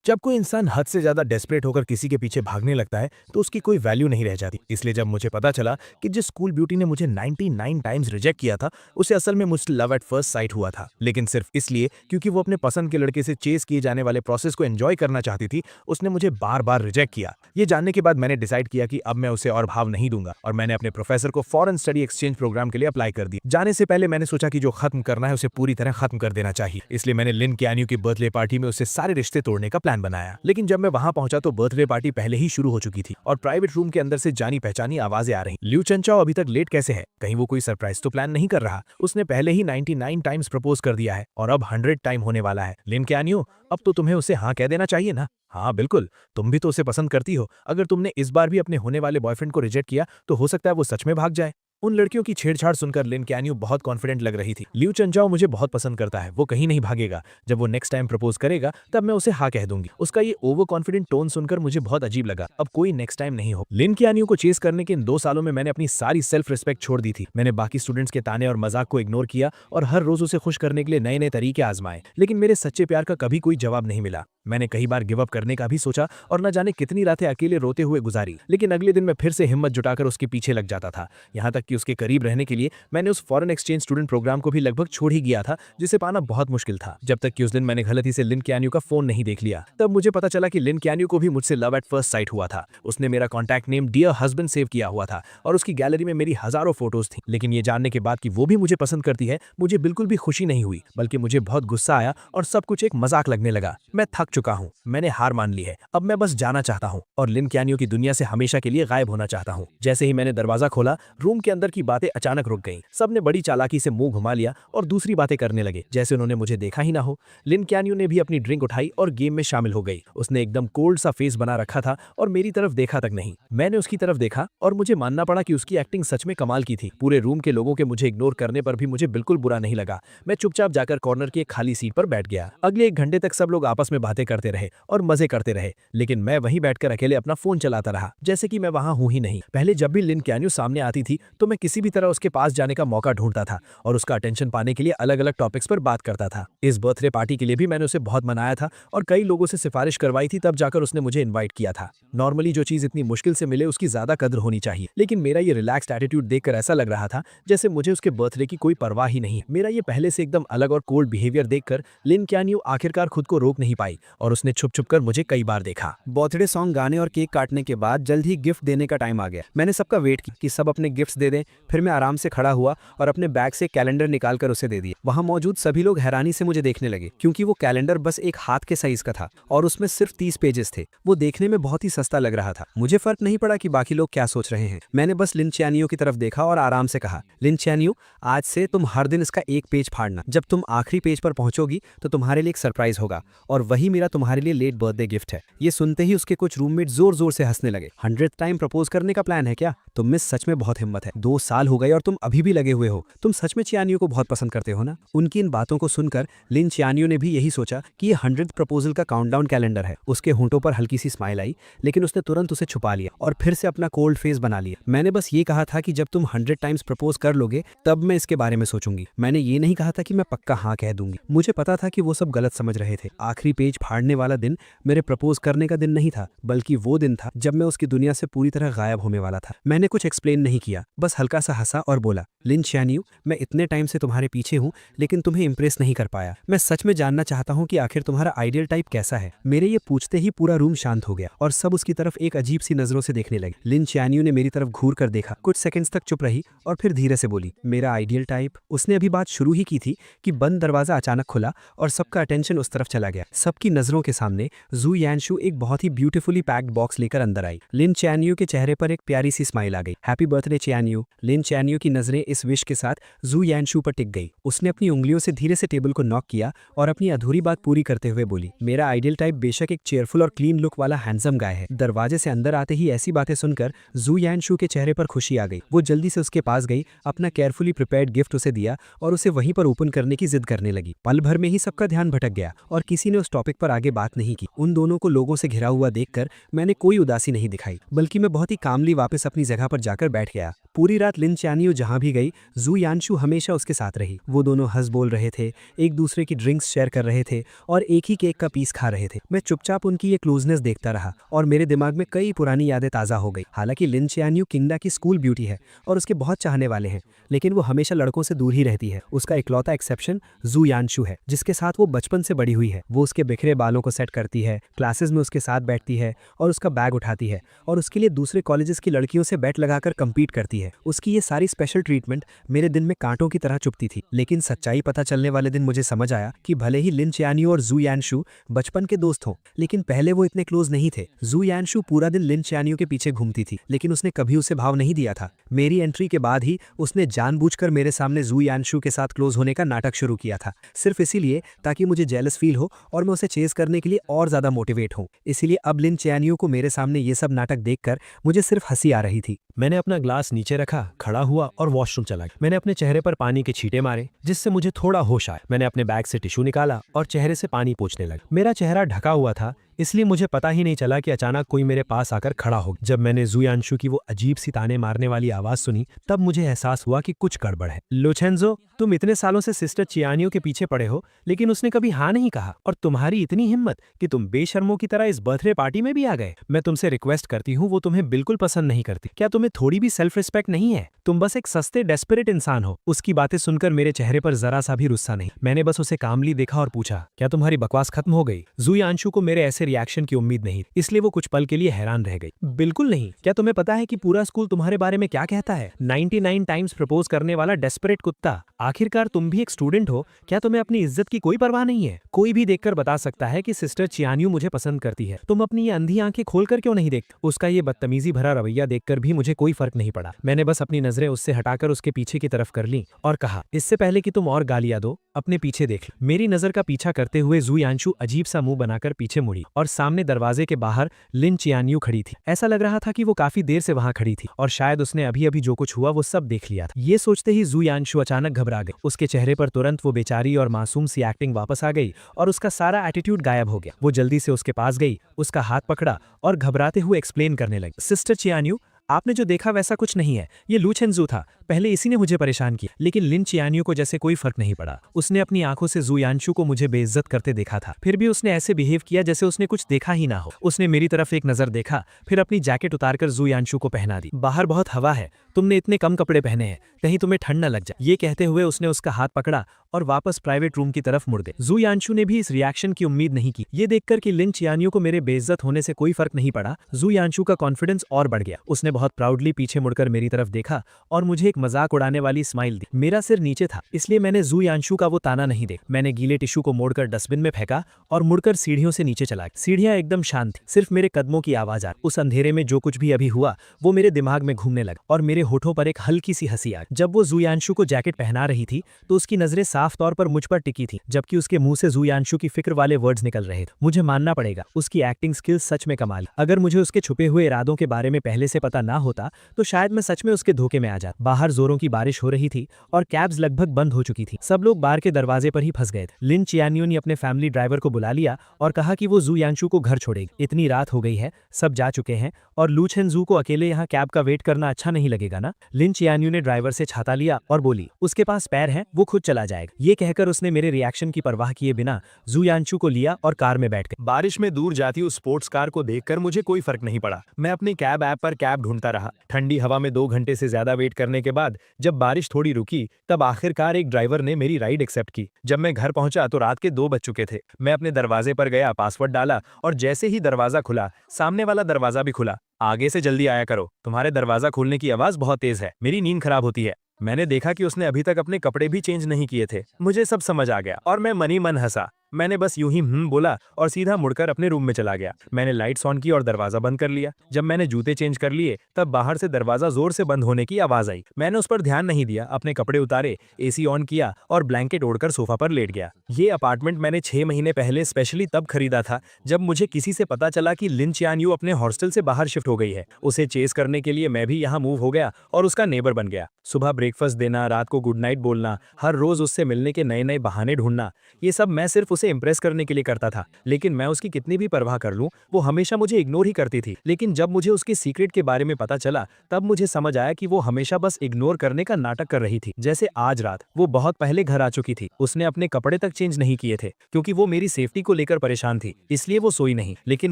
जब कोई इंसान हद से ज्यादा डेस्परेट होकर किसी के पीछे भागने लगता है तो उसकी कोई वैल्यू नहीं रह जाती। इसलिए जब मुझे पता चला कि जिस स्कूल ब्यूटी ने मुझे 99 टाइम्स रिजेक्ट किया था उसे असल में मुझसे लव एट फर्स्ट साइट हुआ था, लेकिन सिर्फ इसलिए क्योंकि वो अपने पसंद के लड़के से चेस किए जाने वाले प्रोसेस को एंजॉय करना चाहती थी, उसने मुझे बार बार रिजेक्ट किया। ये जानने के बाद मैंने डिसाइड किया कि अब मैं उसे और भाव नहीं दूंगा और मैंने अपने प्रोफेसर को फॉरेन स्टडी एक्सचेंज प्रोग्राम के लिए अप्लाई कर दिया। जाने से पहले मैंने सोचा कि जो खत्म करना है उसे पूरी तरह खत्म कर देना चाहिए, इसलिए मैंने लिन कैन्यू की बर्थडे पार्टी में उससे सारे रिश्ते तोड़ने का प्लान बनाया। लेकिन जब मैं वहां पहुंचा तो बर्थडे पार्टी पहले ही शुरू हो चुकी थी और प्राइवेट रूम के अंदर से जानी पहचानी आवाजें आ रही। लिू चंचाओ अभी तक लेट कैसे है? कहीं वो कोई सरप्राइज तो प्लान नहीं कर रहा? उसने पहले ही 99 टाइम्स प्रपोज कर दिया है और अब 100 टाइम होने वाला है। लिन कैन्यू, अब तो तुम्हें उसे हाँ कह देना चाहिए ना। हाँ बिल्कुल, तुम भी तो उसे पसंद करती हो। अगर तुमने इस बार भी अपने होने वाले बॉयफ्रेंड को रिजेक्ट किया तो हो सकता है वो सच में भाग जाए। उन लड़कियों की छेड़छाड़ सुनकर लिन कैन्यू बहुत कॉन्फिडेंट लग रही थी। लिू चंचाओ मुझे बहुत पसंद करता है, वो कहीं नहीं भागेगा। जब वो नेक्स्ट टाइम प्रपोज करेगा तब मैं उसे हाँ कह दूंगी। उसका ये ओवर कॉन्फिडेंट टोन सुनकर मुझे बहुत अजीब लगा। अब कोई नेक्स्ट टाइम नहीं हो। लिन कैन्यू को चेस करने के इन 2 सालों में मैंने अपनी सारी सेल्फ रिस्पेक्ट छोड़ दी थी। मैंने बाकी स्टूडेंट्स के ताने और मजाक को इग्नोर किया और हर रोज उसे खुश करने के लिए नए नए तरीके आजमाए, लेकिन मेरे सच्चे प्यार का कभी कोई जवाब नहीं मिला। मैंने कई बार गिव अप करने का भी सोचा और न जाने कितनी रातें अकेले रोते हुए गुजारी, लेकिन अगले दिन मैं फिर से हिम्मत जुटाकर उसके पीछे लग जाता था। यहाँ तक कि उसके करीब रहने के लिए मैंने उस फॉरेन एक्सचेंज स्टूडेंट प्रोग्राम को भी लगभग छोड़ ही गया था, जिसे पाना बहुत मुश्किल था। जब तक कि उस दिन मैंने गलती से लिन कैन्यू का फोन नहीं देख लिया। तब मुझे पता चला कि लिन कैन्यू को भी मुझसे लव एट फर्स्ट साइट हुआ था। उसने मेरा contact name dear husband save किया हुआ था और उसकी गैलरी में मेरी हजारों फोटोज थी। लेकिन ये जानने के बाद कि वो भी मुझे पसंद करती है, मुझे बिल्कुल भी खुशी नहीं हुई, बल्कि मुझे बहुत गुस्सा आया और सब कुछ एक मजाक लगने लगा। मैं थक चुका हूँ, मैंने हार मान ली है। अब मैं बस जाना चाहता हूँ और लिन कैन्यू की दुनिया से हमेशा के लिए गायब होना चाहता हूँ। जैसे ही मैंने दरवाजा खोला, रूम के अंदर की बातें अचानक रुक गईं। सबने बड़ी चालाकी से मुंह घुमा लिया और दूसरी बातें करने लगे, जैसे उन्होंने मुझे देखा ही ना हो। लिन कैन्यू ने भी अपनी ड्रिंक उठाई और गेम में शामिल हो गई। उसने एकदम कोल्ड सा फेस बना रखा था और मेरी तरफ देखा तक नहीं। मैंने उसकी तरफ देखा और मुझे मानना पड़ा कि उसकी एक्टिंग सच में कमाल की थी। पूरे रूम के लोगों के मुझे इग्नोर करने पर भी मुझे बिल्कुल बुरा नहीं लगा। मैं चुपचाप जाकर कॉर्नर की एक खाली सीट पर बैठ गया। अगले 1 घंटे तक सब लोग आपस में बातें करते रहे और मजे करते रहे, लेकिन मैं वहीं बैठकर अकेले अपना फोन चलाता रहा, जैसे कि मैं वहां हूं ही नहीं। पहले जब भी लिन कैन्यू सामने आती थी तो मैं किसी भी तरह उसके पास जाने का मौका ढूंढता था और उसका अटेंशन पाने के लिए अलग अलग टॉपिक्स पर बात करता था। इस बर्थडे पार्टी के लिए भी मैंने उसे बहुत मनाया था और कई लोगों से सिफारिश करवाई थी, तब जाकर उसने मुझे इन्वाइट किया था। नॉर्मली जो चीज इतनी मुश्किल से मिले उसकी ज्यादा कदर होनी चाहिए, लेकिन मेरा ये रिलैक्स्ड एटीट्यूड देखकर ऐसा लग रहा था जैसे मुझे उसके बर्थडे की कोई परवाह ही नहीं। मेरा ये पहले से एकदम अलग और कोल्ड बिहेवियर देखकर लिन कैन्यू आखिरकार खुद को रोक नहीं पाई और उसने छुप छुप कर मुझे कई बार देखा। बर्थडे सॉन्ग गाने और केक काटने के बाद जल्द ही गिफ्ट देने का टाइम आ गया। मैंने सबका वेट किया कि सब अपने गिफ्ट्स दे दें। फिर मैं आराम से खड़ा हुआ और अपने बैग से कैलेंडर निकालकर उसे दे दिया। वहां मौजूद सभी लोग हैरानी से मुझे देखने लगे, क्योंकि वो कैलेंडर बस एक हाथ के साइज का था और उसमें सिर्फ 30 पेजेस थे। वो देखने में बहुत ही सस्ता लग रहा था। मुझे फर्क नहीं पड़ा कि बाकी लोग क्या सोच रहे हैं। मैंने बस लिन चैनियो की तरफ देखा और आराम से कहा, लिन चैनियो, आज से तुम हर दिन इसका एक पेज फाड़ना। जब तुम आखिरी पेज पर पहुंचोगी तो तुम्हारे लिए एक सरप्राइज होगा और वही मेरा तुम्हारे लिए लेट बर्थडे गिफ्ट है। ये सुनते ही उसके कुछ रूममेट जोर जोर से हंसने लगे। 100th टाइम प्रपोज करने का प्लान है क्या? तुम में सच में बहुत हिम्मत है। 2 साल हो गए और तुम अभी भी लगे हुए हो। तुम सच में चियानियो को बहुत पसंद करते हो ना? उनकी इन बातों को सुनकर लिन चियानियो ने भी यही सोचा कि ये 100th प्रपोजल का काउंटडाउन कैलेंडर है। उसके होंठों पर हल्की सी स्माइल आई, लेकिन उसने तुरंत उसे छुपा लिया और फिर से अपना कोल्ड फेस बना लिया। मैंने बस ये कहा था कि जब तुम 100 टाइम्स प्रपोज कर लोगे तब मैं इसके बारे में सोचूंगी। मैंने ये नहीं कहा था कि मैं पक्का हाँ कह दूंगी। मुझे पता था कि वो सब गलत समझ रहे थे। आखिरी पेज फाड़ने वाला दिन मेरे प्रपोज करने का दिन नहीं था, बल्कि वो दिन था जब मैं उसकी दुनिया से पूरी तरह गायब होने वाला था। मैंने कुछ एक्सप्लेन नहीं किया, बस हल्का सा हंसा और बोला, लिन चियानियो, मैं इतने टाइम से तुम्हारे पीछे हूँ लेकिन तुम्हें इंप्रेस नहीं कर पाया। मैं सच में जानना चाहता हूँ कि आखिर तुम्हारा आइडियल टाइप कैसा है। मेरे ये पूछते ही पूरा रूम शांत हो गया और सब उसकी तरफ एक अजीब सी नजरों से देखने लगे। लिन चियानियो ने मेरी तरफ घूर कर देखा, कुछ सेकंड्स तक चुप रही और फिर धीरे से बोली, मेरा आइडियल टाइप। उसने अभी बात शुरू ही की थी कि बंद दरवाजा अचानक खुला और सबका अटेंशन उस तरफ चला गया। सबकी नजरों के सामने जू यानशु एक बहुत ही ब्यूटीफुली पैक्ड बॉक्स लेकर अंदर आई। लिन चियानियो के चेहरे पर एक प्यारी सी स्माइल आ गई। Happy birthday चियानियो। लिन चियानियो की नजरें इस विश के साथ जू यानशु पर टिक गई। उसने अपनी उंगलियों से धीरे से टेबल को नॉक किया और अपनी अधूरी बात पूरी करते हुए बोली, मेरा आइडियल टाइप बेशक एक चेयरफुल और क्लीन लुक वाला हैंडसम गाय है। दरवाजे से अंदर आते ही ऐसी बातें सुनकर जू यानशु के चेहरे पर खुशी आ गई। वो जल्दी से उसके पास गई, अपना केयरफुली प्रिपेयर्ड गिफ्ट उसे दिया और उसे वहीं पर ओपन करने की जिद करने लगी। पल भर में ही सबका ध्यान भटक गया और किसी ने उस टॉपिक पर पर आगे बात नहीं की। उन दोनों को लोगों से घिरा हुआ देखकर मैंने कोई उदासी नहीं दिखाई, बल्कि मैं बहुत ही कामली वापस अपनी जगह पर जाकर बैठ गया। पूरी रात लिन चानियो जहां भी गई, जू यानशु हमेशा उसके साथ रही। वो दोनों हंस बोल रहे थे, एक दूसरे की ड्रिंक्स शेयर कर रहे थे और एक ही केक का पीस खा रहे थे। मैं चुपचाप उनकी ये क्लोजनेस देखता रहा और मेरे दिमाग में कई पुरानी यादें ताज़ा हो गई। हालांकि लिन चानियो किंगडा की स्कूल ब्यूटी है और उसके बहुत चाहने वाले हैं, लेकिन वो हमेशा लड़कों से दूर ही रहती है। उसका इकलौता एक्सेप्शन जू यानशु है, जिसके साथ वो बचपन से बड़ी हुई है। वो उसके बिखरे बालों को सेट करती है, क्लासेस में उसके साथ बैठती है और उसका बैग उठाती है और उसके लिए दूसरे कॉलेजेस की लड़कियों से बैट लगाकर कम्पीट करती है। उसकी ये सारी स्पेशल ट्रीटमेंट मेरे दिन में कांटों की तरह चुभती थी। लेकिन सच्चाई पता चलने वाले दिन मुझे समझ आया कि भले ही लिन चानियो और जू यानशु बचपन के दोस्त हों, लेकिन पहले वो इतने क्लोज नहीं थे। जू यानशु पूरा दिन लिन चानियो के पीछे घूमती थी, लेकिन उसने कभी उसे भाव नहीं दिया था। मेरी एंट्री के बाद ही उसने जानबूझकर मेरे सामने जू यानशु के साथ क्लोज होने का नाटक शुरू किया था, सिर्फ इसीलिए ताकि मुझे जेलस फील हो और मैं उसे चेज करने के लिए और ज्यादा मोटिवेट हूं। इसीलिए अब लिन चानियो को मेरे सामने ये सब नाटक देखकर मुझे सिर्फ हंसी आ रही थी। मैंने अपना ग्लास नीचे रखा, खड़ा हुआ और वॉशरूम चला गया। मैंने अपने चेहरे पर पानी के छींटे मारे, जिससे मुझे थोड़ा होश आया। मैंने अपने बैग से टिश्यू निकाला और चेहरे से पानी पोंछने लगा। मेरा चेहरा ढका हुआ था, इसलिए मुझे पता ही नहीं चला कि अचानक कोई मेरे पास आकर खड़ा हो गया। जब मैंने जू यानशु की वो अजीब सी ताने मारने वाली आवाज सुनी, तब मुझे एहसास हुआ कि कुछ गड़बड़ है। लोचेंजो, तुम इतने सालों से सिस्टर चियानियो के पीछे पड़े हो, लेकिन उसने कभी हाँ नहीं कहा, और तुम्हारी इतनी हिम्मत कि तुम बेशर्मों की तरह इस बर्थडे पार्टी में भी आ गए। मैं तुमसे रिक्वेस्ट करती हूँ, वो तुम्हें बिल्कुल पसंद नहीं करती। क्या तुम्हें थोड़ी भी सेल्फ रिस्पेक्ट नहीं है? तुम बस एक सस्ते डेस्परेट इंसान हो। उसकी बातें सुनकर मेरे चेहरे पर जरा सा भी गुस्सा नहीं। मैंने बस उसे कामली देखा और पूछा, क्या तुम्हारी बकवास खत्म हो गई? जू यानशु को मेरे ऐसे रिएक्शन की उम्मीद नहीं, इसलिए वो कुछ पल के लिए हैरान रह गई। बिल्कुल नहीं। क्या तुम्हें पता है कि पूरा स्कूल तुम्हारे बारे में क्या कहता है? 99 टाइम्स प्रपोज करने वाला डेस्परेट कुत्ता। आखिरकार तुम भी एक स्टूडेंट हो, क्या तुम्हें अपनी इज्जत की कोई परवाह नहीं है? कोई भी देखकर बता सकता है कि सिस्टर चियानियो मुझे पसंद करती है। तुम अपनी ये अंधी आंखें खोलकर क्यों नहीं देखते? उसका ये बदतमीजी भरा रवैया देखकर भी मुझे कोई फर्क नहीं पड़ा। मैंने बस अपनी नजरें उससे हटाकर उसके पीछे की तरफ कर ली और कहा, इससे पहले कि तुम और गालियां दो, अपने पीछे देख लो। मेरी नजर का पीछा करते हुए जू यानशु अजीब सा मुंह बनाकर पीछे मुड़ी और सामने दरवाजे के बाहर लिन चियानियो खड़ी थी। ऐसा लग रहा था कि वो काफी देर से वहां खड़ी थी और शायद उसने अभी अभी जो कुछ हुआ वो सब देख लिया था। ये सोचते ही जू यानशु अचानक घबरा गई। उसके चेहरे पर तुरंत वो बेचारी और मासूम सी एक्टिंग वापस आ गई और उसका सारा एटीट्यूड गायब हो गया। वो जल्दी से उसके पास गई, उसका हाथ पकड़ा और घबराते हुए एक्सप्लेन करने लगी, सिस्टर चियानियो, आपने जो देखा वैसा कुछ नहीं है। ये लूचेंजू था। पहले इसी ने मुझे परेशान किया, लेकिन लिन चियानियो को जैसे कोई फर्क नहीं पड़ा। उसने अपनी आंखों से जू यानशु को मुझे बेइज्जत करते देखा था, फिर भी उसने ऐसे बिहेव किया जैसे उसने कुछ देखा ही ना हो। उसने मेरी तरफ एक नजर देखा, फिर अपनी जैकेट उतारकर जू यानशु को पहना दी। बाहर बहुत हवा है, तुमने इतने कम कपड़े पहने हैं, कहीं तुम्हें ठंड न लग जाए। ये कहते हुए उसने उसका हाथ पकड़ा और वापस प्राइवेट रूम की तरफ मुड़ गए। जू यानशु ने भी इस रिएक्शन की उम्मीद नहीं की। ये देखकर कि लिन चियानियो को मेरे बेइज्जत होने से कोई फर्क नहीं पड़ा, जू यानशु का कॉन्फिडेंस और बढ़ गया। उसने बहुत प्राउडली पीछे मुड़कर मेरी तरफ देखा और मुझे एक मजाक उड़ाने वाली स्माइल दी। मेरा सिर नीचे था, इसलिए मैंने जू यानशु का वो ताना नहीं देखा। मैंने गीले टिश्यू को मोड़कर डस्टबिन में फेंका और मुड़कर सीढ़ियों से नीचे चला गया। सीढ़ियां एकदम शांत थी, सिर्फ मेरे कदमों की आवाज आ रही। उस अंधेरे में जो कुछ भी अभी हुआ वो मेरे दिमाग में घूमने लगा और मेरे होठों पर एक हल्की सी हंसी आ गई। जब वो जू यानशु को जैकेट पहना रही थी तो उसकी नजरें साफ तौर पर मुझ पर टिकी थी, जबकि उसके मुंह से जू यानशु की फिक्र वाले वर्ड्स निकल रहे थे। मुझे मानना पड़ेगा, उसकी एक्टिंग स्किल्स सच में कमाल। अगर मुझे उसके छुपे हुए इरादों के बारे में पहले से पता ना होता तो शायद मैं सच में उसके धोखे में आ जाता। बाहर जोरों की बारिश हो रही थी और कैब्स लगभग बंद हो चुकी थी। सब लोग बार के दरवाजे पर ही फंस गए थे। लिन चियानियो ने अपने फैमिली ड्राइवर को बुला लिया और कहा कि वो जू यानशु को घर छोड़ेगी। इतनी रात हो गई है, सब जा चुके हैं और लूचेंजू को अकेले यहाँ कैब का वेट करना अच्छा नहीं लगेगा ना। लिन चियानियो ने ड्राइवर से छाता लिया और बोली, उसके पास पैर है, वो खुद चला जाएगा। ये कहकर उसने मेरे रिएक्शन की परवाह किए बिना जू यानशु को लिया और कार में बैठ गए। बारिश में दूर जाती उस स्पोर्ट्स कार को देखकर मुझे कोई फर्क नहीं पड़ा। मैं अपनी कैब ऐप पर कैब ढूंढता रहा। ठंडी हवा में 2 घंटे से ज्यादा वेट करने के बाद जब बारिश थोड़ी रुकी, तब आखिरकार एक ड्राइवर ने मेरी राइड एक्सेप्ट की। जब मैं घर पहुंचा तो रात के 2 बज चुके थे। मैं अपने दरवाजे पर गया, पासवर्ड डाला और जैसे ही दरवाजा खुला, सामने वाला दरवाजा भी खुला। आगे से जल्दी आया करो, तुम्हारे दरवाजा खोलने की आवाज बहुत तेज है, मेरी नींद खराब होती है। मैंने देखा कि उसने अभी तक अपने कपड़े भी चेंज नहीं किए थे। मुझे सब समझ आ गया और मैं मनी मन हंसा। मैंने बस यूं ही बोला और सीधा मुड़कर अपने रूम में चला गया। मैंने लाइट्स ऑन की और दरवाजा बंद कर लिया। जब मैंने जूते चेंज कर लिए तब बाहर से दरवाजा जोर से बंद होने की आवाज आई। मैंने उस पर ध्यान नहीं दिया, अपने कपड़े उतारे, एसी ऑन किया और ब्लैंकेट ओढ़कर सोफा पर लेट गया। ये अपार्टमेंट मैंने 6 महीने पहले स्पेशली तब खरीदा था जब मुझे किसी से पता चला कि लिन चियानियो अपने हॉस्टल से बाहर शिफ्ट हो गई है। उसे चेस करने के लिए मैं भी यहाँ मूव हो गया और उसका नेबर बन गया। सुबह ब्रेकफास्ट देना, रात को गुड नाइट बोलना, हर रोज उससे मिलने के नए नए बहाने ढूंढना, ये सब मैं सिर्फ उसे इंप्रेस करने के लिए करता था। लेकिन मैं उसकी कितनी भी परवाह कर लूं, वो हमेशा मुझे इग्नोर ही करती थी। लेकिन जब मुझे उसके सीक्रेट के बारे में पता चला, तब मुझे समझ आया कि वो हमेशा बस इग्नोर करने का नाटक कर रही थी। जैसे आज रात वो बहुत पहले घर आ चुकी थी, उसने अपने कपड़े तक चेंज नहीं किए थे क्योंकि वो मेरी सेफ्टी को लेकर परेशान थी, इसलिए वो सोई नहीं। लेकिन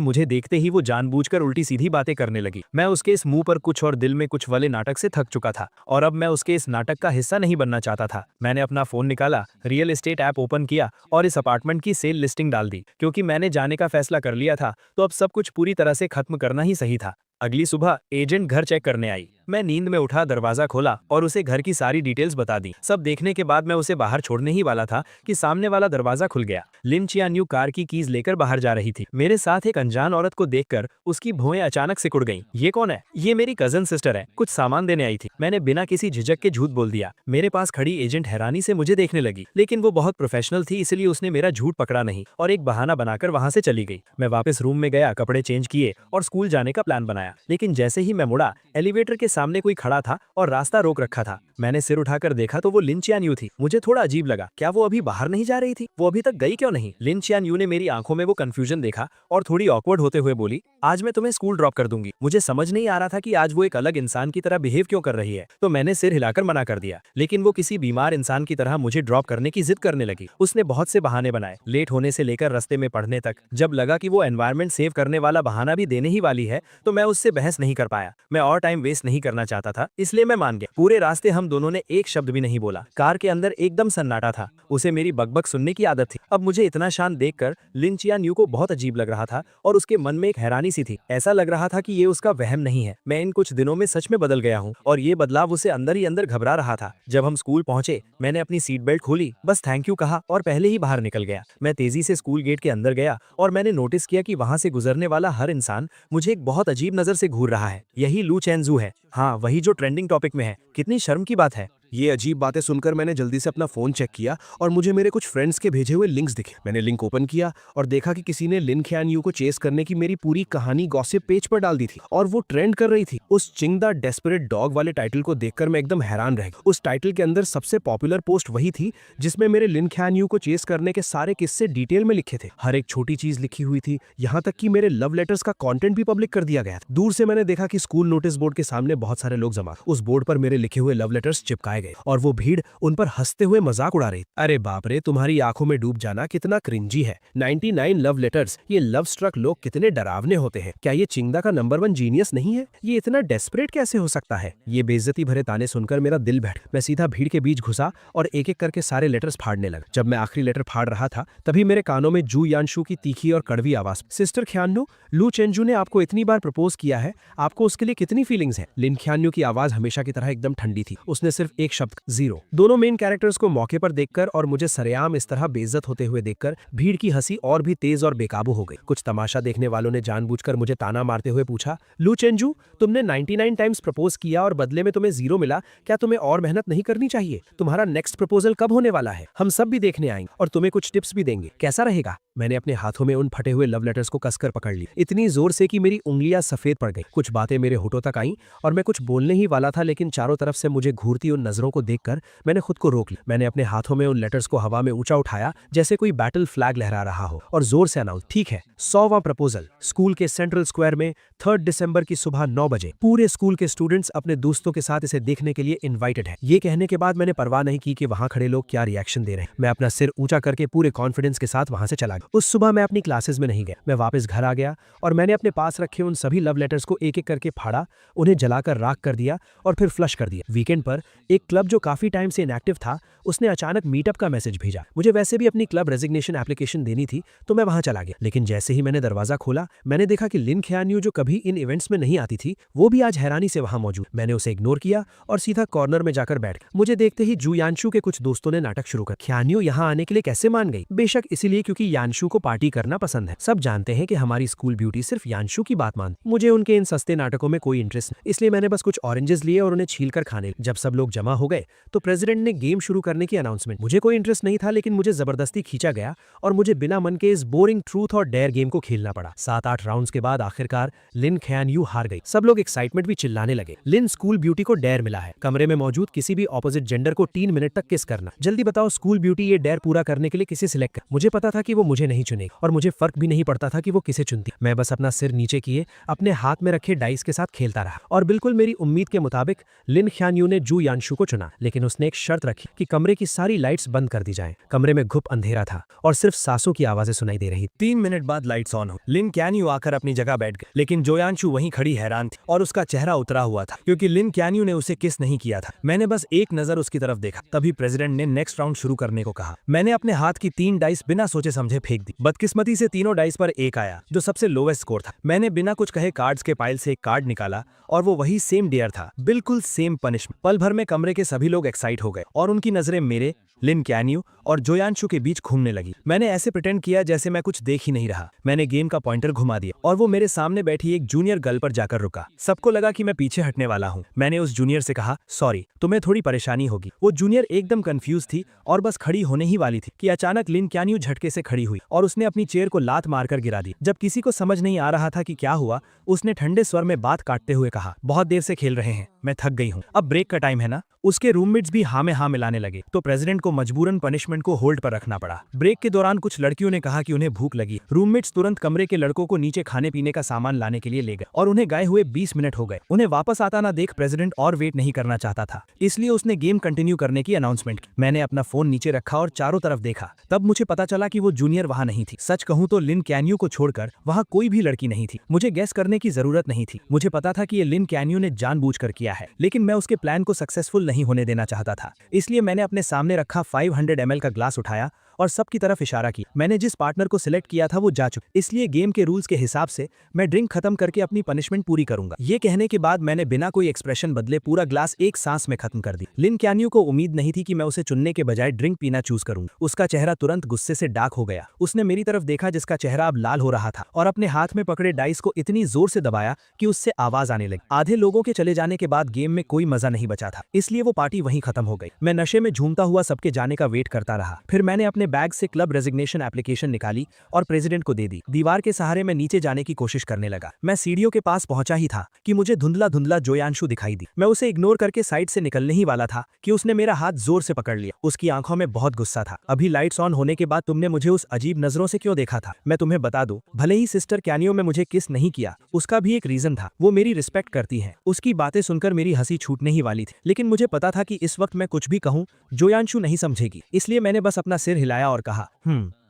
मुझे देखते ही वो जानबूझकर उल्टी सीधी बातें करने लगी। मैं उसके इस मुंह पर कुछ और दिल में कुछ वाले नाटक से थक चुका था और अब मैं उसके इस नाटक का हिस्सा नहीं बनना चाहता था। मैंने अपना फोन निकाला, रियल एस्टेट ऐप ओपन किया और इस अपार्टमेंट की सेल लिस्टिंग डाल दी। क्योंकि मैंने जाने का फैसला कर लिया था, तो अब सब कुछ पूरी तरह से खत्म करना ही सही था। अगली सुबह एजेंट घर चेक करने आई। मैं नींद में उठा, दरवाजा खोला और उसे घर की सारी डिटेल्स बता दी। सब देखने के बाद मैं उसे बाहर छोड़ने ही वाला था कि सामने वाला दरवाजा खुल गया। लिन चियान्यू कार की कीज लेकर बाहर जा रही थी। मेरे साथ एक अनजान औरत को देखकर उसकी भौएं अचानक सिकुड़ गईं। ये कौन है? ये मेरी कजन सिस्टर है, कुछ सामान देने आई थी। मैंने बिना किसी झिझक के झूठ बोल दिया। मेरे पास खड़ी एजेंट हैरानी से मुझे देखने लगी, लेकिन वो बहुत प्रोफेशनल थी, इसलिए उसने मेरा झूठ पकड़ा नहीं और एक बहाना बनाकर वहां से चली गई। मैं वापस रूम में गया, कपड़े चेंज किए और स्कूल जाने का प्लान बनाया। लेकिन जैसे ही मैं मुड़ा, एलिवेटर के सामने कोई खड़ा था और रास्ता रोक रखा था। मैंने सिर उठाकर देखा तो वो लिन चियान्यू थी। मुझे थोड़ा अजीब लगा, क्या वो अभी बाहर नहीं जा रही थी? वो अभी तक गई क्यों नहीं? लिन चियान्यू ने मेरी आंखों में वो कंफ्यूजन देखा और थोड़ी ऑकवर्ड होते हुए बोली, आज मैं तुम्हें स्कूल ड्रॉप कर दूंगी। मुझे समझ नहीं आ रहा था कि आज वो एक अलग इंसान की तरह बिहेव क्यों कर रही है, तो मैंने सिर हिलाकर मना कर दिया। लेकिन वो किसी बीमार इंसान की तरह मुझे ड्रॉप करने की जिद करने लगी। उसने बहुत से बहाने बनाए, लेट होने से लेकर रास्ते में पढ़ने तक। जब लगा कि वो एनवायरनमेंट सेव करने वाला बहाना भी देने ही वाली है, तो मैं उससे बहस नहीं कर पाया। मैं और टाइम वेस्ट नहीं करना चाहता था, इसलिए मैं मान गया। पूरे रास्ते हम दोनों ने एक शब्द भी नहीं बोला। कार के अंदर एकदम सन्नाटा था। उसे मेरी बकबक सुनने की आदत थी। अब मुझे इतना शांत देखकर लिन चियान्यू को बहुत अजीब लग रहा था और उसके मन में एक हैरानी सी थी। ऐसा लग रहा था कि ये उसका वहम नहीं है। मैं इन कुछ दिनों में सच में बदल गया हूँ और ये बदलाव उसे अंदर ही अंदर घबरा रहा था। जब हम स्कूल पहुंचे, मैंने अपनी सीट बेल्ट खोली, बस थैंक यू कहा और पहले ही बाहर निकल गया। मैं तेजी से स्कूल गेट के अंदर गया और मैंने नोटिस किया कि वहां से गुजरने वाला हर इंसान मुझे एक बहुत अजीब नजर से घूर रहा है। यही लू चेंजू है। हाँ, वही जो ट्रेंडिंग टॉपिक में है। कितनी शर्म की बात है। ये अजीब बातें सुनकर मैंने जल्दी से अपना फोन चेक किया और मुझे मेरे कुछ फ्रेंड्स के भेजे हुए लिंक्स दिखे। मैंने लिंक ओपन किया और देखा कि किसी ने लिन ख्यानयू को चेस करने की मेरी पूरी कहानी गॉसिप पेज पर डाल दी थी और वो ट्रेंड कर रही थी। उस चिंग द डेस्परेट डॉग वाले टाइटल को देखकर मैं एकदम हैरान रह गया। उस टाइटल के अंदर सबसे पॉपुलर पोस्ट वही थी जिसमें मेरे लिन ख्यानयू को चेस करने के सारे किस्से डिटेल में लिखे थे। हर एक छोटी चीज लिखी हुई थी, यहाँ तक कि मेरे लव लेटर्स का कॉन्टेंट भी पब्लिक कर दिया गया था। दूर से मैंने देखा कि स्कूल नोटिस बोर्ड के सामने बहुत सारे लोग जमा। उस बोर्ड पर मेरे लिखे हुए लव लेटर्स चिपकाए गए और वो भीड़ उन पर हंसते हुए मजाक उड़ा रही। अरे बाप रे, तुम्हारी आंखों में डूब जाना कितना क्रिंजी है। 99 लव लेटर्स। ये लव स्ट्रक लोग कितने डरावने होते हैं। क्या ये चिंगदा का नंबर 1 जीनियस नहीं है? ये इतना डेस्परेट कैसे हो सकता है? ये बेइज्जती भरे ताने सुनकर मेरा दिल बैठ। मैं सीधा भीड़ के बीच घुसा और एक एक करके सारे लेटर्स फाड़ने लगा। जब मैं आखिरी लेटर फाड़ रहा था, तभी मेरे कानों में जू यानशु की तीखी और कड़वी आवाज, सिस्टर ख्यान्यू, लू चेंजू ने आपको इतनी बार प्रपोज किया है, आपको उसके लिए कितनी फीलिंग्स है? लिन ख्यान्यू की आवाज हमेशा की तरह एकदम ठंडी थी। उसने सिर्फ एक शब्द, जीरो। दोनों मेन कैरेक्टर्स को मौके पर देखकर और मुझे सरेआम इस तरह बेइज्जत होते हुए देखकर भीड़ की हंसी और भी तेज और बेकाबू हो गई। कुछ तमाशा देखने वालों ने जानबूझकर मुझे ताना मारते हुए पूछा, लू चेंजू, तुमने 99 टाइम्स प्रपोज किया और बदले में तुम्हें जीरो मिला, क्या तुम्हें और मेहनत नहीं करनी चाहिए? तुम्हारा नेक्स्ट प्रपोजल कब होने वाला है? हम सब भी देखने आएंगे और तुम्हें कुछ टिप्स भी देंगे, कैसा रहेगा? मैंने अपने हाथों में उन फटे हुए लव लेटर्स को कसकर पकड़ ली, इतनी जोर से कि मेरी उंगलियां सफेद पड़ गई। कुछ बातें मेरे होठों तक आईं और मैं कुछ बोलने ही वाला था, लेकिन चारों तरफ से मुझे घूरती उन नजरों को देखकर मैंने खुद को रोक लिया। मैंने अपने हाथों में उन लेटर्स को हवा में ऊंचा उठाया जैसे कोई बैटल फ्लैग लहरा रहा हो और जोर से अनाउंस, ठीक है, 100वां प्रपोजल स्कूल के सेंट्रल स्क्वायर में 3 दिसंबर की सुबह 9 बजे। पूरे स्कूल के स्टूडेंट्स अपने दोस्तों के साथ इसे देखने के लिए इन्वाइटेड है। ये कहने के बाद मैंने परवाह नहीं की कि वहां खड़े लोग क्या रिएक्शन दे रहे हैं। मैं अपना सिर ऊंचा करके पूरे कॉन्फिडेंस के साथ वहां से चला गया। उस सुबह मैं अपनी क्लासेस में नहीं गया। मैं वापस घर आ गया और मैंने अपने पास रखे उन सभी लव लेटर्स को एक एक करके फाड़ा, उन्हें जलाकर राख कर दिया और फिर फ्लश कर दिया। वीकेंड पर एक क्लब जो काफी टाइम से इनएक्टिव था, उसने अचानक मीटअप का मैसेज भेजा। मुझे वैसे भी अपनी क्लब रेजिग्नेशन एप्लीकेशन देनी थी, तो मैं वहां चला गया। लेकिन जैसे ही मैंने दरवाजा खोला, मैंने देखा कि लिन ख्यान्यू, जो कभी इन इवेंट्स में नहीं आती थी, वो भी आज हैरानी से वहां मौजूद। मैंने उसे इग्नोर किया और सीधा कॉर्नर में जाकर बैठ गया। मुझे देखते ही जू यानशु के कुछ दोस्तों ने नाटक शुरू कर, ख्यान्यू यहाँ आने के लिए कैसे मान गई? बेशक इसीलिए क्योंकि यानशु को पार्टी करना पसंद है। सब जानते हैं कि हमारी स्कूल ब्यूटी सिर्फ यानशु की बात मानती। मुझे उनके इन सस्ते नाटकों में कोई इंटरेस्ट नहीं, इसलिए मैंने बस कुछ ऑरेंजेस लिए और उन्हें छीलकर खाने। जब सब लोग जमा जमा हो गए तो प्रेसिडेंट ने गेम शुरू करने की अनाउंसमेंट। मुझे कोई इंटरेस्ट नहीं था, लेकिन मुझे जबरदस्ती खींचा गया और मुझे बिना मन के इस बोरिंग ट्रूथ और डेयर गेम को खेलना पड़ा। 7-8 राउंड्स के बाद आखिरकार लिन ख्यान यू हार गई। सब लोग एक्साइटमेंट भी चिल्लाने लगे। लिन स्कूल ब्यूटी को डेयर मिला है, कमरे में मौजूद किसी भी ऑपोजिट जेंडर को 3 मिनट तक किस करना। जल्दी बताओ स्कूल ब्यूटी ये डेयर पूरा करने के लिए किसे सिलेक्ट कर। मुझे पता था कि वो मुझे नहीं चुनेगी और मुझे फर्क भी नहीं पड़ता था कि वो किसे चुनती। मैं बस अपना सिर नीचे किए अपने हाथ में रखे डाइस के साथ खेलता रहा और बिल्कुल मेरी उम्मीद के मुताबिक लिन ख्यान यू ने जू यानशु को चुना। लेकिन उसने एक शर्त रखी कि कमरे की सारी लाइट्स बंद कर दी जाएं। कमरे में घुप अंधेरा था और सिर्फ सांसों की आवाजें सुनाई दे रही। 3 मिनट बाद लाइट्स ऑन हो। लिन क्यान्यू आकर अपनी जगह बैठ गए, लेकिन जोयांशु वहीं खड़ी हैरान थी और उसका चेहरा उतरा हुआ था क्योंकि लिन क्यान्यू ने उसे किस नहीं किया था। मैंने बस एक नजर उसकी तरफ देखा, तभी प्रेसिडेंट ने नेक्स्ट राउंड शुरू करने को कहा। मैंने अपने हाथ की 3 डाइस बिना सोचे समझे फेंक दी। बदकिस्मती से तीनों डाइस पर 1 आया, जो सबसे लोवेस्ट स्कोर था। मैंने बिना कुछ कहे कार्ड्स के पाइल से एक कार्ड निकाला और वो वही सेम डेयर था, बिल्कुल सेम पनिशमेंट। पल भर में कमरे के सभी लोग एक्साइट हो गए और उनकी नजरें मेरे, लिन क्यान्यू और जोयांशु के बीच घूमने लगी। मैंने ऐसे प्रिटेंड किया जैसे मैं कुछ देख ही नहीं रहा। मैंने गेम का पॉइंटर घुमा दिया और वो मेरे सामने बैठी एक जूनियर गर्ल पर जाकर रुका। सबको लगा कि मैं पीछे हटने वाला हूँ। मैंने उस जूनियर से कहा, सॉरी, तुम्हें थोड़ी परेशानी होगी। वो जूनियर एकदम कंफ्यूज थी और बस खड़ी होने ही वाली थी कि अचानक लिन क्यान्यू झटके से खड़ी हुई और उसने अपनी चेयर को लात मारकर गिरा दी। जब किसी को समझ नहीं आ रहा था कि क्या हुआ, उसने ठंडे स्वर में बात काटते हुए कहा, बहुत देर से खेल रहे हैं, मैं थक गई हूँ, अब ब्रेक का टाइम है ना। उसके रूममेट्स भी हाँ में हाँ मिलाने लगे तो प्रेसिडेंट को मजबूरन पनिशमेंट को होल्ड पर रखना पड़ा। ब्रेक के दौरान कुछ लड़कियों ने कहा कि उन्हें भूख लगी। रूममेट्स तुरंत कमरे के लड़कों को नीचे खाने पीने का सामान लाने के लिए ले गए और उन्हें गए हुए 20 मिनट हो गए। उन्हें वापस आता ना देख प्रेसिडेंट और वेट नहीं करना चाहता था, इसलिए उसने गेम कंटिन्यू करने की अनाउंसमेंट की। मैंने अपना फोन नीचे रखा और चारों तरफ देखा। तब मुझे पता चला कि वो जूनियर वहां नहीं थी। सच कहूं तो लिन क्यान्यू को छोड़कर वहां कोई भी लड़की नहीं थी। मुझे गेस करने की जरूरत नहीं थी, मुझे पता था कि ये लिन क्यान्यू ने जानबूझकर किया है, लेकिन मैं उसके प्लान को सक्सेसफुल नहीं होने देना चाहता था। इसलिए मैंने अपने सामने रखा 500 ml का ग्लास उठाया और सबकी तरफ इशारा किया। मैंने जिस पार्टनर को सिलेक्ट किया था वो जा चुका, इसलिए गेम के रूल्स के हिसाब से मैं ड्रिंक खत्म करके अपनी पनिशमेंट पूरी करूंगा। ये कहने के बाद मैंने बिना कोई एक्सप्रेशन बदले पूरा ग्लास एक सांस में खत्म कर दी। लिन क्यान्यू को उम्मीद नहीं थी कि मैं उसे चुनने के बजाय ड्रिंक पीना चूज करूंगा। उसका चेहरा तुरंत गुस्से से डार्क हो गया। उसने मेरी तरफ देखा जिसका चेहरा अब लाल हो रहा था और अपने हाथ में पकड़े डाइस को इतनी जोर से दबाया कि उससे आवाज आने लगी। आधे लोगों के चले जाने के बाद गेम में कोई मजा नहीं बचा था, इसलिए वो पार्टी वहीं खत्म हो गई। मैं नशे में झूमता हुआ सबके जाने का वेट करता रहा। फिर मैंने अपने बैग से क्लब रेजिग्नेशन एप्लीकेशन निकाली और प्रेसिडेंट को दे दी। दीवार के सहारे मैं नीचे जाने की कोशिश करने लगा। मैं सीढ़ियों के पास पहुंचा ही था कि मुझे धुंधला धुंधला जोयांशु दिखाई दी। मैं उसे इग्नोर करके साइड से निकलने ही वाला था कि उसने मेरा हाथ जोर से पकड़ लिया। उसकी आंखों में बहुत गुस्सा था। अभी लाइट्स ऑन होने के बाद तुमने मुझे उस अजीब नजरों से क्यों देखा था? मैं तुम्हें बता दूं, भले ही सिस्टर क्यान्यू में मुझे किस नहीं किया, उसका भी एक रीजन था। वो मेरी रिस्पेक्ट करती है। उसकी बातें सुनकर मेरी हंसी छूटने ही वाली थी, लेकिन मुझे पता था कि इस वक्त मैं कुछ भी कहूं जोयांशु नहीं समझेगी, इसलिए मैंने बस अपना सिर हिलाया और कहा,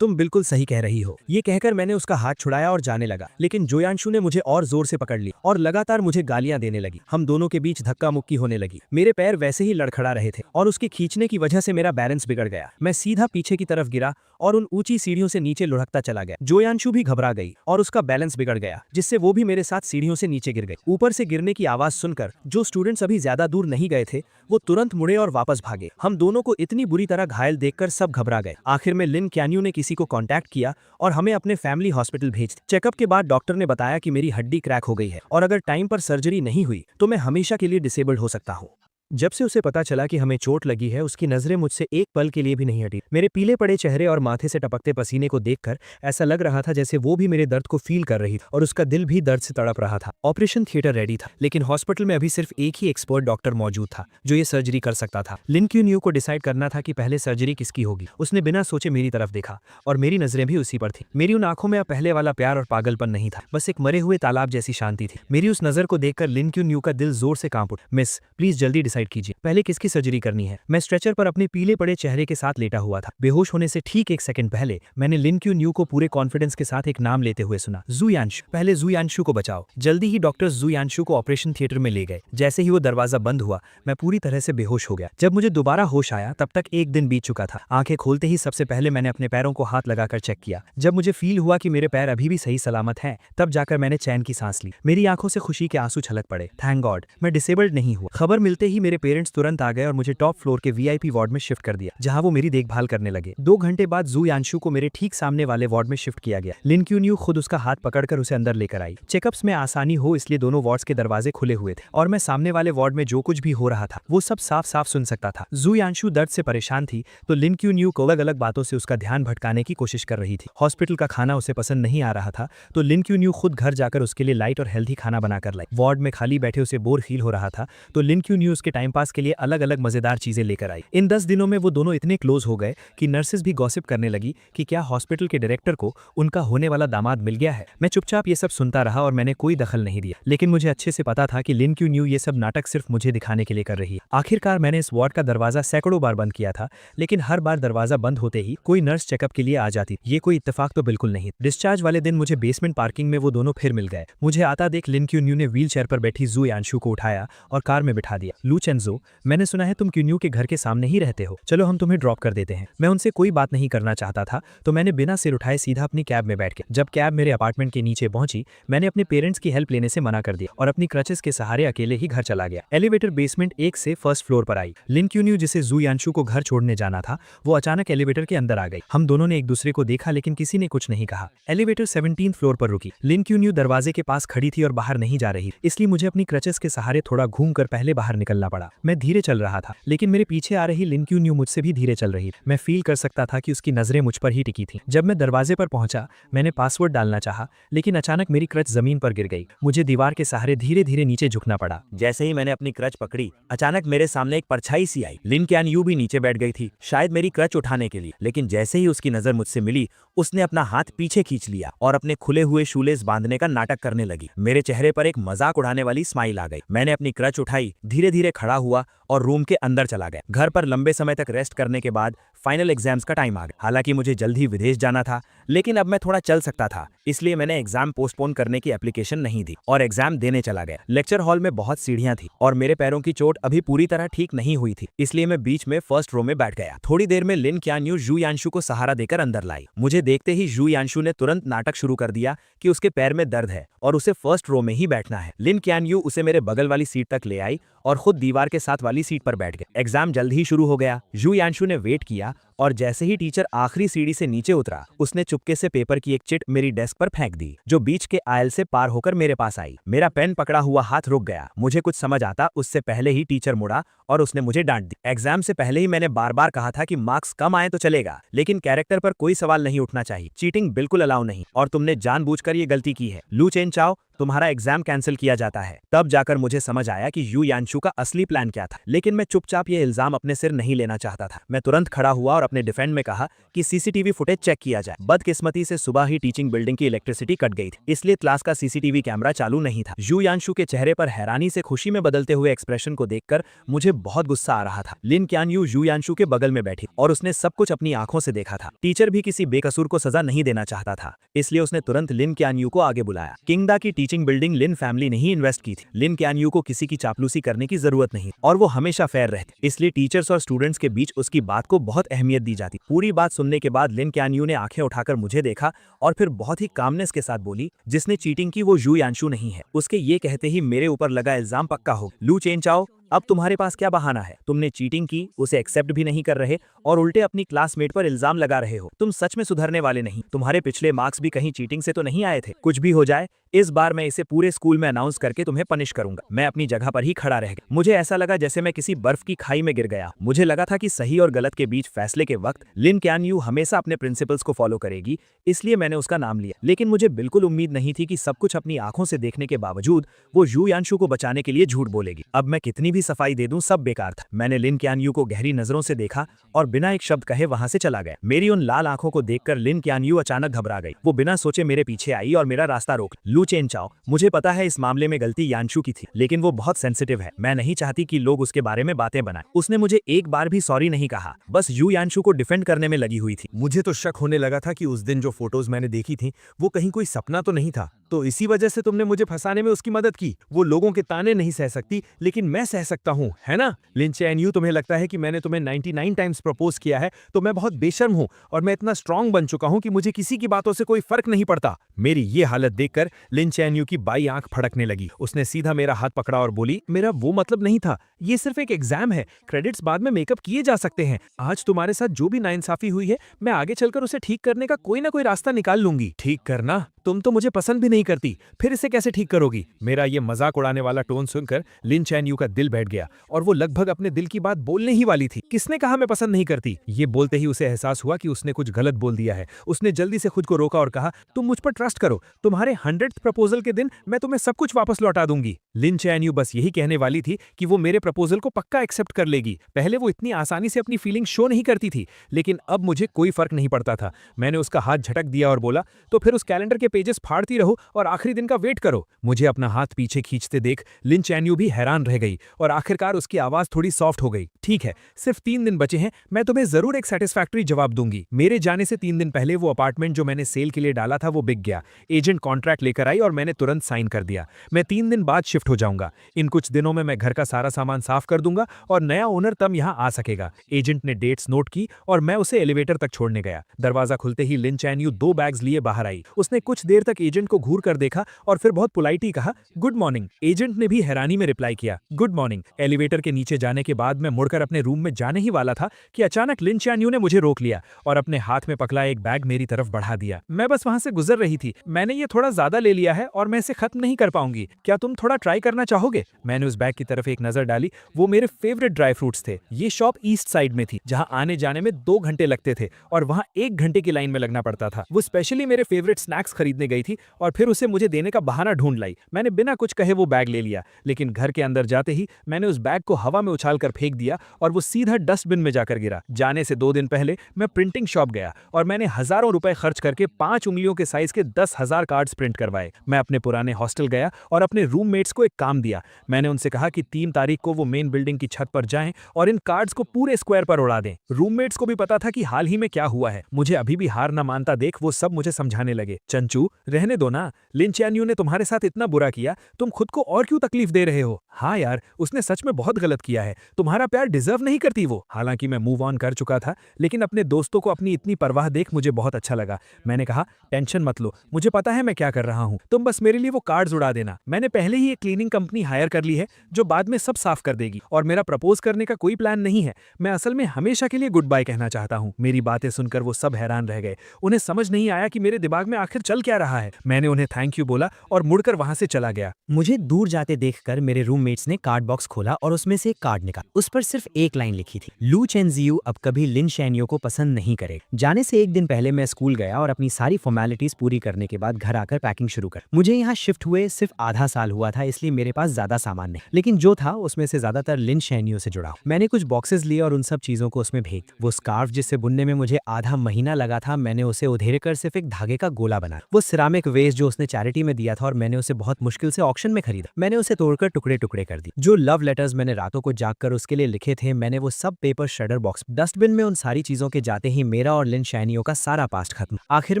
तुम बिल्कुल सही कह रही हो। ये कहकर मैंने उसका हाथ छुड़ाया और जाने लगा, लेकिन जोयांशु ने मुझे और जोर से पकड़ लिया और लगातार मुझे गालियां देने लगी। हम दोनों के बीच धक्का मुक्की होने लगी। मेरे पैर वैसे ही लड़खड़ा रहे थे और उसके खींचने की वजह से मेरा बैलेंस बिगड़ गया। मैं सीधा पीछे की तरफ गिरा और उन ऊंची सीढ़ियों से नीचे लुढ़कता चला गया। जोयांशु भी घबरा गई और उसका बैलेंस बिगड़ गया, जिससे वो भी मेरे साथ सीढ़ियों से नीचे गिर गई। ऊपर से गिरने की आवाज सुनकर जो स्टूडेंट्स अभी ज्यादा दूर नहीं गए थे वो तुरंत मुड़े और वापस भागे। हम दोनों को इतनी बुरी तरह घायल देखकर सब घबरा गए। आखिर में लिन क्यान्यू ने किसी को कांटेक्ट किया और हमें अपने फैमिली हॉस्पिटल भेज दिया। चेकअप के बाद डॉक्टर ने बताया कि मेरी हड्डी क्रैक हो गई है और अगर टाइम पर सर्जरी नहीं हुई तो मैं हमेशा के लिए डिसेबल्ड हो सकता हूँ। जब से उसे पता चला कि हमें चोट लगी है, उसकी नजरें मुझसे एक पल के लिए भी नहीं हटी। मेरे पीले पड़े चेहरे और माथे से टपकते पसीने को देखकर ऐसा लग रहा था जैसे वो भी मेरे दर्द को फील कर रही थी और उसका दिल भी दर्द से तड़प रहा था। ऑपरेशन थिएटर रेडी था, लेकिन हॉस्पिटल में अभी सिर्फ एक ही एक्सपर्ट डॉक्टर मौजूद था जो ये सर्जरी कर सकता था। लिन क्यान्यू को डिसाइड करना था कि पहले सर्जरी किसकी होगी। उसने बिना सोचे मेरी तरफ देखा और मेरी नजरें भी उसी पर थी। मेरी उन आंखों में अब पहले वाला प्यार और पागलपन नहीं था, बस एक मरे हुए तालाब जैसी शांति थी। मेरी उस नजर को देखकर लिन क्यान्यू का दिल जोर से कांप उठा। मिस, प्लीज जल्दी डिसाइड कीजिए, पहले की सर्जरी करनी है। मैं स्ट्रेचर पर अपने पीले पड़े चेहरे के साथ लेटा हुआ था। बेहोश होने से ठीक 1 सेकंड पहले मैंने लिन क्यान्यू को पूरे कॉन्फिडेंस के साथ एक नाम लेते हुए सुना, जोयांशु। पहले जोयांशु को बचाओ। जल्दी ही डॉक्टर्स जोयांशु को ऑपरेशन थिएटर में ले गए। जैसे ही वो दरवाजा बंद हुआ मैं पूरी तरह से बेहोश हो गया। जब मुझे दोबारा होश आया तब तक एक दिन बीत चुका था। आंखें खोलते ही सबसे पहले मैंने अपने पैरों को हाथ लगाकर चेक किया। जब मुझे फील हुआ कि मेरे पैर अभी भी सही सलामत हैं, तब जाकर मैंने चैन की सांस ली। मेरी आंखों से खुशी के आंसू छलक पड़े। थैंक गॉड, मैं डिसेबल्ड नहीं हुआ। खबर मिलते ही मेरे मेरे पेरेंट्स तुरंत आ गए और मुझे टॉप फ्लोर के वीआईपी वार्ड में शिफ्ट कर दिया, जहां वो मेरी देखभाल करने लगे। 2 घंटे बाद जू यांशु को मेरे ठीक सामने वाले वार्ड में शिफ्ट किया गया। लिन क्यून्यू खुद उसका हाथ पकड़कर उसे अंदर लेकर आई। चेकअप्स में आसानी हो इसलिए दोनों वार्ड्स के दरवाजे खुले हुए थे और मैं सामने वाले वार्ड में जो कुछ भी हो रहा था वो सब साफ साफ सुन सकता था। जू यांशु दर्द से परेशान थी तो लिन क्यून्यू को अलग अलग बातों से उसका ध्यान भटकाने की कोशिश कर रही थी। हॉस्पिटल का खाना उसे पसंद नहीं आ रहा था तो लिन क्यून्यू खुद घर जाकर उसके लिए लाइट और हेल्थी खाना बनाकर लाई। वार्ड में खाली बैठे उसे बोर फील हो रहा था तो लिन क्यून्यू उसके टाइम पास के लिए अलग अलग मजेदार चीजें लेकर आई। इन 10 दिनों में वो दोनों इतने क्लोज हो गए कि नर्सेस भी गॉसिप करने लगी कि क्या हॉस्पिटल के डायरेक्टर को उनका होने वाला दामाद मिल गया है। मैं चुपचाप ये सब सुनता रहा और मैंने कोई दखल नहीं दिया, लेकिन मुझे अच्छे से पता था कि लिन क्यून्यू ये सब नाटक सिर्फ मुझे दिखाने के लिए कर रही है। आखिरकार मैंने इस वार्ड का दरवाजा सैकड़ों बार बंद किया था, लेकिन हर बार दरवाजा बंद होते ही कोई नर्स चेकअप के लिए आ जाती। ये कोई इत्तेफाक तो बिल्कुल नहीं। डिस्चार्ज वाले दिन मुझे बेसमेंट पार्किंग में वो दोनों फिर मिल गए। मुझे आता देख लिन क्यून्यू ने व्हील चेयर पर बैठी जू यांशु को उठाया और कार में बिठा दिया। लू चेंजो, मैंने सुना है तुम क्यून्यू के घर के सामने ही रहते हो, चलो हम तुम्हें ड्रॉप कर देते हैं। मैं उनसे कोई बात नहीं करना चाहता था तो मैंने बिना सिर उठाए सीधा अपनी कैब में बैठ गया। जब कैब मेरे अपार्टमेंट के नीचे पहुंची मैंने अपने पेरेंट्स की हेल्प लेने से मना कर दिया और अपनी क्रचेस के सहारे अकेले ही घर चला गया। एलिवेटर बेसमेंट 1 से फर्स्ट फ्लोर पर आई। लिन क्यून्यू जिसे जू यांशु को घर छोड़ने जाना था वो अचानक एलिवेटर के अंदर आ गई। हम दोनों ने एक दूसरे को देखा लेकिन किसी ने कुछ नहीं कहा। एलिवेटर 17th फ्लोर पर रुकी। लिन क्यून्यू दरवाजे के पास खड़ी थी और बाहर नहीं जा रही, इसलिए मुझे अपनी क्रचेस के सहारे थोड़ा घूमकर पहले बाहर निकलना पड़ा। मैं धीरे चल रहा था लेकिन मेरे पीछे आ रही लिन क्यून्यू मुझसे भी धीरे चल रही। मैं फील कर सकता था कि उसकी नजरें मुझ पर ही टिकी थी। जब मैं दरवाजे पर पहुंचा मैंने पासवर्ड डालना चाहा लेकिन अचानक मेरी क्रच जमीन पर गिर गई। मुझे दीवार के सहारे धीरे धीरे नीचे झुकना पड़ा। जैसे ही मैंने अपनी क्रच पकड़ी अचानक मेरे सामने एक परछाई सी आई। लिन क्यानयू भी नीचे बैठ गई थी, शायद मेरी क्रच उठाने के लिए, लेकिन जैसे ही उसकी नजर मुझसे मिली उसने अपना हाथ पीछे खींच लिया और अपने खुले हुए शूलेस बांधने का नाटक करने लगी। मेरे चेहरे पर एक मजाक उड़ाने वाली स्माइल आ गई। मैंने अपनी क्रच उठाई, धीरे धीरे खड़ा हुआ और रूम के अंदर चला गया। घर पर लंबे समय तक रेस्ट करने के बाद फाइनल एग्जाम्स का टाइम आ गया। हालांकि मुझे जल्द ही विदेश जाना था लेकिन अब मैं थोड़ा चल सकता था, इसलिए मैंने एग्जाम पोस्टपोन करने की एप्लीकेशन नहीं दी और एग्जाम देने चला गया। लेक्चर हॉल में बहुत सीढ़ियां थी और मेरे पैरों की चोट अभी पूरी तरह ठीक नहीं हुई थी, इसलिए मैं बीच में फर्स्ट रो में बैठ गया। थोड़ी देर में लिन क्यानयू जू यांशु को सहारा देकर अंदर लाई। मुझे देखते ही जू यांशु ने तुरंत नाटक शुरू कर दिया कि उसके पैर में दर्द है और उसे फर्स्ट रो में ही बैठना है। लिन क्यानयू उसे मेरे बगल वाली सीट तक ले आई और खुद दीवार के साथ वाली सीट पर बैठ गए। एग्जाम जल्द ही शुरू हो गया। जू यांशु ने वेट किया और जैसे ही टीचर आखिरी सीढ़ी से नीचे उतरा उसने चुपके से पेपर की एक चिट मेरी डेस्क पर फेंक दी जो बीच के आयल से पार होकर मेरे पास आई। मेरा पेन पकड़ा हुआ हाथ रुक गया। मुझे कुछ समझ आता उससे पहले ही टीचर मुड़ा और उसने मुझे डांट दी। एग्जाम से पहले ही मैंने बार बार कहा था कि मार्क्स कम आए तो चलेगा लेकिन कैरेक्टर पर कोई सवाल नहीं उठना चाहिए, चीटिंग बिल्कुल अलाउ नहीं और तुमने जानबूझकर ये गलती की है। लू चेनचाओ, तुम्हारा एग्जाम कैंसिल किया जाता है। तब जाकर मुझे समझ आया कि यू यांशु का असली प्लान क्या था, लेकिन मैं चुपचाप ये इल्जाम अपने सिर नहीं लेना चाहता था। मैं तुरंत खड़ा हुआ और अपने डिफेंड में कहा कि सीसीटीवी फुटेज चेक किया जाए। बदकिस्मती से सुबह ही टीचिंग बिल्डिंग की इलेक्ट्रिसिटी कट गई थी, इसलिए क्लास का सीसीटीवी कैमरा चालू नहीं था। यू यांशु के चेहरे पर हैरानी से खुशी में बदलते हुए एक्सप्रेशन को देखकर मुझे बहुत गुस्सा आ रहा था। लिन क्यानयू यू यांशु के बगल में बैठी और उसने सब कुछ अपनी आंखों से देखा था। टीचर भी किसी बेकसूर को सजा नहीं देना चाहता था, इसलिए उसने तुरंत लिन क्यानयू को आगे बुलाया। किंगडा की टीचिंग बिल्डिंग लिन फैमिली ने ही इन्वेस्ट की थी। लिन क्यानयू को किसी की चापलूसी करने की जरूरत नहीं और वो हमेशा फेयर रहती, इसलिए टीचर्स और स्टूडेंट्स के बीच उसकी बात को बहुत अहमियत दी जाती। पूरी बात सुनने के बाद लिन क्यानयू ने आंखें उठाकर मुझे देखा और फिर बहुत ही कामनेस के साथ बोली, जिसने चीटिंग की वो यू यांशु नहीं है। उसके ये कहते ही मेरे ऊपर लगा इल्जाम पक्का हो। लू चेनचाओ, अब तुम्हारे पास क्या बहाना है? तुमने चीटिंग की, उसे एक्सेप्ट भी नहीं कर रहे और उल्टे अपनी क्लासमेट पर इल्जाम लगा रहे हो। तुम सच में सुधरने वाले नहीं। तुम्हारे पिछले मार्क्स भी कहीं चीटिंग से तो नहीं आए थे? कुछ भी हो जाए इस बार मैं इसे पूरे स्कूल में अनाउंस करके तुम्हें पनिश करूंगा। मैं अपनी जगह पर ही खड़ा रह गया। मुझे ऐसा लगा जैसे मैं किसी बर्फ की खाई में गिर गया। मुझे लगा था कि सही और गलत के बीच फैसले के वक्त लिन क्यानयू हमेशा अपने प्रिंसिपल्स को फॉलो करेगी, इसलिए मैंने उसका नाम लिया। लेकिन मुझे बिल्कुल उम्मीद नहीं थी कि सब कुछ अपनी आंखों से देखने के बावजूद वो यू यांशु को बचाने के लिए झूठ बोलेगी। अब मैं कितनी भी सफाई दे दूं सब बेकार था। मैंने लिन क्यानयू को गहरी नजरों से देखा और बिना एक शब्द कहे वहां से चला गया। मेरी उन लाल आंखों को देखकर लिन क्यानयू अचानक घबरा गई। वो बिना सोचे मेरे पीछे आई और मेरा रास्ता रोक। लू चेनचाओ, मुझे पता है इस मामले में गलती यांशु की थी, लेकिन वो बहुत सेंसिटिव है। मैं नहीं चाहती कि लोग उसके बारे में बातें बनाएं। उसने मुझे एक बार भी सॉरी नहीं कहा, बस यू यांशु को डिफेंड करने में लगी हुई थी। मुझे तो शक होने लगा था कि उस दिन जो फोटोज मैंने देखी थी वो कहीं कोई सपना तो नहीं था, तो इसी वजह से तुमने मुझे फंसाने में उसकी मदद की। वो लोगों के ताने नहीं सह सकती लेकिन मैं सह सकता हूँ, है ना? लिन चैन-यू, तुम्हें लगता है कि मैंने तुम्हें 99 टाइम्स प्रपोज किया है तो मैं बहुत बेशर्म हूँ और मैं इतना स्ट्रांग बन चुका हूँ कि मुझे किसी की बातों से कोई फर्क नहीं पड़ता। मेरी ये हालत देखकर लिन चैन-यू की बाई आंख फड़कने लगी। उसने सीधा मेरा हाथ पकड़ा और बोली, मेरा वो मतलब नहीं था, ये सिर्फ एक एग्जाम है, क्रेडिट्स बाद में मेकअप किए जा सकते हैं। आज तुम्हारे साथ जो भी नाइंसाफी हुई है, मैं आगे चलकर उसे ठीक करने का कोई ना कोई रास्ता निकाल लूंगी। ठीक करना? तुम तो मुझे पसंद भी नहीं करती, फिर इसे कैसे ठीक करोगी? मेरा ये मजाक उड़ाने वाला टोन सुनकर लिन चैन-यू का दिल बैठ गया और वो लगभग अपने दिल की बात बोलने ही वाली थी। किसने कहा मैं पसंद नहीं करती? ये बोलते ही उसे एहसास हुआ कि उसने कुछ गलत बोल दिया है। उसने जल्दी से खुद को रोका और कहा, तुम मुझ पर ट्रस्ट करो, तुम्हारे 100th प्रपोजल के दिन मैं तुम्हें सब कुछ वापस लौटा दूंगी। लिन चैन-यू बस यही कहने वाली थी कि वो मेरे प्रपोजल को पक्का एक्सेप्ट कर लेगी। पहले वो इतनी आसानी से अपनी फीलिंग शो नहीं करती थी, लेकिन अब मुझे कोई फर्क नहीं पड़ता था। मैंने उसका हाथ झटक दिया और बोला, तो फिर उस कैलेंडर के पेजेस फाड़ती रहो और आखिरी दिन का वेट करो। मुझे अपना हाथ पीछे खींचते देख लिन चैन-यू भी हैरान रह गई और आखिरकार उसकी आवाज थोड़ी सॉफ्ट हो गई। ठीक है, सिर्फ 3 दिन बचे हैं, मैं तुम्हें जरूर एक सेटिस्फैक्टरी जवाब दूंगी। मेरे जाने से 3 दिन पहले वो अपार्टमेंट जो मैंने सेल के लिए डाला था वो बिक गया। एजेंट कॉन्ट्रैक्ट लेकर आई और मैंने तुरंत साइन कर दिया। मैं 3 दिन बाद शिफ्ट हो जाऊंगा। इन कुछ दिनों में मैं घर का सारा सामान साफ कर दूंगा और नया ओनर तब यहाँ आ सकेगा। एजेंट ने डेट्स नोट की और मैं उसे एलिवेटर तक छोड़ने गया। दरवाजा खुलते ही लिन चैन-यू 2 बैग्स लिए बाहर आई। उसने कुछ देर तक एजेंट को घूर कर देखा और फिर बहुत पोलाइटली कहा, गुड मॉर्निंग। एजेंट ने भी हैरानी में रिप्लाई किया, गुड मॉर्निंग। एलिवेटर के नीचे जाने के बाद मैं मुड़कर अपने रूम में जाने ही वाला था कि अचानक लिन चैन-यू ने मुझे रोक लिया और अपने हाथ में पकड़ा एक बैग मेरी तरफ बढ़ा दिया। मैं बस वहां से गुजर रही थी। मैंने ये थोड़ा ज्यादा ले लिया है और मैं इसे खत्म नहीं कर पाऊंगी। क्या तुम थोड़ा ट्राई करना चाहोगे? मैंने उस बैग की तरफ एक नजर डाली। वो मेरे फेवरेट ड्राई फ्रूट्स थे। ये शॉप ईस्ट साइड में थी, जहां आने जाने में 2 घंटे लगते थे और वहां 1 घंटे की लाइन में लगना पड़ता था। वो स्पेशली मेरे फेवरेट स्नैक्स खरीदने गई थी और फिर उसे मुझे देने का बहाना ढूंढ लाई। मैंने बिना कुछ कहे वो बैग ले लिया, लेकिन घर के अंदर जाते ही मैंने उस बैग को हवा में उछाल कर फेंक दिया और वो सीधा डस्टबिन में जाकर गिरा। जाने से 2 दिन पहले मैं प्रिंटिंग शॉप गया और मैंने हजारों रुपए खर्च करके 5 उंगलियों के साइज के 10,000 कार्ड्स प्रिंट करवाए। मैं अपने पुराने हॉस्टल गया और अपने रूममेट्स को एक काम दिया। मैंने उनसे कहा कि 3 तारीख को वो मेन बिल्डिंग की छत पर जाएं और इन कार्ड्स को पूरे स्क्वायर पर उड़ा दें। रूममेट्स को भी पता था कि हाल ही में क्या हुआ है। मुझे अभी भी हार न मानता देख वो सब मुझे समझाने लगे, चंचू रहने दो ना, लिन चैन-यू ने तुम्हारे साथ इतना बुरा किया, तुम खुद को और क्यों तकलीफ दे रहे हो? हाँ यार, उसने सच में बहुत गलत किया है। तुम्हारा प्यार डिजर्व नहीं करती वो। हालांकि मैं मूव ऑन कर चुका था, लेकिन अपने दोस्तों को अपनी इतनी परवाह देख मुझे बहुत अच्छा लगा। मैंने कहा, टेंशन मत लो, मुझे पता है मैं क्या कर रहा हूँ, तुम बस मेरे लिए वो कार्ड्स उड़ा देना। मैंने पहले ही एक क्लीनिंग कंपनी हायर कर ली है जो बाद में सब साफ कर देगी और मेरा प्रपोज करने का कोई प्लान नहीं है। मैं असल में हमेशा के लिए गुड बाय कहना चाहता हूँ। मेरी बातें सुनकर वो सब हैरान रह गए। उन्हें समझ नहीं आया कि मेरे दिमाग में आखिर चल क्या रहा है। मैंने उन्हें थैंक यू बोला और मुड़कर वहां से चला गया। मुझे दूर जाते देखकर मेरे रूममेट्स ने कार्ड बॉक्स खोला और उसमें से एक कार्ड निकाला। उस पर सिर्फ एक लाइन लिखी थी, लू चेन-जियू अब कभी लिन चैन-यू को पसंद नहीं करेगा। जाने से 1 दिन पहले मैं स्कूल गया और अपनी सारी फॉर्मेलिटीज पूरी करने के बाद घर आकर पैकिंग शुरू कर। मुझे यहाँ शिफ्ट हुए सिर्फ आधा साल हुआ था, इसलिए मेरे पास ज्यादा सामान नहीं, लेकिन जो था उसमें से ज्यादातर लिन चैन-यू से जुड़ा। मैंने कुछ बॉक्सेस लिए और उन सब चीजों को उसमें भेज। वो स्कार्फ जिससे बुनने में मुझे आधा महीना लगा था, मैंने उसे उधेड़ कर सिर्फ एक धागे का गोला बना। वो सिरामिक वेस्ट जो उसने चैरिटी में दिया था और मैंने उसे बहुत मुश्किल से ऑक्शन में खरीदा। मैंने उसे तोड़कर टुकड़े टुकड़े कर दिए। जो लव लेटर्स मैंने रातों को जागकर उसके लिए लिखे थे, मैंने वो सब पेपर श्रेडर बॉक्स डस्टबिन में। उन सारी चीजों के जाते ही मेरा और लिन चैन-यू का सारा पास्ट खत्म। आखिर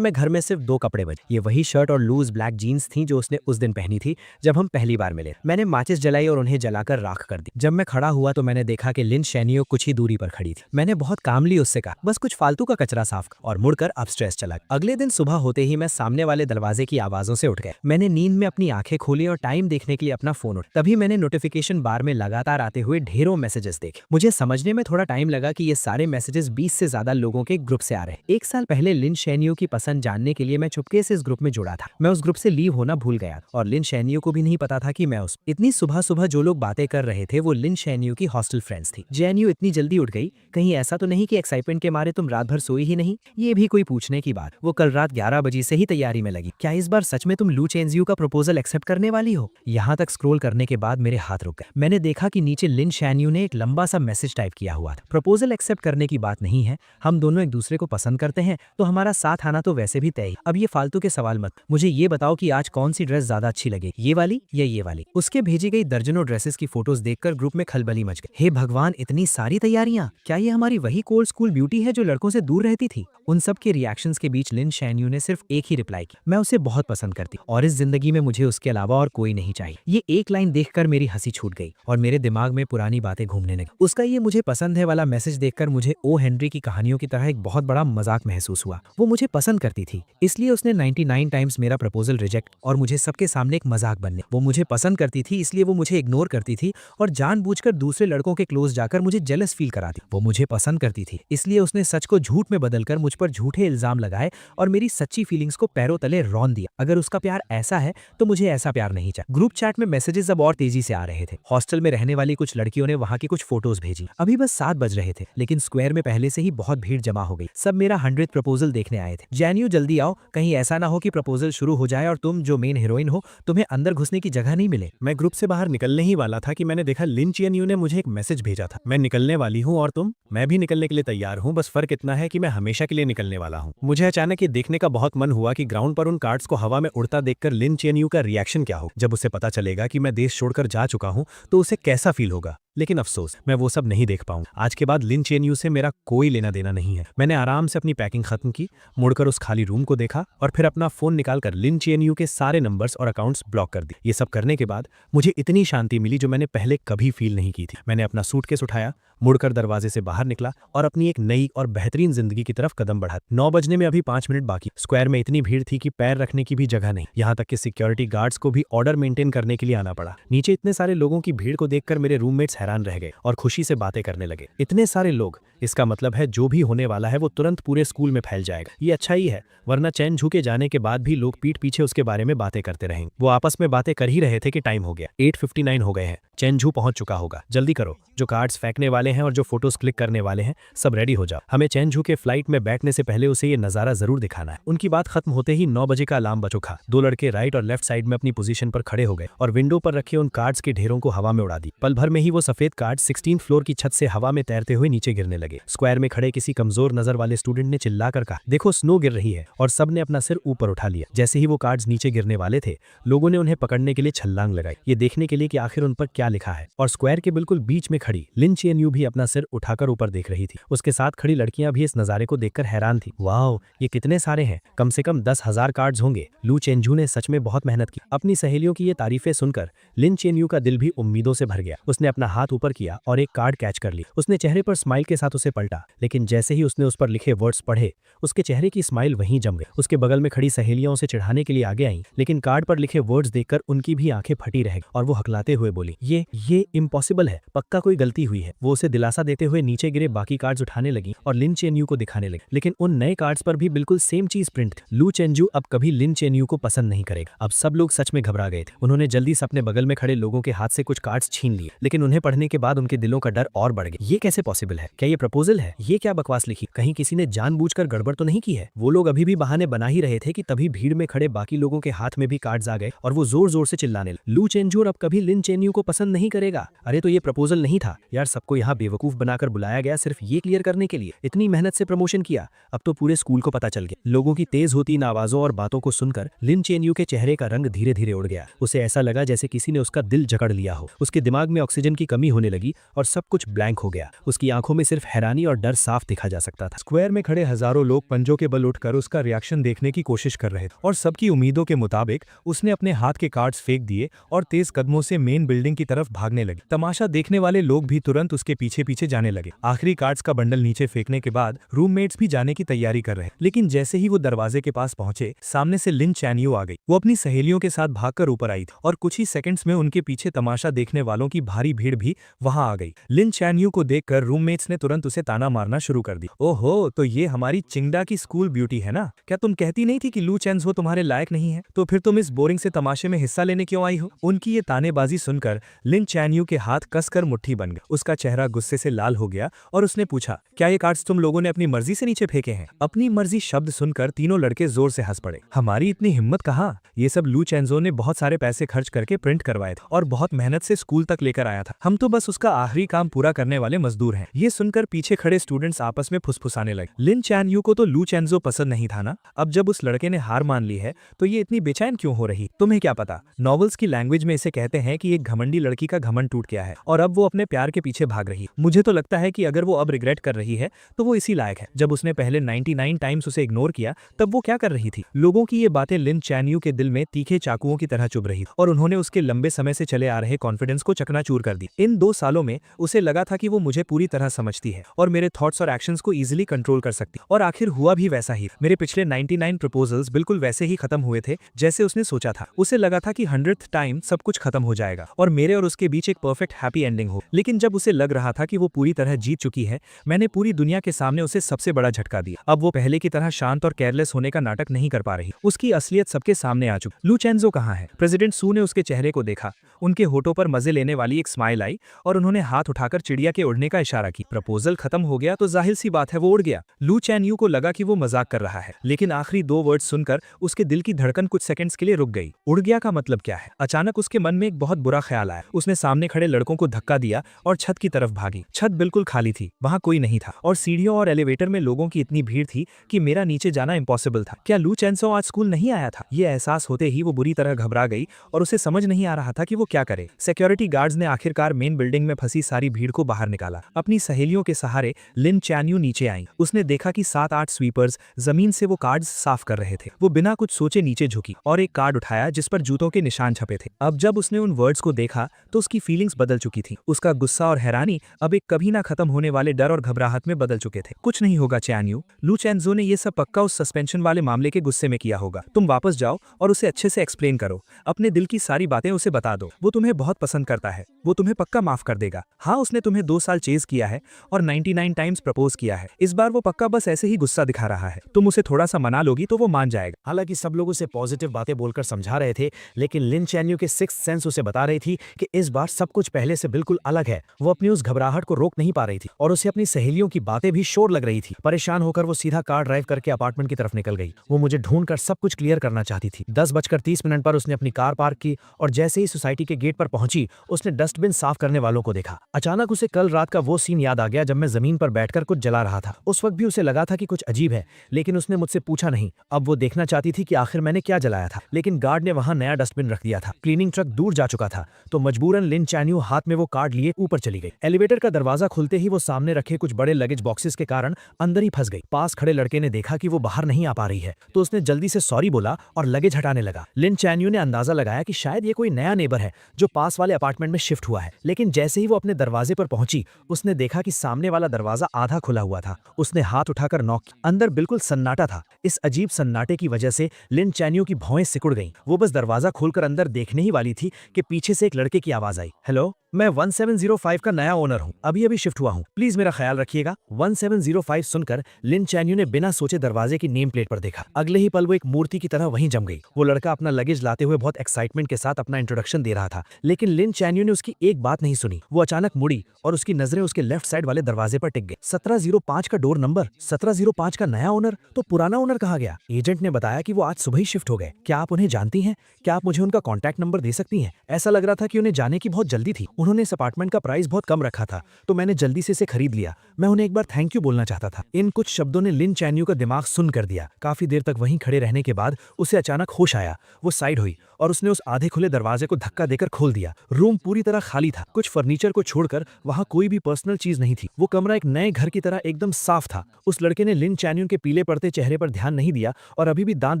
में घर में सिर्फ 2 कपड़े बचे। ये वही शर्ट और लूज ब्लैक जीन्स थी जो उसने उस दिन पहनी थी जब हम पहली बार मिले। मैंने माचिस जलाई और उन्हें जलाकर राख कर दी। जब मैं खड़ा हुआ तो मैंने देखा कि लिन चैन-यू कुछ ही दूरी पर खड़ी थी। मैंने बहुत कामली उससे कहा, बस कुछ फालतू का कचरा साफ कर, और मुड़कर अपस्टेयर्स चला। अगले दिन सुबह होते ही मैं सामने वाले दरवाजे की आवाजों से उठ गया। मैंने नींद में अपनी आंखें खोली और टाइम देखने के लिए अपना फोन उठाया। तभी मैंने नोटिफिकेशन बार में लगातार आते हुए ढेरों मैसेजेस देखे। मुझे समझने में थोड़ा टाइम लगा कि ये सारे मैसेजेस 20 से ज्यादा लोगों के ग्रुप से आ रहे हैं। 1 साल पहले लिन चैन-यू की पसंद जानने के लिए मैं चुपके से इस ग्रुप में जुड़ा था। मैं उस ग्रुप से लीव होना भूल गया और लिन चैन-यू को भी नहीं पता था कि मैं उस इतनी सुबह सुबह जो लोग बातें कर रहे थे वो लिन चैन-यू की हॉस्टल फ्रेंड्स थी। चैन-यू इतनी जल्दी उठ गई, कहीं ऐसा तो नहीं कि एक्साइटमेंट के मारे तुम रात भर सोई ही नहीं? ये भी कोई पूछने की बात। वो कल रात 11 बजे से ही तैयारी में लगी। क्या इस बार सच में तुम लू चेन-जियू का प्रपोजल एक्सेप्ट करने वाली हो? यहाँ तक स्क्रॉल करने के बाद मेरे हाथ रुक गए। मैंने देखा कि नीचे लिन चैन-यू ने एक लंबा सा मैसेज टाइप किया हुआ था। प्रपोजल एक्सेप्ट करने की बात नहीं है, हम दोनों एक दूसरे को पसंद करते हैं तो हमारा साथ आना तो वैसे भी तय। अब ये फालतू के सवाल मत, मुझे ये बताओ कि आज कौन सी ड्रेस ज्यादा अच्छी लगे, ये वाली या ये ये वाली। उसके भेजी गई दर्जनों ड्रेसेस की फोटोज देखकर ग्रुप में खलबली मच गई। हे भगवान, इतनी सारी तैयारियां! क्या ये हमारी वही कोल्ड स्कूल ब्यूटी है जो लड़कों से दूर रहती थी? उन सब के रिएक्शंस के बीच लिन शैनयू ने सिर्फ एक ही रिप्लाई की, मैं उसे बहुत पसंद करती और इस जिंदगी में मुझे उसके अलावा और कोई नहीं चाहिए। ये एक लाइन देखकर मेरी हंसी छूट गई और मेरे दिमाग में पुरानी बातें घूमने लगी। उसका ये मुझे पसंद है वाला मैसेज देखकर मुझे ओ हेनरी की कहानियों की तरह एक बहुत बड़ा मजाक महसूस हुआ। वो मुझे पसंद करती थी, इसलिए उसने 99 टाइम्स मेरा प्रपोजल रिजेक्ट और मुझे सबके सामने एक मजाक बनने। वो मुझे पसंद करती थी, इसलिए वो मुझे इग्नोर करती थी और जानबूझकर दूसरे लड़कों के क्लोज जाकर मुझे जेलस फील कराती। वो मुझे पसंद करती थी, इसलिए उसने सच को झूठ में बदलकर मुझ पर झूठे इल्जाम लगाए और मेरी सच्ची फीलिंग्स को पैरों तले रौंद दिया। अगर उसका प्यार ऐसा है तो मुझे ऐसा प्यार नहीं चाहिए। ग्रुप चैट में मैसेजेस अब और तेजी से आ रहे थे। हॉस्टल में रहने वाली कुछ लड़कियों ने वहां की कुछ फोटोज भेजी। अभी बस 7 बज रहे थे, लेकिन स्क्वायर में पहले से ही बहुत भीड़ जमा हो गई। सब मेरा 100th प्रपोजल देखने आए थे। जैन्यू जल्दी आओ, कहीं ऐसा ना हो कि प्रपोजल शुरू हो जाए और तुम जो मेन हीरोइन हो तुम्हें अंदर घुसने की जगह नहीं मिले। मैं ग्रुप से बाहर निकलने ही वाला था कि मैंने देखा लिन चियनयू ने मुझे एक मैसेज भेजा था, मैं निकलने वाली हूँ और तुम? मैं भी निकलने के लिए तैयार हूँ, बस फर्क इतना है कि मैं हमेशा के लिए निकलने वाला हूँ। मुझे अचानक ये देखने का बहुत मन हुआ कि ग्राउंड पर उन कार्ड्स को हवा में उड़ता देखकर लिन चियनयू का रिएक्शन क्या हो। जब उसे पता चलेगा कि मैं देश छोड़कर जा चुका हूँ तो उसे कैसा फील होगा। लेकिन अफसोस, मैं वो सब नहीं देख पाऊंगा। आज के बाद लिन चियनयू से मेरा कोई लेना देना नहीं है। मैंने आराम से अपनी पैकिंग खत्म की, मुड़कर उस खाली रूम को देखा और फिर अपना फोन निकालकर लिन चियनयू के सारे नंबर्स और अकाउंट्स ब्लॉक कर दिए। ये सब करने के बाद मुझे इतनी शांति मिली जो मैंने पहले कभी फील नहीं की थी। मैंने अपना सूटकेस उठाया, मुड़कर दरवाजे से बाहर निकला और अपनी एक नई और बेहतरीन जिंदगी की तरफ कदम बढ़ा। 9 बजने में अभी 5 मिनट बाकी। स्क्वायर में इतनी भीड़ थी कि पैर रखने की भी जगह नहीं। यहाँ तक कि सिक्योरिटी गार्ड्स को भी ऑर्डर मेंटेन करने के लिए आना पड़ा। नीचे इतने सारे लोगों की भीड़ को देखकर मेरे रूममेट्स हैरान रह गए और खुशी से बातें करने लगे। इतने सारे लोग, इसका मतलब है जो भी होने वाला है वो तुरंत पूरे स्कूल में फैल जाएगा। ये अच्छा ही है, वरना चैन झू के जाने के बाद भी लोग पीठ पीछे उसके बारे में बातें करते रहेंगे। वो आपस में बातें कर ही रहे थे कि टाइम हो गया। 8:59 हो गए हैं। चैन झू पहुंच चुका होगा। जल्दी करो, जो कार्ड्स फेंकने वाले हैं और जो फोटोज क्लिक करने वाले हैं सब रेडी हो जाओ। हमें चैन झू के फ्लाइट में बैठने से पहले उसे ये नजारा जरूर दिखाना है। उनकी बात खत्म होते ही 9 बजे का अलार्म बज उठा। 2 लड़के राइट और लेफ्ट साइड में अपनी पोजीशन पर खड़े हो गए और विंडो पर रखे उन कार्ड्स के ढेरों को हवा में उड़ा दी। पल भर में ही वो सफेद कार्ड 16th फ्लोर की छत से हवा में तैरते हुए नीचे गिरने लगे। स्क्वायर में खड़े किसी कमजोर नजर वाले स्टूडेंट ने चिल्लाकर कहा, देखो स्नो गिर रही है, और सबने अपना सिर ऊपर उठा लिया। जैसे ही वो कार्ड्स नीचे गिरने वाले थे, लोगों ने उन्हें पकड़ने के लिए छलांग लगाई, ये देखने के लिए कि आखिर उन पर क्या लिखा है। और स्क्वायर के बिल्कुल बीच में खड़ी लिन चियनयू भी अपना सिर उठाकर ऊपर देख रही थी। उसके साथ खड़ी लड़कियां भी इस नजारे को देखकर हैरान थी। वाओ, ये कितने सारे हैं, कम से कम 10,000 कार्ड्स होंगे। लू चेनझू ने सच में बहुत मेहनत की। अपनी सहेलियों की ये तारीफें सुनकर लिन चियनयू का दिल भी उम्मीदों से भर गया। उसने अपना हाथ ऊपर किया और एक कार्ड कैच कर ली। उसने चेहरे पर स्माइल के साथ उसे पलटा, लेकिन जैसे ही उसने उस पर लिखे वर्ड्स पढ़े, उसके चेहरे की स्माइल वहीं जम गई। उसके बगल में खड़ी सहेलियां उसे चिढ़ाने के लिए आगे आईं, लेकिन कार्ड पर लिखे वर्ड्स देखकर उनकी भी आंखें फटी रह गई और वो हकलाते हुए बोली, ये इम्पॉसिबल है, पक्का कोई गलती हुई है। वो उसे दिलासा देते हुए नीचे गिरे बाकी कार्ड्स उठाने लगी और लिन चेनयू को दिखाने लगी, लेकिन उन नए कार्ड्स पर भी बिल्कुल सेम चीज प्रिंट थी। लू चेनझू अब कभी लिन चेनयू को पसंद नहीं करेगा। अब सब लोग सच में घबरा गए थे। उन्होंने जल्दी से अपने बगल में खड़े लोगों के हाथ से कुछ कार्ड्स छीन लिए, लेकिन उन्हें पढ़ने के बाद उनके दिलों का डर और बढ़ गया। ये कैसे पॉसिबल है? क्या ये प्रपोजल है? ये क्या बकवास लिखी? कहीं किसी ने जानबूझकर गड़बड़ तो नहीं की है? वो लोग अभी भी बहाने बना ही रहे थे कि तभी भीड़ में खड़े बाकी लोगों के हाथ में भी कार्ड्स आ गए और वो जोर जोर से चिल्लाने लगे, लू चेनझू अब कभी लिन चेनयू को पसंद नहीं करेगा। अरे तो ये प्रपोजल नहीं था यार, सबको यहाँ बेवकूफ बनाकर बुलाया गया सिर्फ ये क्लियर करने के लिए। इतनी मेहनत से प्रमोशन किया, अब तो पूरे स्कूल को पता चल गया। लोगों की तेज होती इन आवाजों और बातों को सुनकर लिन चेनयू के चेहरे का रंग धीरे धीरे उड़ गया। उसे ऐसा लगा जैसे किसी ने उसका दिल जकड़ लिया हो। उसके दिमाग में ऑक्सीजन की कमी होने लगी और सब कुछ ब्लैंक हो गया। उसकी आंखों में सिर्फ हैरानी और डर साफ दिखा जा सकता था। स्क्वायर में खड़े हजारों लोग पंजों के बल उठकर उसका रिएक्शन देखने की कोशिश कर रहे थे और सबकी उम्मीदों के मुताबिक उसने अपने हाथ के कार्ड्स फेंक दिए और तेज कदमों से मेन बिल्डिंग की तरफ भागने लगे। तमाशा देखने वाले लोग भी तुरंत उसके पीछे पीछे जाने लगे। आखिरी कार्ड्स का बंडल नीचे फेंकने के बाद रूममेट्स भी जाने की तैयारी कर रहे, लेकिन जैसे ही वो दरवाजे के पास पहुंचे, सामने से लिन चैनयू आ गई। वो अपनी सहेलियों के साथ भागकर ऊपर आई थी और कुछ ही सेकंड्स में उनके पीछे तमाशा देखने वालों की भारी भीड़ भी वहां आ गई। लिन चैनयू को देखकर रूममेट्स ने तुरंत उसे ताना मारना शुरू कर दी। ओहो, तो ये हमारी चिंगडा की स्कूल ब्यूटी है ना? क्या तुम कहती नहीं थी कि लू चेनझू तुम्हारे लायक नहीं है? तो फिर तुम इस बोरिंग से तमाशे में हिस्सा लेने क्यों आई हो? उनकी ये तानेबाजी सुनकर लिन चैनयू के हाथ कसकर मुट्ठी बन गए। उसका चेहरा गुस्से से लाल हो गया और उसने पूछा, क्या ये कार्ड्स तुम लोगों ने अपनी मर्जी से नीचे फेंके हैं? अपनी मर्जी शब्द सुनकर तीनों लड़के जोर से हंस पड़े। हमारी इतनी हिम्मत कहाँ? ये सब लू चेंजो ने बहुत सारे पैसे खर्च करके प्रिंट करवाए थे और बहुत मेहनत से स्कूल तक लेकर आया था। हम तो बस उसका आखिरी काम पूरा करने वाले मजदूर हैं। ये सुनकर पीछे खड़े स्टूडेंट्स आपस में फुसफुसाने लगे। लिन चैन यू को तो लू चेंजो पसंद नहीं था ना। अब जब उस लड़के ने हार मान ली है तो ये इतनी बेचैन क्यों हो रही? तुम्हें क्या पता, नॉवेल्स की लैंग्वेज में इसे कहते हैं कि एक घमंडी लड़की का घमंड टूट गया है और अब वो अपने प्यार के पीछे भाग रही है। मुझे तो लगता है कि अगर वो अब रिग्रेट कर रही है तो वो इसी लायक है। जब उसने पहले 99 टाइम्स उसे इग्नोर किया तब वो क्या कर रही थी? लोगों की ये बातें लिन चैन यू के दिल में तीखे चाकुओं की तरह चुभ रही और उन्होंने उसके लंबे समय से चले आ रहे कॉन्फिडेंस को चकनाचूर कर दी। इन 2 सालों में उसे लगा था कि वो मुझे पूरी तरह समझती है और मेरे थॉट्स और एक्शंस को इजीली कंट्रोल कर सकती, और आखिर हुआ भी वैसा ही। मेरे पिछले 99 प्रपोजल्स बिल्कुल वैसे ही खत्म हुए थे जैसे उसने सोचा था। उसे लगा था कि 100th टाइम सब कुछ खत्म हो जाएगा और मेरे और उसके बीच एक परफेक्ट हैप्पी एंडिंग हो। लेकिन जब उसे लग रहा था कि वो पूरी तरह जीत चुकी है, मैंने पूरी दुनिया के सामने उसे सबसे बड़ा झटका दिया। अब वो पहले की तरह शांत और केयरलेस होने का नाटक नहीं कर पा रही। उसकी असलियत सबके सामने आ चुकी। लू चेंजो कहाँ है? प्रेसिडेंट सू ने उसके चेहरे को देखा। उनके होठों पर मजे लेने वाली एक स्माइल आई और उन्होंने हाथ उठाकर चिड़िया के उड़ने का इशारा की। प्रपोजल खत्म हो गया तो जाहिर सी बात है वो उड़ गया। लू चैन यू को लगा कि वो मजाक कर रहा है, लेकिन आखिरी 2 वर्ड सुनकर उसके दिल की धड़कन कुछ सेकंड्स के लिए रुक गई। उड़ गया का मतलब क्या है? अचानक उसके मन में एक बहुत बुरा ख्याल आया। उसने सामने खड़े लड़कों को धक्का दिया और छत की तरफ भागी। छत बिल्कुल खाली थी, वहां कोई नहीं था और सीढ़ियों और एलिवेटर में लोगों की इतनी भीड़ थी कि मेरा नीचे जाना इम्पॉसिबल था। क्या लू चेंजो आज स्कूल नहीं आया था? ये एहसास होते ही वो बुरी तरह घबरा गई और उसे समझ नहीं आ रहा था कि वो क्या करे। सिक्योरिटी गार्ड्स ने आखिरकार मेन बिल्डिंग में फंसी सारी भीड़ को बाहर निकाला। अपनी सहेलियों के सहारे लिन चैन यू नीचे आई। उसने देखा कि 7-8 स्वीपर्स जमीन से वो कार्ड्स साफ कर रहे थे। वो बिना कुछ सोचे नीचे झुकी और एक कार्ड उठाया जिस पर जूतों के निशान छपे थे। अब जब उसने उन वर्ड्स को देखा तो उसकी फीलिंग्स बदल चुकी थी। उसका गुस्सा और हैरानी अब एक कभी ना खत्म होने वाले डर और घबराहट में बदल चुके थे। कुछ नहीं होगा चैन यू, लू चेंजो ने ये सब पक्का उस सस्पेंशन वाले मामले के गुस्से में किया होगा। तुम वापस जाओ और उसे अच्छे से एक्सप्लेन करो। अपने दिल की सारी बातें उसे बता दो। वो तुम्हें बहुत पसंद करता है, वो तुम्हें पक्का माफ कर देगा। हाँ, उसने तुम्हें 2 साल चेज किया है और 99 टाइम्स प्रपोज किया है। इस बार वो पक्का बस ऐसे ही गुस्सा दिखा रहा है। तुम उसे थोड़ा सा मना लोगी तो वो मान जाएगा। हालांकि सब लोग उसे पॉजिटिव बातें बोलकर समझा रहे थे, लेकिन लिन चैन यू के सिक्स्थ सेंस उसे बता रही थी कि इस बार सब कुछ पहले से बिल्कुल अलग है। वो अपनी उस घबराहट को रोक नहीं पा रही थी और उसे अपनी सहेलियों की बातें भी शोर लग रही थी। परेशान होकर वो सीधा कार ड्राइव करके अपार्टमेंट की तरफ निकल गई। वो मुझे ढूंढकर सब कुछ क्लियर करना चाहती थी। 10:30 पर उसने अपनी कार पार्क की और जैसे ही सोसाइटी के गेट पर पहुंची, उसने डस्टबिन साफ करने वालों को देखा। अचानक उसे कल रात का वो सीन याद आ गया जब मैं जमीन पर बैठकर कुछ जला रहा था। उस वक्त भी उसे लगा था कि कुछ अजीब है, लेकिन उसने मुझसे पूछा नहीं। अब वो देखना चाहती थी कि आखिर मैंने क्या जलाया था, लेकिन गार्ड ने वहां नया डस्टबिन रख दिया था। क्लीनिंग ट्रक दूर जा चुका था, तो मजबूरन लिन चैन यू हाथ में वो कार्ड लिए ऊपर चली गई। एलिवेटर का दरवाजा खुलते ही वो सामने रखे कुछ बड़े लगेज बॉक्सेस के कारण अंदर ही फंस गई। पास खड़े लड़के ने देखा कि वो बाहर नहीं आ पा रही है, तो उसने जल्दी से सॉरी बोला और लगेज हटाने लगा। लिन चैन यू ने अंदाजा लगाया कि शायद ये कोई नया नेबर है जो पास वाले अपार्टमेंट में शिफ्ट हुआ है, लेकिन जैसे ही वो अपने दरवाजे पर पहुंची, उसने देखा कि सामने वाला दरवाजा आधा खुला हुआ था। उसने हाथ उठाकर नॉक किया। अंदर बिल्कुल सन्नाटा था। इस अजीब सन्नाटे की वजह से लिन चैन यू की भौएं सिकुड़ गईं। वो बस दरवाजा खोलकर अंदर देखने ही वाली थी कि पीछे से एक लड़के की आवाज आई, हेलो, मैं 1705 का नया ओनर हूँ, अभी शिफ्ट हुआ हूँ, प्लीज मेरा ख्याल रखिएगा। 1705 सुनकर लिन चैन यू ने बिना सोचे दरवाजे की नेम प्लेट पर देखा। अगले ही पल वो एक मूर्ति की तरह वहीं जम गई। वो लड़का अपना लगेज लाते हुए बहुत एक्साइटमेंट के साथ अपना इंट्रोडक्शन दे रहा था, लेकिन लिन चैन यू ने उसकी एक बात नहीं सुनी। वो अचानक मुड़ी और उसकी नजरें उसके लेफ्ट साइड वाले दरवाजे पर टिक गई। 1705 का डोर नंबर, 1705 का नया ओनर, तो पुराना ओनर कहाँ गया? एजेंट ने बताया कि वो आज सुबह ही शिफ्ट हो गए। क्या आप उन्हें जानती हैं? क्या आप मुझे उनका कॉन्टैक्ट नंबर दे सकती हैं? ऐसा लग रहा था कि उन्हें जाने की बहुत जल्दी थी। उन्होंने इस अपार्टमेंट का प्राइस बहुत कम रखा था, तो मैंने जल्दी से इसे खरीद लिया। मैं उन्हें एक बार थैंक यू बोलना चाहता था। इन कुछ शब्दों ने लिन चैन यू का दिमाग सुन कर दिया। काफी देर तक वहीं खड़े रहने के बाद उसे अचानक होश आया। वो साइड हुई और उसने उस आधे खुले दरवाजे को धक्का देकर खोल दिया। रूम पूरी तरह खाली था। कुछ फर्नीचर को छोड़कर वहां कोई भी पर्सनल चीज नहीं थी। वो कमरा एक नए घर की तरह एकदम साफ था। उस लड़के ने लिन चैन यू के पीले पड़ते चेहरे पर ध्यान नहीं दिया और अभी भी दांत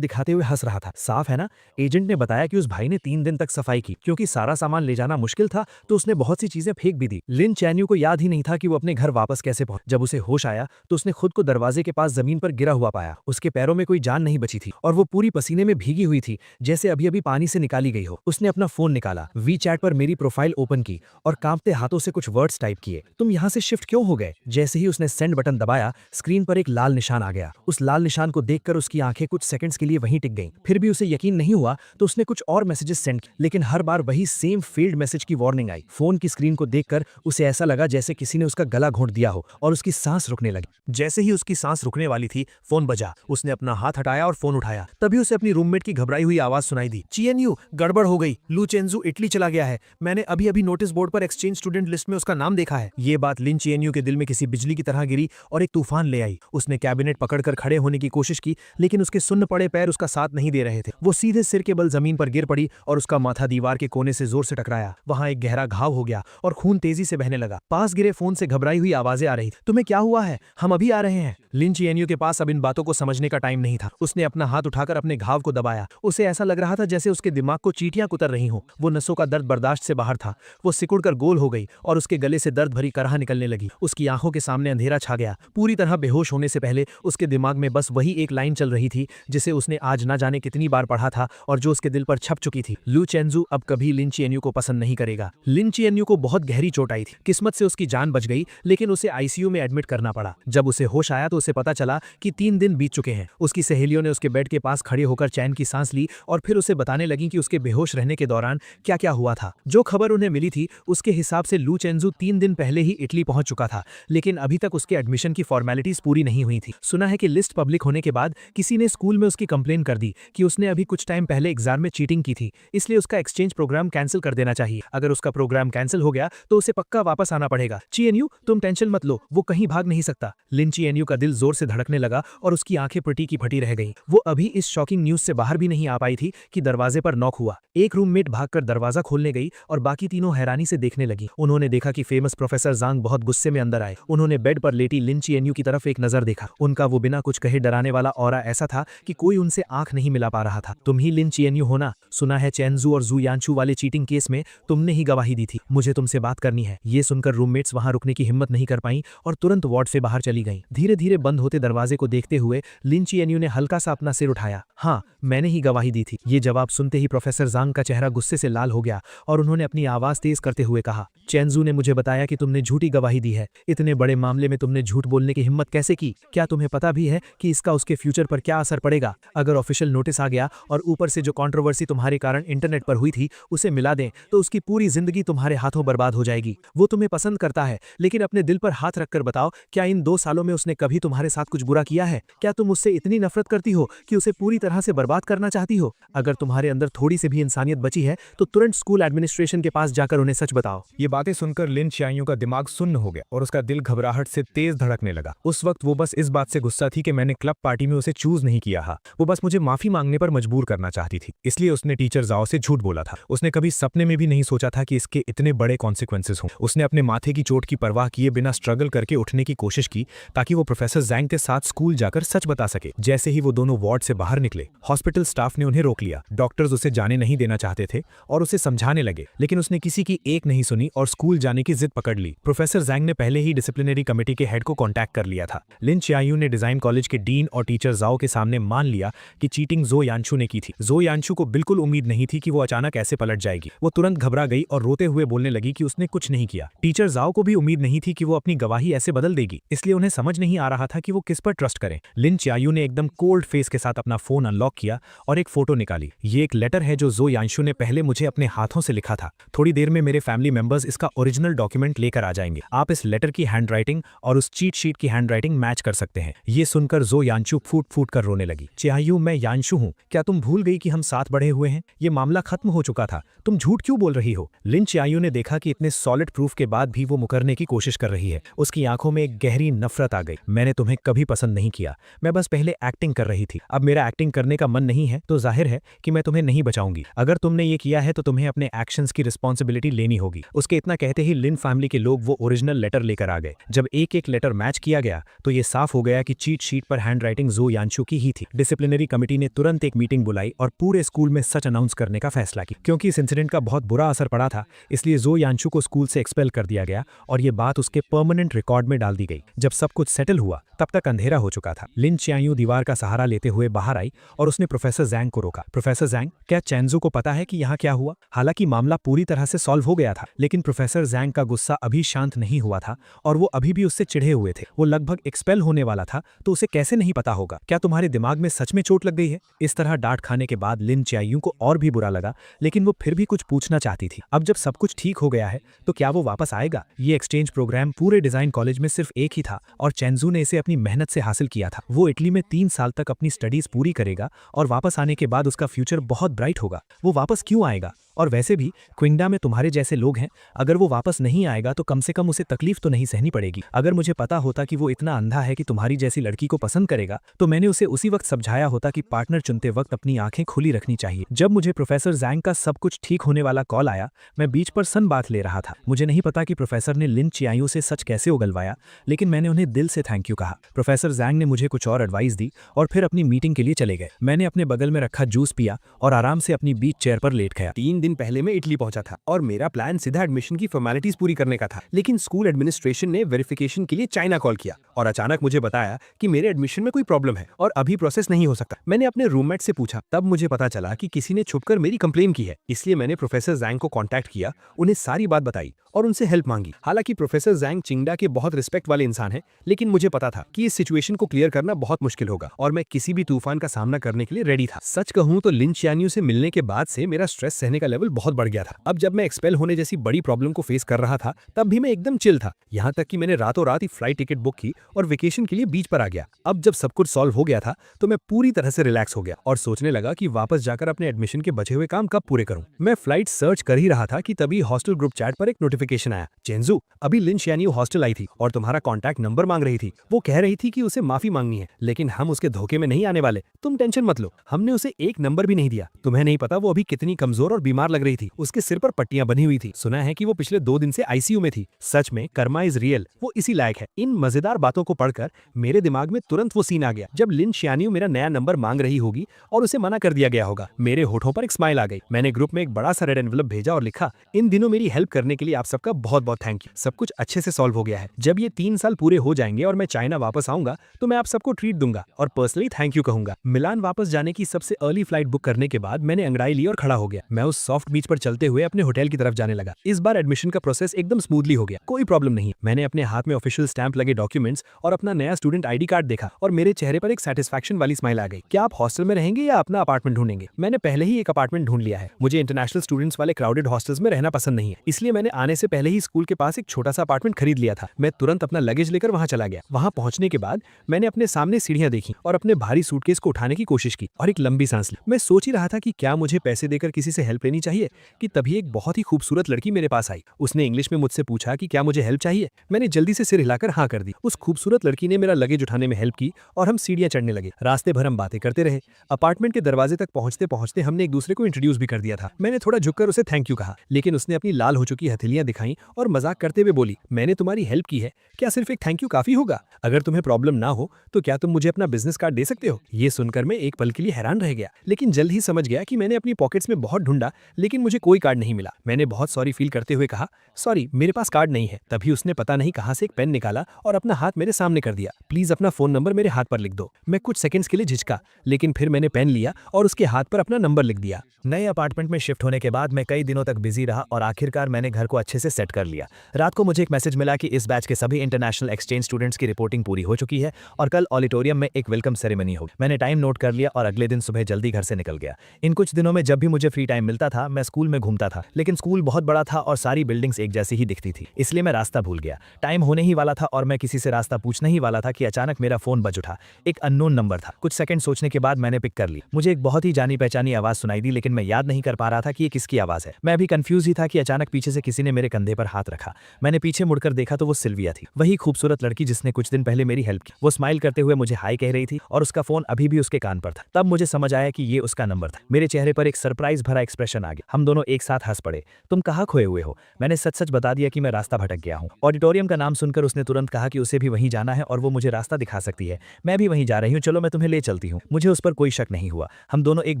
दिखाते हुए हंस रहा था। साफ है ना? एजेंट ने बताया कि उस भाई ने 3 दिन तक सफाई की, क्योंकि सारा सामान ले जाना मुश्किल था, तो उसने बहुत सी चीजें फेंक भी दी। लिन चैन यू को याद ही नहीं था कि वो अपने घर वापस कैसे पहुंचा। जब उसे होश आया तो उसने खुद को दरवाजे के पास जमीन पर गिरा हुआ पाया। उसके पैरों में कोई जान नहीं बची थी और वो पूरी पसीने में भीगी हुई थी, जैसे अभी अभी पानी से निकाली गई हो। उसने अपना फोन निकाला, वी चैट पर मेरी प्रोफाइल ओपन की और कांपते हाथों से कुछ वर्ड्स टाइप किए। तुम यहाँ से शिफ्ट क्यों हो गए? जैसे ही उसने सेंड बटन दबाया, स्क्रीन पर एक लाल निशान आ गया। उस लाल निशान को देखकर उसकी आंखें कुछ सेकंड्स के लिए वहीं टिक गईं। फिर भी उसे यकीन नहीं हुआ तो उसने कुछ और मैसेजेस सेंड किए, लेकिन हर बार वही सेम फेल्ड मैसेज की वार्निंग आई। फोन की स्क्रीन को देखकर उसे ऐसा लगा जैसे किसी ने उसका गला घोंट दिया हो और उसकी सांस रुकने लगी। जैसे ही उसकी सांस रुकने वाली थी, फोन बजा। उसने अपना हाथ हटाया और फोन उठाया। तभी उसे अपनी रूममेट की घबराई हुई आवाज सुनाई दी। चीएनयू, गड़बड़ हो गई। लू चेंजू इटली चला गया है। मैंने अभी अभी नोटिस बोर्ड पर एक्सचेंज स्टूडेंट लिस्ट में उसका नाम देखा है। ये बात लिन चीएनयू के दिल में किसी बिजली की तरह गिरी और एक तूफान ले आई। उसने कैबिनेट पकड़कर खड़े होने की कोशिश की, लेकिन उसके सुन्न पड़े पैर उसका साथ नहीं दे रहे थे। वो सीधे सिर के बल जमीन पर गिर पड़ी और उसका माथा दीवार के कोने से जोर से टकराया। वहां एक गहरा घाव हो गया और खून तेजी से बहने लगा। पास गिरे फोन से घबराई हुई आवाजें आ रही। तुम्हें क्या हुआ है? हम अभी आ रहे हैं। लिन चीएनयू के पास अब इन बातों को समझने का टाइम नहीं था। उसने अपना हाथ उठाकर अपने घाव को दबाया। उसे ऐसा लग रहा था जैसे उसके दिमाग को चींटियां कुतर रही हों। वो नसों का दर्द बर्दाश्त से बाहर था। वो सिकुड़कर गोल हो गई और उसके गले से दर्द भरी कराह निकलने लगी। उसकी आंखों के सामने अंधेरा छा गया। पूरी तरह बेहोश होने से पहले उसके दिमाग में बस वही एक लाइन चल रही थी जिसे उसने आज ना जाने कितनी बार पढ़ा था और जो उसके दिल पर छप चुकी थी। लू चेंजू अब कभी लिन चीएनयू को पसंद नहीं करेगा। लिन चीएनयू को बहुत गहरी चोट आई थी। किस्मत से उसकी जान बच गई, लेकिन उसे आईसीयू में एडमिट करना पड़ा। जब उसे होश आया तो उसे पता चला कि 3 दिन बीत चुके हैं। उसकी सहेलियों ने उसके बेड के पास खड़े होकर चैन की सांस ली और फिर उसे बताने लगी कि उसके बेहोश रहने के दौरान क्या क्या हुआ था। जो खबर उन्हें मिली थी उसके हिसाब से लू चेंजू 3 दिन पहले ही इटली पहुंच चुका था, लेकिन अभी तक उसके एडमिशन की फॉर्मेलिटीज पूरी नहीं हुई थी। सुना है कि लिस्ट पब्लिक होने के बाद किसी ने स्कूल में उसकी कंप्लेन कर दी कि उसने अभी कुछ टाइम पहले एग्जाम में चीटिंग की थी, इसलिए उसका एक्सचेंज प्रोग्राम कैंसिल कर देना चाहिए। अगर उसका प्रोग्राम कैंसिल हो गया तो उसे पक्का वापस आना पड़ेगा। चीएनयू, तुम टेंशन मत लो, वो कहीं भाग नहीं सकता। लिन चीएनयू का दिल जोर से धड़कने लगा और उसकी आंखें फटी की फटी रह गईं। वो अभी इस शॉकिंग न्यूज से बाहर भी नहीं आ पाई थी कि दरवाजे पर नॉक हुआ। एक रूममेट भागकर दरवाजा खोलने गई और बाकी तीनों हैरानी से देखने लगी। उन्होंने देखा कि फेमस प्रोफेसर जांग बहुत गुस्से में अंदर आए। उन्होंने बेड पर लेटी लिन चीएनयू की तरफ एक नजर देखा। उनका वो बिना कुछ कहे डराने वाला ऑरा ऐसा था कि कोई उनसे आंख नहीं मिला पा रहा था। तुम ही लिन चीएनयू हो ना? सुना है चेंजू और जू यानचू वाले चीटिंग केस में तुमने ही गवाही दी थी। मुझे तुमसे बात करनी है। ये सुनकर रूममेट्स वहां रुकने की हिम्मत नहीं कर पाई और तुरंत वार्ड से बाहर चली गईं। धीरे धीरे बंद होते दरवाजे को देखते हुए लिन चीएनयू ने हल्का सा अपना सिर उठाया। हाँ, मैंने ही गवाही दी थी। ये जवाब सुनते ही प्रोफेसर जांग का चेहरा गुस्से से लाल हो गया और उन्होंने अपनी आवाज तेज करते हुए कहा, चेंजू ने मुझे बताया कि तुमने झूठी गवाही दी है। इतने बड़े मामले में तुमने झूठ बोलने की हिम्मत कैसे की? क्या तुम्हें पता भी है कि इसका उसके फ्यूचर पर क्या असर पड़ेगा? अगर ऑफिशियल नोटिस आ गया और ऊपर से जो कंट्रोवर्सी तुम्हारे कारण इंटरनेट पर हुई थी उसे मिला दें तो उसकी पूरी जिंदगी तुम्हारे हाथों बर्बाद हो जाएगी। वो तुम्हें पसंद करता है, लेकिन अपने दिल पर हाथ रखकर बताओ, क्या इन 2 सालों में उसने कभी तुम्हारे साथ कुछ बुरा किया है? क्या तुम उससे इतनी नफरत करती हो कि उसे पूरी तरह से बर्बाद करना चाहती हो? अगर तुम्हारे अंदर थोड़ी सी भी इंसानियत बची है तो तुरंत स्कूल एडमिनिस्ट्रेशन के पास जाकर उन्हें सच बताओ। ये बातें सुनकर लिन चीएनयू का दिमाग सुन्न हो गया और उसका दिल घबराहट से तेज धड़कने लगा। उस वक्त वो बस इस बात से गुस्सा थी कि मैंने क्लब पार्टी में उसे चूज नहीं किया था। वो बस मुझे माफी मांगने पर मजबूर करना चाहती थी, इसलिए उसने टीचर जाओ से झूठ बोला था। उसने कभी सपने में भी नहीं सोचा था कि इसके इतने बड़े कॉन्सिक्वेंसेस हों। उसने अपने माथे की चोट की परवाह किए बिना स्ट्रगल करके उठने की कोशिश की ताकि वो प्रोफेसर जैंग के साथ स्कूल जाकर सच बता सके। जैसे ही वो दोनों वार्ड से बाहर निकले, हॉस्पिटल स्टाफ ने उन्हें रोक लिया। डॉक्टर्स उसे जाने नहीं देना चाहते थे और उसे समझाने लगे, लेकिन उसने किसी की एक नहीं सुनी और स्कूल जाने की जिद पकड़ ली। प्रोफेसर जैंग ने पहले ही डिसिप्लिनरी कमेटी के हेड को कांटेक्ट कर लिया था। लिन चीएनयू ने डिजाइन कॉलेज के डीन और टीचर जाओ के सामने मान लिया कि चीटिंग जो यानचू ने की थी। जो यानचू को बिल्कुल उम्मीद नहीं थी कि वो अचानक ऐसे पलट जाएगी। वो तुरंत घबरा गई और रोते हुए बोलने लगी कि उसने कुछ नहीं किया। टीचर जाओ को भी उम्मीद नहीं थी कि वो अपनी गवाही ऐसे बदल देगी, इसलिए उन्हें समझ नहीं आ रहा था कि वो किस पर ट्रस्ट करें। लिन चीएनयू ने एकदम कोल्ड फेस के साथ अपना फोन अनलॉक किया और एक फोटो निकाली। ये एक लेटर है जो यानचू ने पहले मुझे अपने हाथों से लिखा था। थोड़ी देर में मेरे फैमिली मेंबर्स इसका ओरिजिनल डॉक्यूमेंट लेकर आ जाएंगे। आप इस लेटर की हैंडराइटिंग और उस चीट शीट की हैंडराइटिंग मैच कर सकते हैं। ये सुनकर जो यानचू फूट फूट कर रोने लगी। चीएनयू, मैं यानचू हूँ। क्या तुम भूल गई कि हम साथ बढ़े हुए हैं? ये मामला खत्म हो चुका था। तुम झूठ क्यों बोल रही हो? लिन चीएनयू ने देखा कि इतने सॉलिड प्रूफ के बाद भी वो मुकरने की कोशिश कर रही है। उसकी आंखों में एक गहरी नफरत आ गई। मैंने तुम्हें कभी पसंद नहीं किया। मैं बस पहले एक्टिंग कर रही थी। अब मेरा एक्टिंग करने का मन नहीं है तो जाहिर है कि मैं तुम्हें नहीं बचाऊंगी। अगर तुमने ये किया है तो तुम्हें अपने एक्शंस की रिस्पॉन्सिबिलिटी लेनी होगी। उसके इतना कहते ही लिन फैमिली के लोग वो ओरिजिनल लेटर लेकर आ गए। जब एक एक लेटर मैच किया गया तो ये साफ हो गया कि चीट शीट पर हैंडराइटिंग जो यानचू की ही थी। डिसिप्लिनरी कमेटी ने तुरंत एक मीटिंग बुलाई और पूरे स्कूल में सच अनाउंस करने का फैसला किया। क्योंकि इस इंसिडेंट का बहुत बुरा असर पड़ा था, इसलिए जो यानचू को स्कूल से एक्सपेल कर दिया गया और ये बात उसके परमानेंट रिकॉर्ड में डाल दी गई। जब सब कुछ सेटल हुआ तब तक अंधेरा हो चुका था। लिन चीएनयू दीवार का सहारा लेते हुए बाहर आई और उसने प्रोफेसर जैंग को रोका। प्रोफेसर जैंग, क्या चैंजू को पता है कि यहाँ क्या हुआ? हालांकि मामला पूरी तरह से सॉल्व हो गया था, लेकिन प्रोफेसर जैंग का गुस्सा अभी शांत नहीं हुआ था और वो अभी भी उससे चिढ़े हुए थे। वो लगभग एक्सपेल होने वाला था, तो उसे कैसे नहीं पता होगा? क्या तुम्हारे दिमाग में सच में चोट लग गई है? इस तरह डांट खाने के बाद लिन च्यायू को और भी बुरा लगा, लेकिन वो फिर भी कुछ पूछना चाहती थी। अब जब सब कुछ ठीक हो गया है, तो क्या वो वापस आएगा? ये एक्सचेंज प्रोग्राम पूरे डिजाइन कॉलेज में सिर्फ एक ही था और चैंजू ने इसे अपनी मेहनत से हासिल किया था। वो इटली में 3 साल तक अपनी स्टडीज पूरी करेगा और वापस आने के बाद उसका फ्यूचर बहुत ब्राइट होगा। वो वापस क्यों आएगा? और वैसे भी क्विंगडा में तुम्हारे जैसे लोग हैं, अगर वो वापस नहीं आएगा तो कम से कम उसे तकलीफ तो नहीं सहनी पड़ेगी। अगर मुझे पता होता कि वो इतना अंधा है कि तुम्हारी जैसी लड़की को पसंद करेगा, तो मैंने उसे उसी वक्त समझाया होता कि पार्टनर चुनते वक्त अपनी आंखें खुली रखनी चाहिए। जब मुझे प्रोफेसर जैंग का सब कुछ ठीक होने वाला कॉल आया, मैं बीच पर सन बात ले रहा था। मुझे नहीं पता कि प्रोफेसर ने लिन च्यायू से सच कैसे उगलवाया, लेकिन मैंने उन्हें दिल से थैंक यू कहा। प्रोफेसर जैंग ने मुझे कुछ और एडवाइस दी और फिर अपनी मीटिंग के लिए चले गए। मैंने अपने बगल में रखा जूस पिया और आराम से अपनी बीच चेयर पर लेट गया। 3 दिन पहले मैं इटली पहुंचा था और मेरा प्लान सीधा एडमिशन की फॉर्मेलिटीज पूरी करने का था, लेकिन स्कूल एडमिनिस्ट्रेशन ने वेरिफिकेशन के लिए चाइना कॉल किया और अचानक मुझे बताया कि मेरे एडमिशन में कोई प्रॉब्लम है और अभी प्रोसेस नहीं हो सकता। मैंने अपने रूममेट से पूछा, तब मुझे पता चला कि किसी ने छुपकर मेरी कंप्लेन की है। इसलिए मैंने प्रोफेसर जैंग को कांटेक्ट किया, उन्हें सारी बात बताई और उनसे हेल्प मांगी। हालांकि प्रोफेसर जैंग चिंगडा के बहुत रिस्पेक्ट वाले इंसान हैं, लेकिन मुझे पता था कि इस सिचुएशन को क्लियर करना बहुत मुश्किल होगा और मैं किसी भी तूफान का सामना करने के लिए रेडी था। सच कहूं तो लिन च्यायू से मिलने के बाद से मेरा स्ट्रेस सहने का लेवल बहुत बढ़ गया था। अब जब मैं एक्सपेल होने जैसी बड़ी प्रॉब्लम को फेस कर रहा था, तब भी मैं एकदम चिल था। यहाँ तक कि मैंने रातों रात ही फ्लाइट टिकट बुक की और वेकेशन के लिए बीच पर आ गया। अब जब सब कुछ सॉल्व हो गया था, तो मैं पूरी तरह से रिलैक्स हो गया और सोचने लगा कि वापस जाकर अपने एडमिशन के बचे हुए काम कब पूरे करूं। मैं फ्लाइट सर्च कर ही रहा था कि तभी हॉस्टल ग्रुप चैट पर एक नोटिफिकेशन आया, चेंजू, अभी लिन च्यायू हॉस्टल आई थी और तुम्हारा कॉन्टैक्ट नंबर मांग रही थी। वो कह रही थी कि उसे माफी मांगनी है, लेकिन हम उसके धोखे में नहीं आने वाले, तुम टेंशन मत लो। हमने उसे एक नंबर भी नहीं दिया। तुम्हें नहीं पता वो अभी कितनी कमजोर और बीमार लग रही थी। उसके सिर पर पट्टियां बनी हुई थी। सुना है कि वो पिछले 2 दिन से आईसीयू में थी। सच में कर्मा इज रियल, वो इसी लायक है। इन मजेदार बातों को पढ़कर मेरे दिमाग में तुरंत वो सीन आ गया जब लिन च्यायू मेरा नया नंबर मांग रही होगी और उसे मना कर दिया गया होगा। मेरे होठों पर एक स्माइल आ गई। मैंने ग्रुप में एक बड़ा सा रेड एनवेलप भेजा और लिखा, इन दिनों मेरी हेल्प करने के लिए आप सबका बहुत बहुत थैंक यू। सब कुछ अच्छे से सॉल्व हो गया है। जब ये 3 साल पूरे हो जाएंगे और मैं चाइना वापस आऊंगा, तो मैं आप सबको ट्रीट दूंगा और पर्सनली थैंक यू कहूंगा। मिलान वापस जाने की सबसे अर्ली फ्लाइट बुक करने के बाद मैंने अंगड़ाई ली और खड़ा हो गया। मैं उस सॉफ्ट बीच पर चलते हुए अपने होटल की तरफ जाने लगा। इस बार एडमिशन का प्रोसेस एकदम स्मूथली हो गया, कोई प्रॉब्लम नहीं। मैंने अपने हाथ में ऑफिशियल स्टैंप लगे डॉक्यूमेंट्स और अपना नया स्टूडेंट आईडी कार्ड देखा और मेरे चेहरे पर एक सेटिस्फैक्शन वाली स्माइल आ गई। क्या आप हॉस्टल में रहेंगे या अपना अपार्टमेंट ढूंढेंगे? मैंने पहले ही एक अपार्टमेंट ढूंढ लिया है। मुझे इंटरनेशनल स्टूडेंट्स वाले क्राउडेड हॉस्टल्स में रहना पसंद नहीं है, इसलिए मैंने आने से पहले ही स्कूल के पास एक छोटा सा अपार्टमेंट खरीद लिया था। मैं तुरंत अपना लगेज लेकर वहां चला गया। वहां पहुंचने के बाद मैंने अपने सामने सीढ़ियां देखी और अपने भारी सूटकेस को उठाने की कोशिश की और एक लंबी सांस ली। मैं सोच ही रहा था कि क्या मुझे पैसे देकर किसी से हेल्प लेनी चाहिए कि तभी एक बहुत ही खूबसूरत लड़की मेरे पास आई। उसने इंग्लिश में मुझसे पूछा कि क्या मुझे हेल्प चाहिए। मैंने जल्दी से सिर हिलाकर हाँ कर दी। उस खूबसूरत लड़की ने मेरा लगेज उठाने में हेल्प की और हम सीढ़ियां चढ़ने लगे। रास्ते भर हम बातें करते रहे। अपार्टमेंट के दरवाजे तक पहुंचते पहुंचते हमने एक दूसरे को इंट्रोड्यूस भी कर दिया था। मैंने थोड़ा झुककर उसे थैंक यू कहा, लेकिन उसने अपनी लाल हो चुकी हथेलियां दिखाई और मजाक करते हुए बोली, मैंने तुम्हारी हेल्प की है, क्या सिर्फ एक थैंक यू काफी होगा? अगर तुम्हें प्रॉब्लम ना हो तो क्या तुम मुझे अपना बिजनेस कार्ड दे सकते हो? ये सुनकर मैं एक पल के लिए हैरान रह गया, लेकिन जल्द ही समझ गया कि मैंने अपनी पॉकेट्स में बहुत ढूंढा, लेकिन मुझे कोई कार्ड नहीं मिला। मैंने बहुत सॉरी फील करते हुए कहा, सॉरी मेरे पास कार्ड नहीं है। तभी उसने पता नहीं कहां से एक पेन निकाला और अपना हाथ मेरे सामने कर दिया। प्लीज अपना फोन नंबर मेरे हाथ पर लिख दो। मैं कुछ सेकंड्स के लिए झिझका, लेकिन फिर मैंने पेन लिया और उसके हाथ पर अपना नंबर लिख दिया। नए अपार्टमेंट में शिफ्ट होने के बाद मैं कई दिनों तक बिजी रहा और आखिरकार मैंने घर को अच्छे से सेट कर लिया। रात को मुझे एक मैसेज मिला कि इस बैच के सभी इंटरनेशनल एक्सचेंज स्टूडेंट्स की रिपोर्टिंग पूरी हो चुकी है और कल ऑडिटोरियम में एक वेलकम सेरेमनी होगी। मैंने टाइम नोट कर लिया और अगले दिन सुबह जल्दी घर से निकल गया। इन कुछ दिनों में जब भी मुझे फ्री टाइम मिलता था, मैं स्कूल में घूमता था, लेकिन स्कूल बहुत बड़ा था और सारी बिल्डिंग्स एक जैसी ही दिखती थी, इसलिए मैं रास्ता भूल गया। टाइम होने ही वाला था और मैं किसी से रास्ता पूछने ही वाला था कि अचानक मेरा फोन बज उठा। एक अननोन नंबर था। कुछ सेकंड सोचने के बाद मैंने पिक कर ली। मुझे एक बहुत ही जानी पहचानी आवाज सुनाई दी, लेकिन मैं याद नहीं कर पा रहा था कि ये किसकी आवाज है। मैं अभी कंफ्यूज ही था कि अचानक पीछे से किसी ने मेरे कंधे पर हाथ रखा। मैंने पीछे मुड़कर देखा तो वो सिल्विया थी, वही खूबसूरत लड़की जिसने कुछ दिन पहले मेरी हेल्प की। वो स्माइल करते हुए मुझे हाय कह रही थी और उसका फोन अभी भी उसके कान पर था। तब मुझे समझ आया कि ये उसका नंबर था। मेरे चेहरे पर एक सरप्राइज भरा एक्सप्रेशन रिएक्शन आ गया। हम दोनों एक साथ हंस पड़े। तुम कहाँ खोए हुए हो? मैंने सच सच बता दिया कि मैं रास्ता भटक गया हूँ। ऑडिटोरियम का नाम सुनकर उसने तुरंत कहा कि उसे भी वहीं जाना है और वो मुझे रास्ता दिखा सकती है। मैं भी वहीं जा रही हूँ, चलो मैं तुम्हें ले चलती हूँ। मुझे उस पर कोई शक नहीं हुआ। हम दोनों एक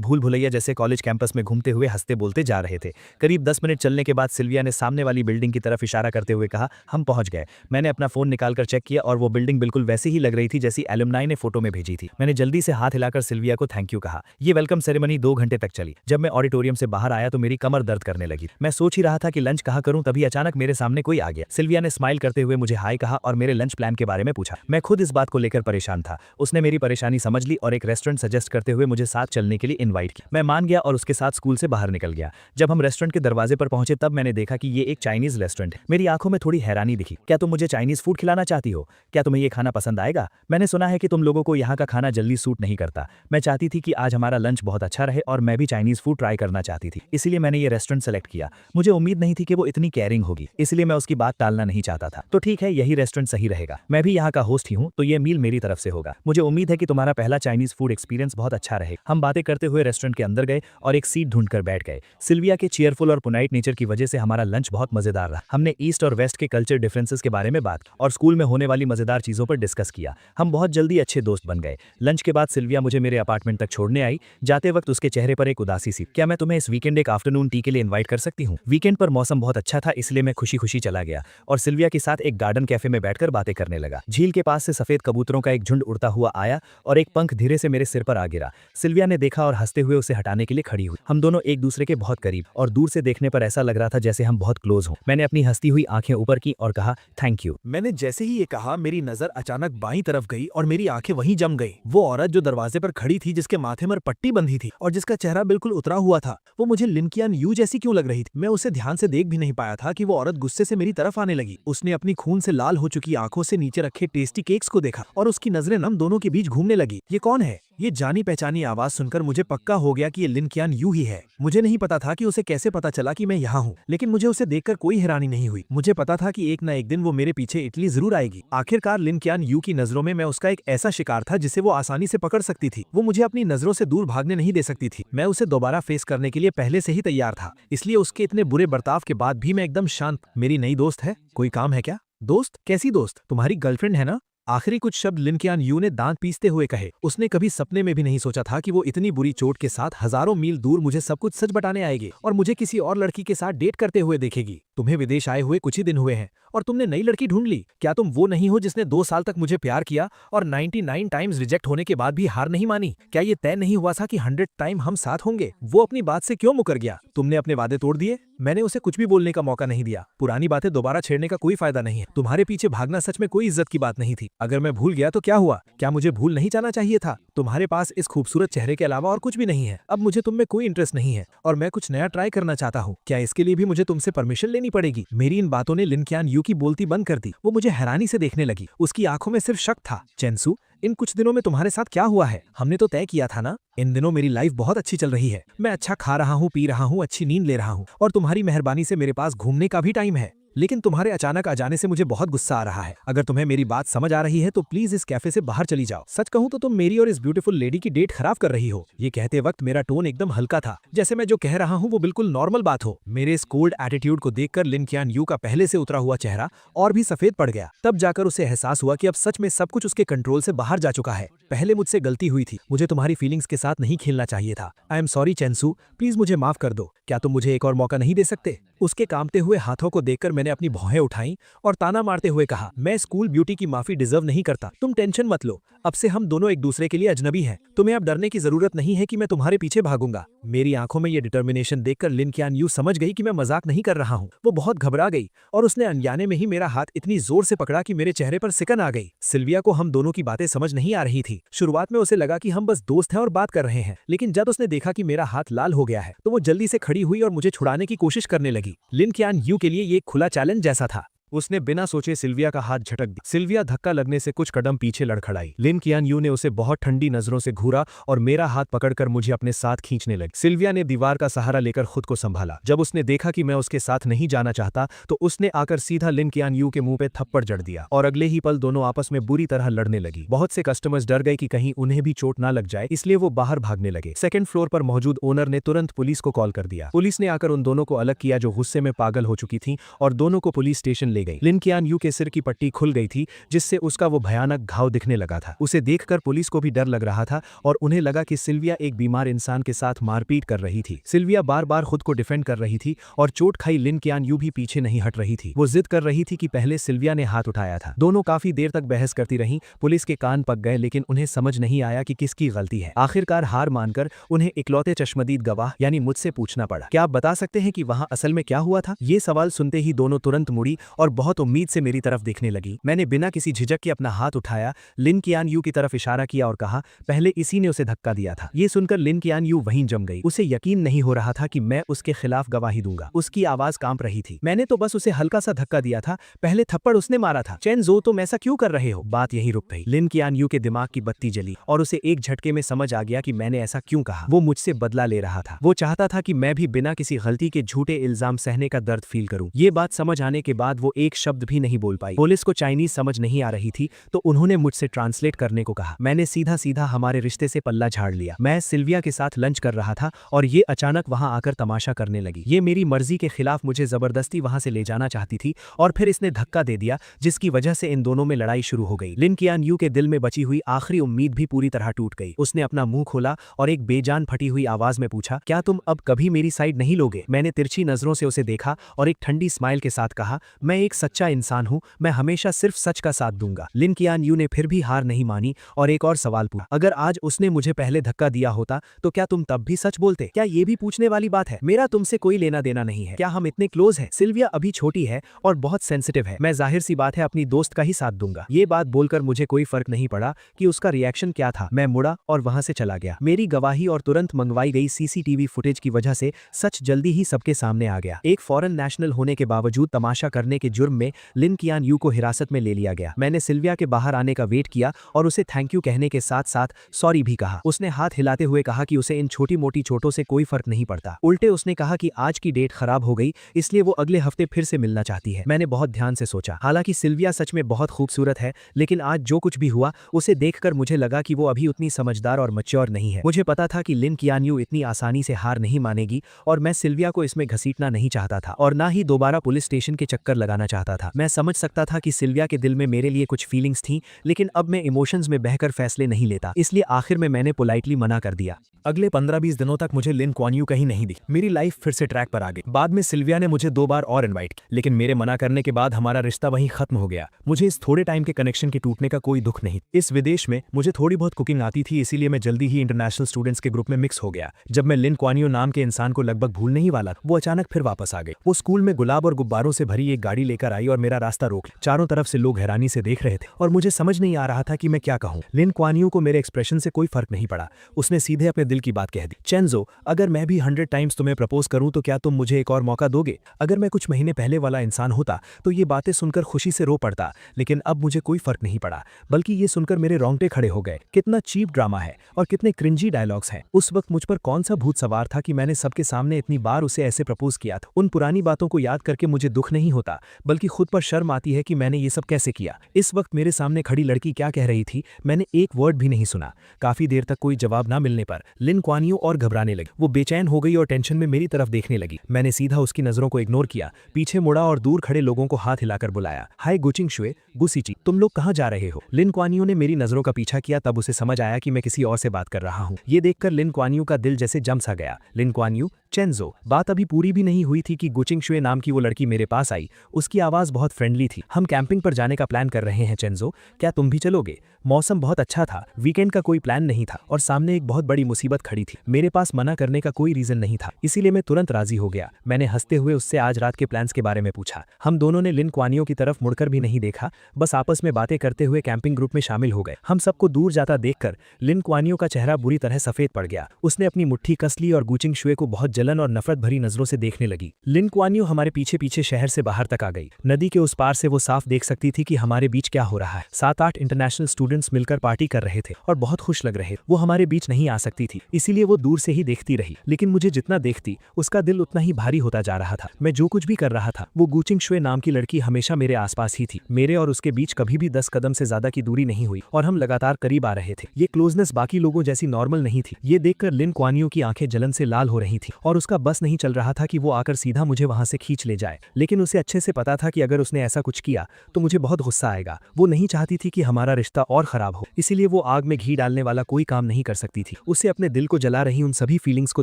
भूल भुलैया जैसे कॉलेज कैंपस में घूमते हुए हंसते बोलते जा रहे थे। करीब 10 मिनट चलने के बाद सिल्विया ने सामने वाली बिल्डिंग की तरफ इशारा करते हुए कहा, हम पहुंच गए। मैंने अपना फोन निकालकर चेक किया और वो बिल्डिंग बिल्कुल वैसी ही लग रही थी जैसी एलुमनाई ने फोटो में भेजी थी। मैंने जल्दी से हाथ हिलाकर सिल्विया को थैंक यू कहा। ये वेलकम सेरेमनी 2 घंटे तक चली। जब मैं ऑडिटोरियम से बाहर आया तो मेरी कमर दर्द करने लगी। मैं सोच ही रहा था कि लंच कहाँ करूं, तभी अचानक मेरे सामने कोई आ गया। सिल्विया ने स्माइल करते हुए मुझे हाय कहा और मेरे लंच प्लान के बारे में पूछा। मैं खुद इस बात को लेकर परेशान था। उसने मेरी परेशानी समझ ली और एक रेस्टोरेंट सजेस्ट करते हुए मुझे साथ चलने के लिए इनवाइट किया। मैं मान गया और उसके साथ स्कूल से बाहर निकल गया। जब हम रेस्टोरेंट के दरवाजे पर पहुंचे तब मैंने देखा कि ये एक चाइनीज रेस्टोरेंट है। मेरी आंखों में थोड़ी हैरानी दिखी। क्या तुम मुझे चाइनीज फूड खिलाना चाहती हो? क्या तुम्हें ये खाना पसंद आएगा? मैंने सुना है कि तुम लोगों को यहाँ का खाना जल्दी सूट नहीं करता। मैं चाहती थी कि आज हमारा लंच बहुत अच्छा रहे और मैं भी चाइनीज फूड ट्राई करना चाहती थी, इसलिए मैंने ये रेस्टोरेंट सेलेक्ट किया। मुझे उम्मीद नहीं थी कि वो इतनी केयरिंग होगी, इसलिए मैं उसकी बात टालना नहीं चाहता था। तो ठीक है, यही रेस्टोरेंट सही रहेगा। मैं भी यहाँ का होस्ट ही हूँ, तो ये मील मेरी तरफ से होगा। मुझे उम्मीद है कि तुम्हारा पहला चाइनीज फूड एक्सपीरियंस बहुत अच्छा रहे। हम बातें करते हुए रेस्टोरेंट के अंदर गए और एक सीट ढूंढकर बैठ गए। सिल्विया के चीयरफुल और पुनाइट नेचर की वजह से हमारा लंच बहुत मजेदार रहा। हमने ईस्ट और वेस्ट के कल्चर डिफरेंसेस के बारे में बात और स्कूल में होने वाली मजेदार चीजों पर डिस्कस किया। हम बहुत जल्दी अच्छे दोस्त बन गए। लंच के बाद सिल्विया मुझे मेरे अपार्टमेंट तक छोड़ने आई। जाते वक्त उसके चेहरे पर एक उदासी सी। क्या मैं तुम्हें इस वीकेंड एक आफ्टरनून टी के लिए इनवाइट कर सकती हूँ? वीकेंड पर मौसम बहुत अच्छा था, इसलिए मैं खुशी खुशी चला गया और सिल्विया के साथ एक गार्डन कैफे में बैठकर बातें करने लगा। झील के पास से सफेद कबूतरों का एक झुंड उड़ता हुआ आया और एक पंख धीरे से मेरे सिर पर आ गिरा। सिल्विया ने देखा और हंसते हुए उसे हटाने के लिए खड़ी हुई। हम दोनों एक दूसरे के बहुत करीब और दूर से देखने पर ऐसा लग रहा था जैसे हम बहुत क्लोज हों। मैंने अपनी हंसती हुई आंखें ऊपर की और कहा, थैंक यू। मैंने जैसे ही ये कहा मेरी नजर अचानक बाईं तरफ गई और मेरी आंखें वहीं जम गई। वो औरत जो दरवाजे पर खड़ी थी, जिसके माथे पर पट्टी बंधी थी और जिसका चेहरा बिल्कुल उतरा हुआ था, वो मुझे लिन कियान यू जैसी क्यों लग रही थी? मैं उसे ध्यान से देख भी नहीं पाया था कि वो औरत गुस्से से मेरी तरफ आने लगी। उसने अपनी खून से लाल हो चुकी आंखों से नीचे रखे टेस्टी केक्स को देखा और उसकी नजरें हम दोनों के बीच घूमने लगी। ये कौन है? ये जानी पहचानी आवाज सुनकर मुझे पक्का हो गया कि ये लिन कियान यू ही है। मुझे नहीं पता था कि उसे कैसे पता चला कि मैं यहाँ हूँ, लेकिन मुझे उसे देखकर कोई हैरानी नहीं हुई। मुझे पता था कि एक न एक दिन वो मेरे पीछे इटली जरूर आएगी। आखिरकार लिन कियान यू की नजरों में मैं उसका एक ऐसा शिकार था जिसे वो आसानी से पकड़ सकती थी। वो मुझे अपनी नजरों से दूर भागने नहीं दे सकती थी। मैं उसे दोबारा फेस करने के लिए पहले से ही तैयार था, इसलिए उसके इतने बुरे बर्ताव के बाद भी मैं एकदम शांत। मेरी नई दोस्त है, कोई काम है क्या? दोस्त? कैसी दोस्त? तुम्हारी गर्लफ्रेंड है ना? आखिरी कुछ शब्द लिन कियान यू ने दांत पीसते हुए कहे। उसने कभी सपने में भी नहीं सोचा था कि वो इतनी बुरी चोट के साथ हजारों मील दूर मुझे सब कुछ सच बताने आएगी और मुझे किसी और लड़की के साथ डेट करते हुए देखेगी। तुम्हें विदेश आए हुए कुछ ही दिन हुए हैं और तुमने नई लड़की ढूंढ ली। क्या तुम वो नहीं हो जिसने 2 साल तक मुझे प्यार किया और 99 टाइम्स रिजेक्ट होने के बाद भी हार नहीं मानी? क्या ये तय नहीं हुआ था कि 100 टाइम हम साथ होंगे? वो अपनी बात से क्यों मुकर गया? तुमने अपने वादे तोड़ दिए। मैंने उसे कुछ भी बोलने का मौका नहीं दिया। पुरानी बातें दोबारा छेड़ने का कोई फायदा नहीं है। तुम्हारे पीछे भागना सच में कोई इज्जत की बात नहीं थी। अगर मैं भूल गया तो क्या हुआ? क्या मुझे भूल नहीं जाना चाहिए था? तुम्हारे पास इस खूबसूरत चेहरे के अलावा और कुछ भी नहीं है। अब मुझे तुम में कोई इंटरेस्ट नहीं है और मैं कुछ नया ट्राई करना चाहता हूँ। क्या इसके लिए भी मुझे तुमसे परमिशन लेनी पड़ेगी? मेरी इन बातों ने लिन कियान यू की बोलती बंद कर दी। वो मुझे हैरानी से देखने लगी। उसकी आंखों में सिर्फ शक था। चेंसू, इन कुछ दिनों में तुम्हारे साथ क्या हुआ है? हमने तो तय किया था ना। इन दिनों मेरी लाइफ बहुत अच्छी चल रही है। मैं अच्छा खा रहा हूँ, पी रहा हूँ, अच्छी नींद ले रहा हूँ और तुम्हारी मेहरबानी से मेरे पास घूमने का भी टाइम है। लेकिन तुम्हारे अचानक आ जाने से मुझे बहुत गुस्सा आ रहा है। अगर तुम्हें मेरी बात समझ आ रही है तो प्लीज इस कैफे से बाहर चली जाओ। सच कहूं तो तुम मेरी और इस ब्यूटीफुल लेडी की डेट खराब कर रही हो। ये कहते वक्त मेरा टोन एकदम हल्का था, जैसे मैं जो कह रहा हूं वो बिल्कुल नॉर्मल बात हो। मेरे इस कोल्ड एटीट्यूड को देखकर लिन कियान यू का पहले से उतरा हुआ चेहरा और भी सफेद पड़ गया। तब जाकर उसे एहसास हुआ कि अब सच में सब कुछ उसके कंट्रोल से बाहर जा चुका है। पहले मुझसे गलती हुई थी। मुझे तुम्हारी फीलिंग्स के साथ नहीं खेलना चाहिए था। आई एम सॉरी चेंसू, प्लीज मुझे माफ कर दो। क्या तुम मुझे एक और मौका नहीं दे सकते? उसके कांपते हुए हाथों को देखकर मैंने अपनी भौहें उठाई और ताना मारते हुए कहा, मैं स्कूल ब्यूटी की माफी डिजर्व नहीं करता। तुम टेंशन मत लो, अब से हम दोनों एक दूसरे के लिए अजनबी हैं। तुम्हें अब डरने की जरूरत नहीं है कि मैं तुम्हारे पीछे भागूंगा। मेरी आंखों में ये डिटर्मिनेशन देखकर लिन कियान यू समझ गई कि मैं मजाक नहीं कर रहा हूँ। वो बहुत घबरा गई और उसने अनजाने में ही मेरा हाथ इतनी जोर से पकड़ा कि मेरे चेहरे पर सिकन आ गई। सिल्विया को हम दोनों की बातें समझ नहीं आ रही थी। शुरुआत में उसे लगा कि हम बस दोस्त हैं और बात कर रहे हैं, लेकिन जब उसने देखा कि मेरा हाथ लाल हो गया है तो वो जल्दी से खड़ी हुई और मुझे छुड़ाने की कोशिश करने लगी। लिन कियान यू के लिए ये एक खुला चैलेंज जैसा था। उसने बिना सोचे सिल्विया का हाथ झटक दिया। सिल्विया धक्का लगने से कुछ कदम पीछे लड़खड़ाई। लिन कियान यू ने उसे बहुत ठंडी नजरों से घूरा और मेरा हाथ पकड़कर मुझे अपने साथ खींचने लगी। सिल्विया ने दीवार का सहारा लेकर खुद को संभाला। जब उसने देखा कि मैं उसके साथ नहीं जाना चाहता तो उसने आकर सीधा लिन कियान यू के मुंह पे थप्पड़ जड़ दिया और अगले ही पल दोनों आपस में बुरी तरह लड़ने लगी। बहुत से कस्टमर्स डर गए कि कहीं उन्हें भी चोट ना लग जाए, इसलिए वो बाहर भागने लगे। सेकंड फ्लोर पर मौजूद ओनर ने तुरंत पुलिस को कॉल कर दिया। पुलिस ने आकर उन दोनों को अलग किया जो गुस्से में पागल हो चुकी थी और दोनों को पुलिस स्टेशन ले गई। लिन कियान यू के सिर की पट्टी खुल गई थी जिससे उसका वो भयानक घाव दिखने लगा था। उसे देखकर पुलिस को भी डर लग रहा था और उन्हें लगा कि सिल्विया एक बीमार इंसान के साथ मारपीट कर रही थी। सिल्विया बार बार खुद को डिफेंड कर रही थी और चोट खाई लिन कियान यू भी पीछे नहीं हट रही थी। वो जिद कर रही थी कि पहले सिल्विया ने हाथ उठाया था। दोनों काफी देर तक बहस करती रहीं। पुलिस के कान पक गए लेकिन उन्हें समझ नहीं आया कि किसकी गलती है। आखिरकार हार मानकर उन्हें इकलौते चश्मदीद गवाह यानी मुझसे पूछना पड़ा, क्या आप बता सकते हैं कि वहां असल में क्या हुआ था? ये सवाल सुनते ही दोनों तुरंत मुड़ी और बहुत उम्मीद से मेरी तरफ देखने लगी। मैंने बिना किसी झिझक के अपना हाथ उठाया, लिन कियान यू की तरफ इशारा किया और कहा, पहले इसी ने उसे धक्का दिया था। ये सुनकर लिन कियान यू वहीं जम गई। उसे यकीन नहीं हो रहा था कि मैं उसके खिलाफ गवाही दूंगा। उसकी आवाज कांप रही थी। मैंने तो बस उसे हल्का सा धक्का दिया था, पहले थप्पड़ उसने मारा था। चेन जो, तुम ऐसा क्यों कर रहे हो? बात यहीं रुक गई। लिन कियान यू के दिमाग की बत्ती जली और उसे एक झटके में समझ आ गया कि मैंने ऐसा क्यों कहा। वो मुझसे बदला ले रहा था। वो चाहता था कि मैं भी बिना किसी गलती के झूठे इल्जाम सहने का दर्द फील करूं। ये बात समझ आने के बाद वो एक शब्द भी नहीं बोल पाई। पुलिस को चाइनीज समझ नहीं आ रही थी तो उन्होंने मुझसे ट्रांसलेट करने को कहा। मैंने सीधा सीधा हमारे रिश्ते से पल्ला झाड़ लिया। मैं सिल्विया के साथ लंच कर रहा था और ये अचानक वहां आकर तमाशा करने लगी। ये मेरी मर्जी के खिलाफ मुझे जबरदस्ती वहां से ले जाना चाहती थी और फिर इसने धक्का दे दिया जिसकी वजह से इन दोनों में लड़ाई शुरू हो गई। लिन कियान यू के दिल में बची हुई आखिरी उम्मीद भी पूरी तरह टूट गई। उसने अपना मुंह खोला और एक बेजान फटी हुई आवाज में पूछा, क्या तुम अब कभी मेरी साइड नहीं लोगे? मैंने तिरछी नजरों से उसे देखा और एक ठंडी स्माइल के साथ कहा, मैं एक सच्चा इंसान हूं, मैं हमेशा सिर्फ सच का साथ दूंगा। लिन कियान यू ने फिर भी हार नहीं मानी और एक और सवाल पूछा, अगर आज उसने मुझे पहले धक्का दिया होता तो क्या तुम तब भी सच बोलते? क्या ये भी पूछने वाली बात है? मेरा तुमसे कोई लेना देना नहीं है। क्या हम इतने क्लोज हैं? सिल्विया अभी छोटी है और बहुत सेंसिटिव है। मैं जाहिर सी बात है अपनी दोस्त का ही साथ दूंगा। ये बात बोलकर मुझे कोई फर्क नहीं पड़ा कि उसका रिएक्शन क्या था। मैं मुड़ा और वहां से चला गया। मेरी गवाही और तुरंत मंगवाई गई सीसीटीवी फुटेज की वजह से सच जल्दी ही सबके सामने आ गया। एक फॉरेन नेशनल होने के बावजूद तमाशा करने के जुर्म में लिन कियान यू को हिरासत में ले लिया गया। मैंने सिल्विया के बाहर आने का वेट किया और उसे थैंक यू कहने के साथ साथ सॉरी भी कहा। उसने हाथ हिलाते हुए कहा कि उसे इन छोटी मोटी चोटों से कोई फर्क नहीं पड़ता। उल्टे उसने कहा कि आज की डेट खराब हो गई इसलिए वो अगले हफ्ते फिर से मिलना चाहती है। मैंने बहुत ध्यान से सोचा। हालांकि सिल्विया सच में बहुत खूबसूरत है लेकिन आज जो कुछ भी हुआ उसे देखकर मुझे लगा कि वो अभी उतनी समझदार और मैच्योर नहीं है। मुझे पता था कि लिन कियान यू इतनी आसानी से हार नहीं मानेगी और मैं सिल्विया को इसमें घसीटना नहीं चाहता था और ना ही दोबारा पुलिस स्टेशन के चक्कर लगाना चाहता था। मैं समझ सकता था कि सिल्विया के दिल में मेरे लिए कुछ फीलिंग्स थी लेकिन अब मैं इमोशंस में बहकर फैसले नहीं लेता, इसलिए आखिर में मैंने पोलाइटली मना कर दिया। अगले 15-20 दिनों तक मुझे लिन क्वान यू कहीं नहीं दिखी। मेरी लाइफ फिर से ट्रैक पर आ गई। बाद में सिल्विया ने मुझे 2 बार और इनवाइट किया लेकिन मेरे मना करने के बाद हमारा रिश्ता वहीं खत्म हो गया। मुझे इस थोड़े टाइम के कनेक्शन के टूटने का कोई दुख नहीं। इस विदेश में मुझे थोड़ी बहुत कुकिंग आती थी इसीलिए मैं जल्दी ही इंटरनेशनल स्टूडेंट्स के ग्रुप में मिक्स हो गया। जब मैं लिन क्वान यू नाम के इंसान को लगभग भूलने ही वाला वो अचानक फिर वापस आ गई। वो स्कूल में गुलाब और गुब्बारों से भरी एक गाड़ी लेकर आई और मेरा रास्ता रोक लिया। चारों तरफ से लोग हैरानी से देख रहे थे और मुझे समझ नहीं आ रहा था कि मैं क्या कहूं। लिन क्वान यू को मेरे एक्सप्रेशन से कोई फर्क नहीं पड़ा। उसने सीधे अपने दिल की बात कह दी, चेंजो, अगर मैं भी 100 टाइम्स तुम्हें प्रपोज करूं तो क्या तुम मुझे एक और मौका दोगे? अगर मैं कुछ महीने पहले वाला इंसान होता तो ये बातें सुनकर खुशी से रो पड़ता लेकिन अब मुझे कोई फर्क नहीं पड़ा बल्कि ये सुनकर मेरे रोंगटे खड़े हो गए। कितना चीप ड्रामा है और कितने क्रिंजी डायलॉग्स हैं। उस वक्त मुझ पर कौन सा भूत सवार था कि मैंने सबके सामने इतनी बार उसे ऐसे प्रपोज किया था। उन पुरानी बातों को याद करके मुझे दुख नहीं होता बल्कि खुद पर शर्म आती है कि मैंने ये सब कैसे किया। इस वक्त मेरे सामने खड़ी लड़की क्या कह रही थी मैंने एक वर्ड भी नहीं सुना। काफी देर तक कोई जवाब ना मिलने पर लिन क्वान यू और घबराने लगी। वो बेचैन हो गई और टेंशन में मेरी तरफ देखने लगी। मैंने सीधा उसकी नजरों को इग्नोर किया, पीछे मुड़ा और दूर खड़े लोगों को हाथ हिलाकर बुलाया, हाय गुचिंग शुए, गुसीची, तुम लोग कहाँ जा रहे हो? लिन क्वान यू ने मेरी नजरों का पीछा किया तब उसे समझ आया कि मैं किसी और से बात कर रहा हूँ। ये देखकर लिन क्वान यू का दिल जैसे जम सा गया। लिन क्वान यू, चेंजो, बात अभी पूरी भी नहीं हुई थी कि गुचिंग शुए नाम की वो लड़की मेरे पास आई। उसकी आवाज बहुत फ्रेंडली थी। हम कैंपिंग पर जाने का प्लान कर रहे हैं चेंजो, क्या तुम भी चलोगे? मौसम बहुत अच्छा था, वीकेंड का कोई प्लान नहीं था और सामने एक बहुत बड़ी मुसीबत मुसीबत खड़ी थी। मेरे पास मना करने का कोई रीजन नहीं था, इसीलिए मैं तुरंत राजी हो गया। मैंने हंसते हुए उससे आज रात के प्लान्स के बारे में पूछा। हम दोनों ने लिन क्वानियो की तरफ मुड़कर भी नहीं देखा, बस आपस में बातें करते हुए कैंपिंग ग्रुप में शामिल हो गए। हम सबको दूर जाता देखकर लिन क्वानियो का चेहरा बुरी तरह सफेद पड़ गया। उसने अपनी मुट्ठी कस ली और गुचिंग शुए को बहुत जलन और नफरत भरी नजरों से देखने लगी। लिन क्वानियो हमारे पीछे पीछे शहर से बाहर तक आ गई। नदी के उस पार से वो साफ देख सकती थी कि हमारे बीच क्या हो रहा है। 7-8 इंटरनेशनल स्टूडेंट्स मिलकर पार्टी कर रहे थे और बहुत खुश लग रहे। वो हमारे बीच नहीं आ सकती थी, इसीलिए वो दूर से ही देखती रही, लेकिन मुझे जितना देखती उसका दिल उतना ही भारी होता जा रहा था। मैं जो कुछ भी कर रहा था, वो गुचिंग शुए नाम की लड़की हमेशा मेरे आसपास ही थी। मेरे और उसके बीच कभी भी 10 कदम से ज्यादा की दूरी नहीं हुई और हम लगातार करीब आ रहे थे। ये क्लोजनेस बाकी लोगों जैसी नॉर्मल नहीं थी। ये देखकर लिन क्वानियो की आंखें जलन से लाल हो रही थी और उसका बस नहीं चल रहा था कि वो आकर सीधा मुझे वहां से खींच ले जाए, लेकिन उसे अच्छे से पता था कि अगर उसने ऐसा कुछ किया तो मुझे बहुत गुस्सा आएगा। वो नहीं चाहती थी कि हमारा रिश्ता और खराब हो, इसीलिए वो आग में घी डालने वाला कोई काम नहीं कर सकती थी। उसे अपने दिल को जला रही उन सभी फीलिंग्स को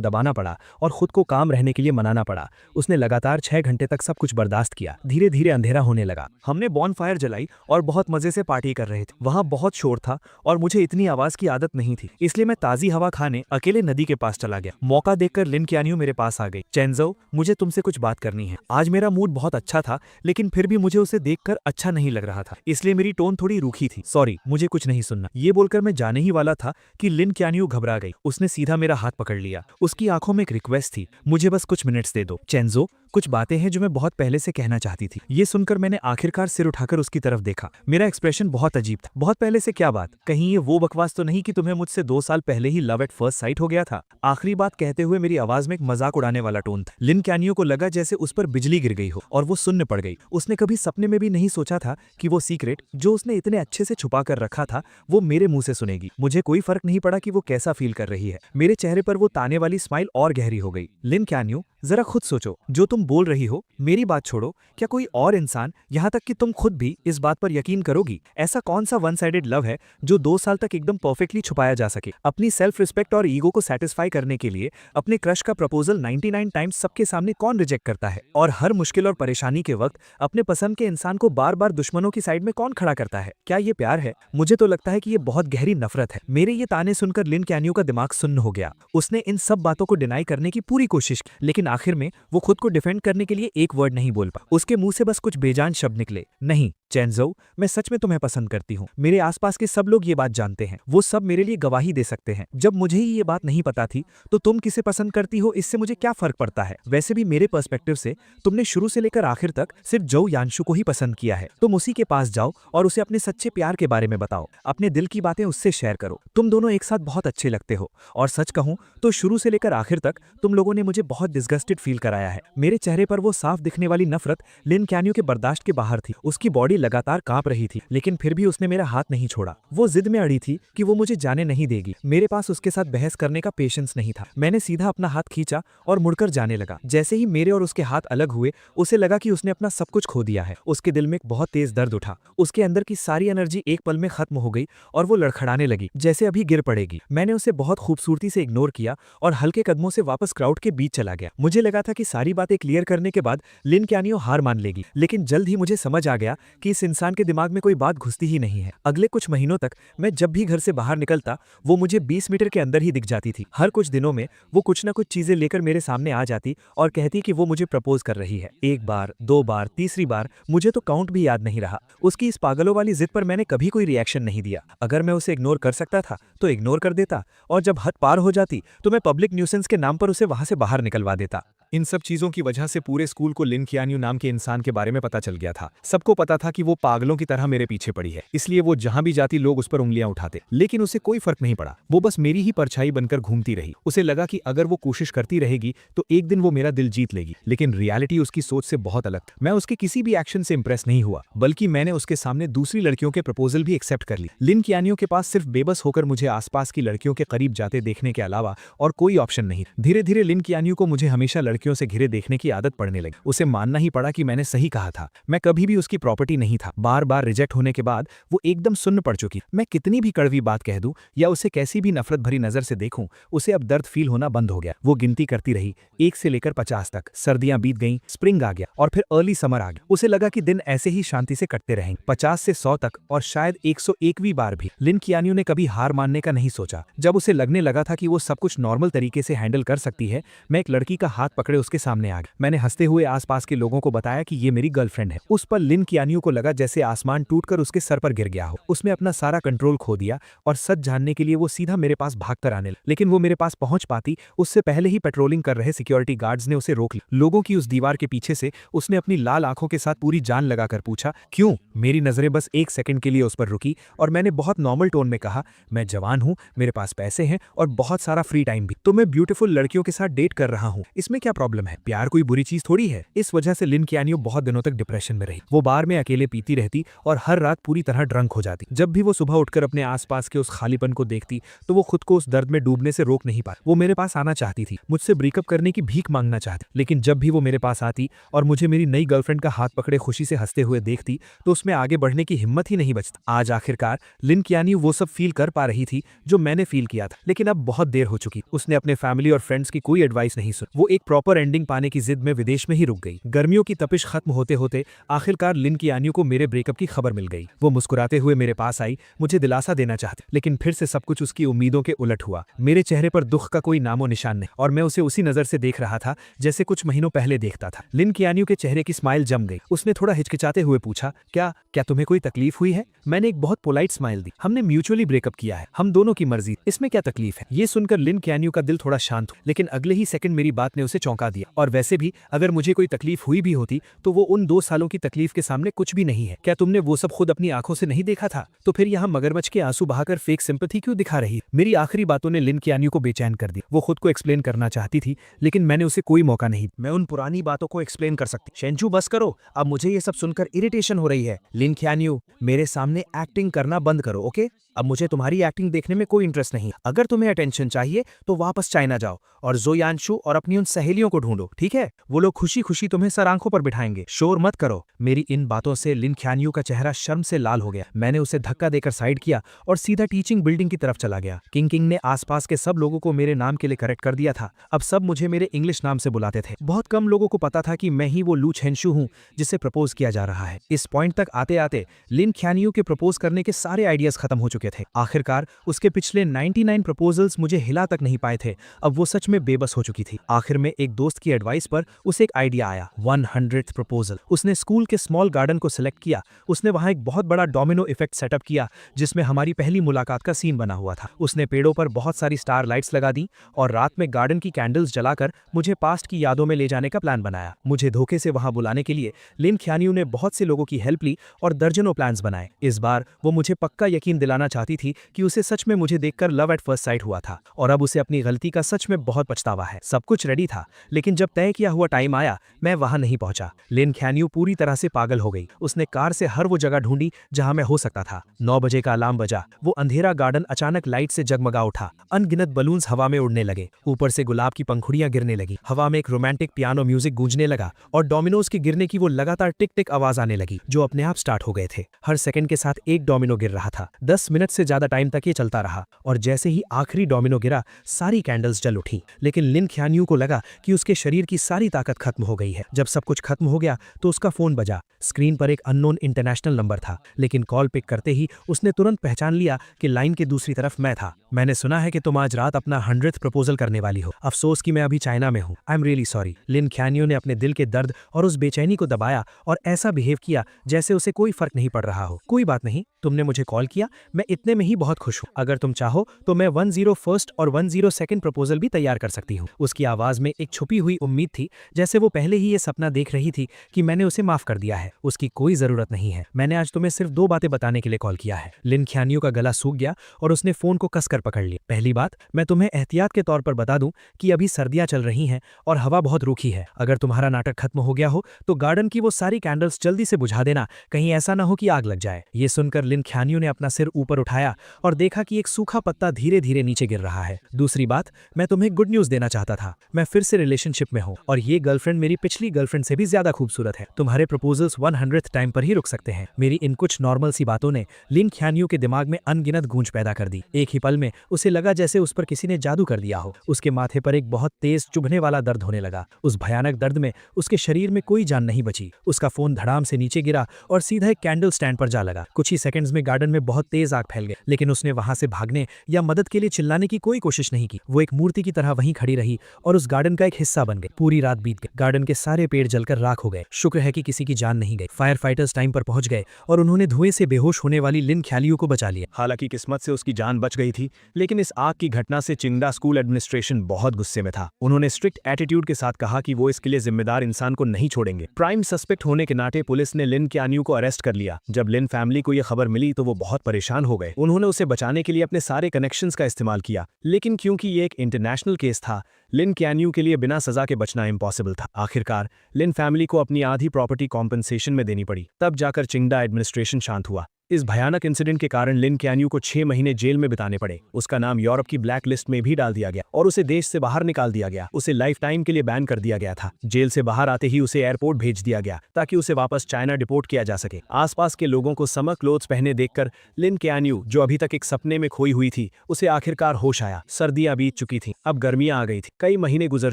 दबाना पड़ा और खुद को काम रहने के लिए मनाना पड़ा। उसने लगातार 6 घंटे तक सब कुछ बर्दाश्त किया। धीरे धीरे अंधेरा होने लगा। हमने बॉनफायर जलाई और बहुत मजे से पार्टी कर रहे थे। वहां बहुत शोर था और मुझे इतनी आवाज की आदत नहीं थी, इसलिए मैं ताजी हवा खाने अकेले नदी के पास चला गया। मौका देखकर लिन क्यानियो मेरे पास आ गई। चेंजो, मुझे तुमसे कुछ बात करनी है। आज मेरा मूड बहुत अच्छा था, लेकिन फिर भी मुझे उसे देखकर अच्छा नहीं लग रहा था, इसलिए मेरी टोन थोड़ी रूखी थी। सॉरी, मुझे कुछ नहीं सुनना। ये बोलकर मैं जाने ही वाला था कि लिन क्यानियो घबरा गई। उसने सीधा मेरा हाथ पकड़ लिया। उसकी आंखों में एक रिक्वेस्ट थी, मुझे बस कुछ मिनट्स दे दो। चेंजो, कुछ बातें हैं जो मैं बहुत पहले से कहना चाहती थी। ये सुनकर मैंने आखिरकार सिर उठाकर उसकी तरफ देखा। मेरा एक्सप्रेशन बहुत अजीब था। बहुत पहले से क्या बात? कहीं ये वो बकवास तो नहीं कि तुम्हें मुझसे 2 साल पहले ही लव एट फर्स्ट साइट हो गया था? आखिरी बात कहते हुए मेरी आवाज में एक मजाक उड़ाने वाला टोन था। लिन क्यानियो को लगा जैसे उस पर बिजली गिर गई हो और वो सुन्न पड़ गई। उसने कभी सपने में भी नहीं सोचा था कि वो सीक्रेट जो उसने इतने अच्छे से छुपा कर रखा था वो मेरे मुंह से सुनेगी। मुझे कोई फर्क नहीं पड़ा कि वो कैसा फील कर रही है। मेरे चेहरे पर वो ताने वाली स्माइल और गहरी हो गई। लिन क्यानियो, जरा खुद सोचो, जो तुम बोल रही हो, मेरी बात छोड़ो, क्या कोई और इंसान, यहाँ तक कि तुम खुद भी इस बात पर यकीन करोगी? ऐसा कौन सा वन साइडेड लव है जो 2 साल तक एकदम परफेक्टली छुपाया जा सके? अपनी सेल्फ रिस्पेक्ट और ईगो को सेटिस्फाई करने के लिए अपने क्रश का प्रपोजल 99 टाइम्स सबके सामने कौन रिजेक्ट करता है? और हर मुश्किल और परेशानी के वक्त अपने पसंद के इंसान को बार बार दुश्मनों की साइड में कौन खड़ा करता है? क्या ये प्यार है? मुझे तो लगता है कि ये बहुत गहरी नफरत है। मेरे ये ताने सुनकर लिन क्यानियो का दिमाग सुन्न हो गया। उसने इन सब बातों को डिनाई करने की पूरी कोशिश की, लेकिन आखिर में वो खुद को डिफेंड करने के लिए एक वर्ड नहीं बोल पा। उसके मुंह से बस कुछ बेजान शब्द निकले, नहीं चेंजो, मैं सच में तुम्हें पसंद करती हूँ। मेरे आसपास के सब लोग ये बात जानते हैं, वो सब मेरे लिए गवाही दे सकते हैं। जब मुझे ही ये बात नहीं पता थी तो तुम किसे पसंद करती हो इससे मुझे क्या फर्क पड़ता है? वैसे भी मेरे पर्सपेक्टिव से तुमने शुरू से लेकर आखिर तक सिर्फ जो यानशु को ही पसंद किया है। तुम उसी के पास जाओ और उसे अपने सच्चे प्यार के बारे में बताओ, अपने दिल की बातें उससे शेयर करो। तुम दोनों एक साथ बहुत अच्छे लगते हो और सच कहूं तो शुरू से लेकर आखिर तक तुम लोगों ने मुझे बहुत डिस्गस्टेड फील कराया है। मेरे चेहरे पर वो साफ दिखने वाली नफरत लिन क्यानियो के बर्दाश्त के बाहर थी। उसकी बॉडी लगातार कांप रही थी, लेकिन फिर भी उसने मेरा हाथ नहीं छोड़ा। वो जिद में अड़ी थी कि वो मुझे जाने नहीं देगी। मेरे पास उसके साथ बहस करने का पेशेंस नहीं था। मैंने सीधा अपना हाथ खींचा और मुड़कर जाने लगा। जैसे ही मेरे और उसके हाथ अलग हुए, उसे लगा कि उसने अपना सब कुछ खो दिया है। उसके दिल में एक बहुत तेज दर्द उठा। उसके अंदर की सारी एनर्जी एक पल में खत्म हो गई और वो लड़खड़ाने लगी जैसे अभी गिर पड़ेगी। मैंने उसे बहुत खूबसूरती से इग्नोर किया और हल्के कदमों से वापस क्राउड के बीच चला गया। मुझे लगा था कि सारी बातें क्लियर करने के बाद लिन क्यानियो हार मान लेगी, लेकिन जल्द ही मुझे समझ आ गया कि इस इंसान के दिमाग में कोई बात घुसती ही नहीं है। अगले कुछ महीनों तक मैं जब भी घर से बाहर निकलता वो मुझे 20 मीटर के अंदर ही दिख जाती थी। हर कुछ दिनों में वो कुछ ना कुछ चीजें लेकर मेरे सामने आ जाती और कहती कि वो मुझे प्रपोज कर रही है। 1 बार, 2 बार, तीसरी बार, मुझे तो काउंट भी याद नहीं रहा। उसकी इस पागलों वाली जिद पर मैंने कभी कोई रिएक्शन नहीं दिया। अगर मैं उसे इग्नोर कर सकता था तो इग्नोर कर देता, और जब हद पार हो जाती तो मैं पब्लिक न्यूसेंस के नाम पर उसे वहां से बाहर निकलवा देता। इन सब चीजों की वजह से पूरे स्कूल को लिन क्यानियो नाम के इंसान के बारे में पता चल गया था। सबको पता था कि वो पागलों की तरह मेरे पीछे पड़ी है, इसलिए वो जहां भी जाती लोग उस पर उंगलियां उठाते, लेकिन उसे कोई फर्क नहीं पड़ा। वो बस मेरी ही परछाई बनकर घूमती रही। उसे लगा कि अगर वो कोशिश करती रहेगी तो एक दिन वो मेरा दिल जीत लेगी, लेकिन रियलिटी उसकी सोच से बहुत अलग था। मैं उसके किसी भी एक्शन से इंप्रेस नहीं हुआ, बल्कि मैंने उसके सामने दूसरी लड़कियों के प्रपोजल भी एक्सेप्ट कर ली। लिन क्यानियो के पास सिर्फ बेबस होकर मुझे आसपास की लड़कियों के करीब जाते देखने के अलावा और कोई ऑप्शन नहीं। धीरे धीरे लिन क्यानियो को मुझे हमेशा लड़की लड़कियों से घिरे देखने की आदत पड़ने लगी। उसे मानना ही पड़ा कि मैंने सही कहा था, मैं कभी भी उसकी प्रॉपर्टी नहीं था। बार बार रिजेक्ट होने के बाद वो एकदम सुन्न पड़ चुकी। मैं कितनी भी कड़वी बात कह दूं या उसे कैसी भी नफरत भरी नजर से देखूं, उसे अब दर्द फील होना बंद हो गया। वो गिनती करती रही 1 से लेकर 50 तक। सर्दियां बीत गईं, स्प्रिंग आ गया और फिर अर्ली समर आ गया। उसे लगा कि दिन ऐसे ही शांति से कटते रहेंगे, 50 से 100 तक और शायद 101वीं बार भी। लिन कियानियो ने कभी हार मानने का नहीं सोचा। जब उसे लगने लगा था कि वो सब कुछ नॉर्मल तरीके से हैंडल कर सकती है, मैं एक लड़की का हाथ पकड़े उसके सामने आ गया। मैंने हंसते हुए आसपास के लोगों को बताया कि ये मेरी गर्लफ्रेंड है। उस पर लिन कियानियो को लगा जैसे आसमान टूटकर उसके सर पर गिर गया हो। उसने अपना सारा कंट्रोल खो दिया और सच जानने के लिए वो सीधा मेरे पास भागकर आने लगी। लेकिन वो मेरे पास पहुंच पाती उससे पहले ही पेट्रोलिंग कर रहे सिक्योरिटी गार्ड्स ने उसे रोक लिया। लोगों की उस दीवार के पीछे से उसने अपनी लाल आंखों के साथ पूरी जान लगाकर पूछा, क्यों? मेरी नजरें बस 1 सेकंड के लिए उस पर रुकी और मैंने बहुत नॉर्मल टोन में कहा, मैं जवान हूं, मेरे पास पैसे हैं और बहुत सारा फ्री टाइम भी, तो मैं ब्यूटीफुल लड़कियों के साथ डेट कर रहा हूं। इसमें क्या प्रॉब्लम है? प्यार कोई बुरी चीज थोड़ी है। इस वजह से लिन कियानियो बहुत दिनों तक डिप्रेशन में रही। वो बार में अकेले पीती रहती और हर रात पूरी तरह ड्रंक हो जाती। जब भी वो सुबह उठकर अपने आसपास के उस खालीपन को देखती तो वो खुद को उस दर्द में डूबने से रोक नहीं पाती। वो मेरे पास आना चाहती थी, मुझसे ब्रेकअप करने की भीख मांगना चाहती, लेकिन जब भी वो मेरे पास आती और मुझे मेरी नई गर्लफ्रेंड का हाथ पकड़े खुशी से हंसते हुए देखती तो उसमें आगे बढ़ने की हिम्मत ही नहीं बचती। आज आखिरकार लिन कियानियो वो सब फील कर पा रही थी जो मैंने फील किया था, लेकिन अब बहुत देर हो चुकी। उसने अपने फैमिली और फ्रेंड्स की कोई एडवाइस नहीं सुनी। वो एक प्रॉपर एंडिंग पाने की जिद में विदेश में ही रुक गई। गर्मियों की तपिश खत्म होते होते आखिरकार लिन कियानियो को मेरे ब्रेकअप की खबर मिल गई। वो मुस्कुराते हुए मेरे पास आई, मुझे दिलासा देना चाहती, लेकिन फिर से सब कुछ उसकी उम्मीदों के उलट हुआ। मेरे चेहरे पर दुख का कोई नामो निशान नहीं और मैं उसे उसी नजर से देख रहा था जैसे कुछ महीनों पहले देखता था। लिन कियानियो के चेहरे की स्माइल जम गई। उसने थोड़ा हिचकिचाते हुए पूछा, क्या तुम्हें कोई तकलीफ हुई है? मैंने एक बहुत पोलाइट स्माइल दी। हमने म्यूचुअली ब्रेकअप किया है, हम दोनों की मर्जी, इसमें क्या तकलीफ है? ये सुनकर लिन कियानियो का दिल थोड़ा शांत हुआ, लेकिन अगले ही सेकंड मेरी बात ने उसे चौंका दिया। और वैसे भी अगर मुझे कोई तकलीफ हुई भी होती तो वो उन 2 सालों की तकलीफ के सामने कुछ भी नहीं है। क्या तुमने वो सब खुद अपनी आंखों से नहीं देखा था? तो फिर यहाँ मगरमच्छ के आंसू बहाकर फेक सिंपैथी क्यों दिखा रही? मेरी आखिरी बातों ने लिन कियानियो को बेचैन कर दी। वो खुद को एक्सप्लेन करना चाहती थी, लेकिन मैंने उसे कोई मौका नहीं। मैं उन पुरानी बातों को एक्सप्लेन कर सकती। शेंचू बस करो, अब मुझे ये सब सुनकर इरिटेशन हो रही है। लिन कियानियो, मेरे सामने एक्टिंग करना बंद करो, ओके? अब मुझे तुम्हारी एक्टिंग देखने में कोई इंटरेस्ट नहीं। अगर तुम्हें अटेंशन चाहिए तो वापस चाइना जाओ और ज़ो यानशु और अपनी उन सहेलियों को ढूंढो, ठीक है? वो लोग खुशी खुशी तुम्हें सर आंखों पर बिठाएंगे। शोर मत करो। मेरी इन बातों से लिन कियानियो का चेहरा शर्म से लाल हो गया। मैंने उसे धक्का देकर साइड किया और सीधा टीचिंग बिल्डिंग की तरफ चला गया। किंग ने आसपास के सब लोगों को मेरे नाम के लिए करेक्ट कर दिया था। अब सब मुझे मेरे इंग्लिश नाम से बुलाते थे। बहुत कम लोगों को पता था कि मैं ही वो लू चेंशु हूं जिसे प्रपोज किया जा रहा है। इस पॉइंट तक आते आते लिन कियानियो के प्रपोज करने के सारे आइडियाज खत्म हो चुके थे। आखिरकार उसके पिछले 99 प्रपोजल्स मुझे हिला तक नहीं पाए थे। अब वो सच में बेबस हो चुकी थी। आखिर में एक दोस्त की एडवाइस पर उसे एक आइडिया आया, 100th प्रपोजल। उसने स्कूल के स्मॉल गार्डन को सिलेक्ट किया। उसने वहां एक बहुत बड़ा डोमिनो इफेक्ट सेटअप किया जिसमें हमारी पहली मुलाकात का सीन बना हुआ था। उसने पेड़ों पर बहुत सारी स्टार लाइट्स लगा दी और रात में गार्डन की कैंडल्स जलाकर मुझे पास्ट की यादों में ले जाने का प्लान बनाया। मुझे धोखे से वहां बुलाने के लिए लिन कियानियो ने बहुत से लोगों की हेल्प ली और दर्जनों प्लान्स बनाए। इस बार वो मुझे पक्का यकीन दिलाना चाहती थी कि उसे सच में मुझे देखकर लव एट फर्स्ट साइट हुआ था और अब उसे अपनी गलती का सच में बहुत पछतावा है। सब कुछ रेडी था, लेकिन जब तय किया हुआ टाइम आया मैं वहां नहीं पहुंचा। लिन कियानियो पूरी तरह से पागल हो गई। उसने कार से हर वो जगह ढूंढी जहां मैं हो सकता था। 9 बजे का अलार्म बजा। वो अंधेरा गार्डन अचानक लाइट से जगमगा उठा। अनगिनत बलून्स हवा में उड़ने लगे। ऊपर से गुलाब की पंखुड़ियां गिरने लगी। हवा में एक रोमांटिक पियानो म्यूजिक गूंजने लगा और डोमिनोज के गिरने की वो लगातार टिक टिक आवाज आने लगी जो अपने आप स्टार्ट हो गए थे। हर सेकंड के साथ एक डोमिनो गिर रहा था। 10 मिनट से ज्यादा टाइम तक ये चलता रहा और जैसे ही आखिरी डोमिनो गिरा सारी कैंडल्स जल उठी। लेकिन लिन कियानियो को लगा कि उसके शरीर की सारी ताकत खत्म हो गई है। जब सब कुछ खत्म हो गया तो उसका फोन बजा। स्क्रीन पर एक अननोन इंटरनेशनल नंबर था, लेकिन कॉल पिक करते ही उसने तुरंत पहचान लिया कि लाइन के दूसरी तरफ मैं था। मैंने सुना है कि तुम आज रात अपना 100th प्रपोजल करने वाली हो। अफसोस कि मैं अभी चाइना में हूँ। I am really sorry. लिन कियानियो ने अपने दिल के दर्द और उस बेचैनी को दबाया और ऐसा बिहेव किया जैसे उसे कोई फर्क नहीं पड़ रहा हो। कोई बात नहीं, तुमने मुझे कॉल किया, मैं इतने में ही बहुत खुश हूँ। अगर तुम चाहो तो मैं 101st और 102nd प्रपोजल भी तैयार कर सकती हूँ। उसकी आवाज में एक छुपी हुई उम्मीद थी, जैसे वो पहले ही ये सपना देख रही थी कि मैंने उसे माफ कर दिया है। उसकी कोई जरूरत नहीं है। मैंने आज तुम्हें सिर्फ 2 बातें बताने के लिए कॉल किया है। लिन कियानियो का गला सूख गया और उसने फोन को कसकर कर पकड़ लिया। पहली बात, मैं तुम्हें एहतियात के तौर पर बता दूं कि अभी सर्दियां चल रही हैं और हवा बहुत रूखी है। अगर तुम्हारा नाटक खत्म हो गया हो तो गार्डन की वो सारी कैंडल्स जल्दी से बुझा देना, कहीं ऐसा ना हो कि आग लग जाए। ये सुनकर लिन ख्यानियो ने अपना सिर ऊपर उठाया और देखा कि एक सूखा पत्ता धीरे धीरे नीचे गिर रहा है। दूसरी बात, मैं तुम्हें गुड न्यूज देना चाहता था। मैं फिर से रिलेशनशिप में हूँ और ये गर्लफ्रेंड मेरी पिछली गर्लफ्रेंड से भी ज्यादा खूबसूरत है। तुम्हारे प्रपोजल्स 100th टाइम पर ही रुक सकते हैं। मेरी इन कुछ नॉर्मल सी बातों ने लिन ख्यानियो के दिमाग में अनगिनत गूंज पैदा कर दी। एक ही पल में उसे लगा जैसे उस पर किसी ने जादू कर दिया हो। उसके माथे पर एक बहुत तेज चुभने वाला दर्द होने लगा। उस भयानक दर्द में उसके शरीर में कोई जान नहीं बची। उसका फोन धड़ाम से नीचे गिरा और सीधा एक कैंडल स्टैंड पर जा लगा। कुछ ही सेकंड्स में गार्डन में बहुत तेज आग फैल गई, लेकिन उसने वहां से भागने या मदद के लिए चिल्लाने की कोई कोशिश नहीं की। वो एक मूर्ति की तरह वहीं खड़ी रही और उस गार्डन का एक हिस्सा बन गई। पूरी रात बीत गई। गार्डन के सारे पेड़ जलकर राख हो गए। शुक्र है कि किसी की जान नहीं गई। फायर फाइटर्स टाइम पर पहुंच गए और उन्होंने धुएं से बेहोश होने वाली लिन ख्यालियो को बचा लिया। हालांकि किस्मत से उसकी जान बच गई थी, लेकिन इस आग की घटना से चिंगडा स्कूल एडमिनिस्ट्रेशन बहुत गुस्से में था। उन्होंने स्ट्रिक्ट एटीट्यूड के साथ कहा कि वो इसके लिए जिम्मेदार इंसान को नहीं छोड़ेंगे। प्राइम सस्पेक्ट होने के नाते पुलिस ने लिन ख्यानियो को अरेस्ट कर लिया। जब लिन फैमिली को यह खबर मिली तो वो बहुत परेशान हो गए। उन्होंने उसे बचाने के लिए अपने सारे कनेक्शंस का इस्तेमाल किया, लेकिन क्योंकि ये एक इंटरनेशनल केस था, लिन ख्यानियो के लिए बिना सजा के बचना इम्पॉसिबल था। आखिरकार लिन फैमिली को अपनी आधी प्रॉपर्टी कॉम्पनसेशन में देनी पड़ी। तब जाकर चिंगडा एडमिनिस्ट्रेशन शांत हुआ। इस भयानक इंसिडेंट के कारण लिन ख्यानियो को 6 महीने जेल में बिताने पड़े। उसका नाम यूरोप की ब्लैक लिस्ट में भी डाल दिया गया और उसे देश से बाहर निकाल दिया गया। उसे लाइफ टाइम के लिए बैन कर दिया गया था। जेल से बाहर आते ही उसे एयरपोर्ट भेज दिया गया ताकि उसे वापस चाइना डिपोर्ट किया जा सके। आसपास के लोगों को समर क्लोथ्स पहने देखकर लिन ख्यानियो, जो अभी तक एक सपने में खोई हुई थी, उसे आखिरकार होश आया। सर्दियां बीत चुकी थीं, अब गर्मियां आ गई थी। कई महीने गुजर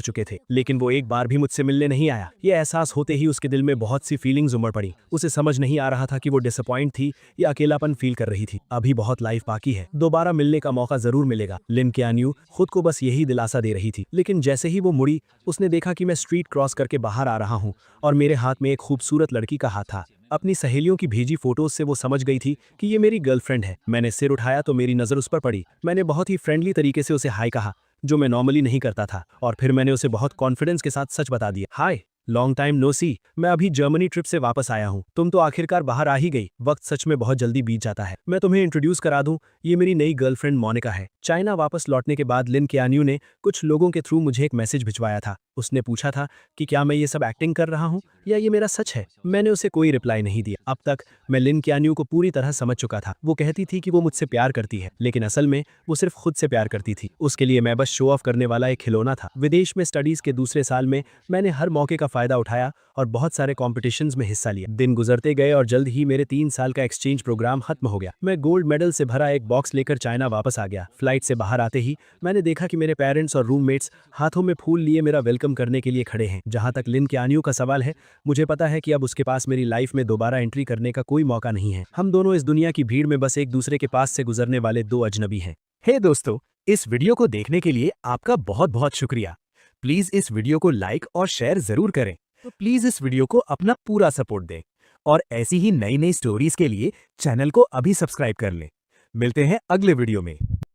चुके थे, लेकिन वो एक बार भी मुझसे मिलने नहीं आया। ये एहसास होते ही उसके दिल में बहुत सी फीलिंग्स उमड़ पड़ी। उसे समझ नहीं आ रहा था कि वो डिसअपॉइंट थी या अकेलापन फील कर रही थी। अभी बहुत लाइफ बाकी है, दोबारा मिलने का मौका जरूर मिलेगा। लिन ख्यानियो खुद को बस यही दिलासा दे रही थी। लेकिन जैसे ही वो मुड़ी, उसने देखा कि मैं स्ट्रीट क्रॉस करके बाहर आ रहा हूँ और मेरे हाथ में एक खूबसूरत लड़की का हाथ था। अपनी सहेलियों की भेजी फोटोज से वो समझ गई थी कि ये मेरी गर्लफ्रेंड है। मैंने सिर उठाया तो मेरी नजर उस पर पड़ी। मैंने बहुत ही फ्रेंडली तरीके से उसे हाय कहा, जो मैं नॉर्मली नहीं करता था, और फिर मैंने उसे बहुत कॉन्फिडेंस के साथ सच बता दिया। हाय, लॉन्ग टाइम नो सी, मैं अभी जर्मनी ट्रिप से वापस आया हूँ। तुम तो आखिरकार बाहर आ ही गई। वक्त सच में बहुत जल्दी बीत जाता है। मैं तुम्हें इंट्रोड्यूस करा दूं, ये मेरी नई गर्लफ्रेंड मोनिका है। चाइना वापस लौटने के बाद लिन ख्यानियो ने कुछ लोगों के थ्रू मुझे एक मैसेज भिजवाया था। उसने पूछा था कि क्या मैं ये सब एक्टिंग कर रहा हूँ या ये मेरा सच है। मैंने उसे कोई रिप्लाई नहीं दिया। अब तक मैं लिन ख्यानियो को पूरी तरह समझ चुका था। वो कहती थी कि वो मुझसे प्यार करती है, लेकिन असल में वो सिर्फ खुद से प्यार करती थी। उसके लिए मैं बस शो ऑफ करने वाला एक खिलौना था। विदेश में स्टडीज के दूसरे साल में मैंने हर मौके का फायदा उठाया और बहुत सारे कॉम्पिटिशन्स में हिस्सा लिया। दिन गुजरते गए और जल्द ही मेरे 3 साल का एक्सचेंज प्रोग्राम खत्म हो गया। मैं गोल्ड मेडल से भरा एक बॉक्स लेकर चाइना वापस आ गया। फ्लाइट से बाहर आते ही मैंने देखा कि मेरे पेरेंट्स और रूममेट्स हाथों में फूल लिए मेरा वेलकम करने के लिए खड़े हैं। जहां तक लिन ख्यानियो का सवाल है, मुझे पता है कि अब उसके पास मेरी लाइफ में दोबारा एंट्री करने का कोई मौका नहीं है। हम दोनों इस दुनिया की भीड़ में बस एक दूसरे के पास से गुजरने वाले 2 अजनबी हैं। हे दोस्तों, इस वीडियो को देखने के लिए आपका बहुत बहुत शुक्रिया। प्लीज इस वीडियो को लाइक और शेयर जरूर करें। तो प्लीज इस वीडियो को अपना पूरा सपोर्ट दें और ऐसी ही नई नई स्टोरीज के लिए चैनल को अभी सब्सक्राइब कर लें। मिलते हैं अगले वीडियो में।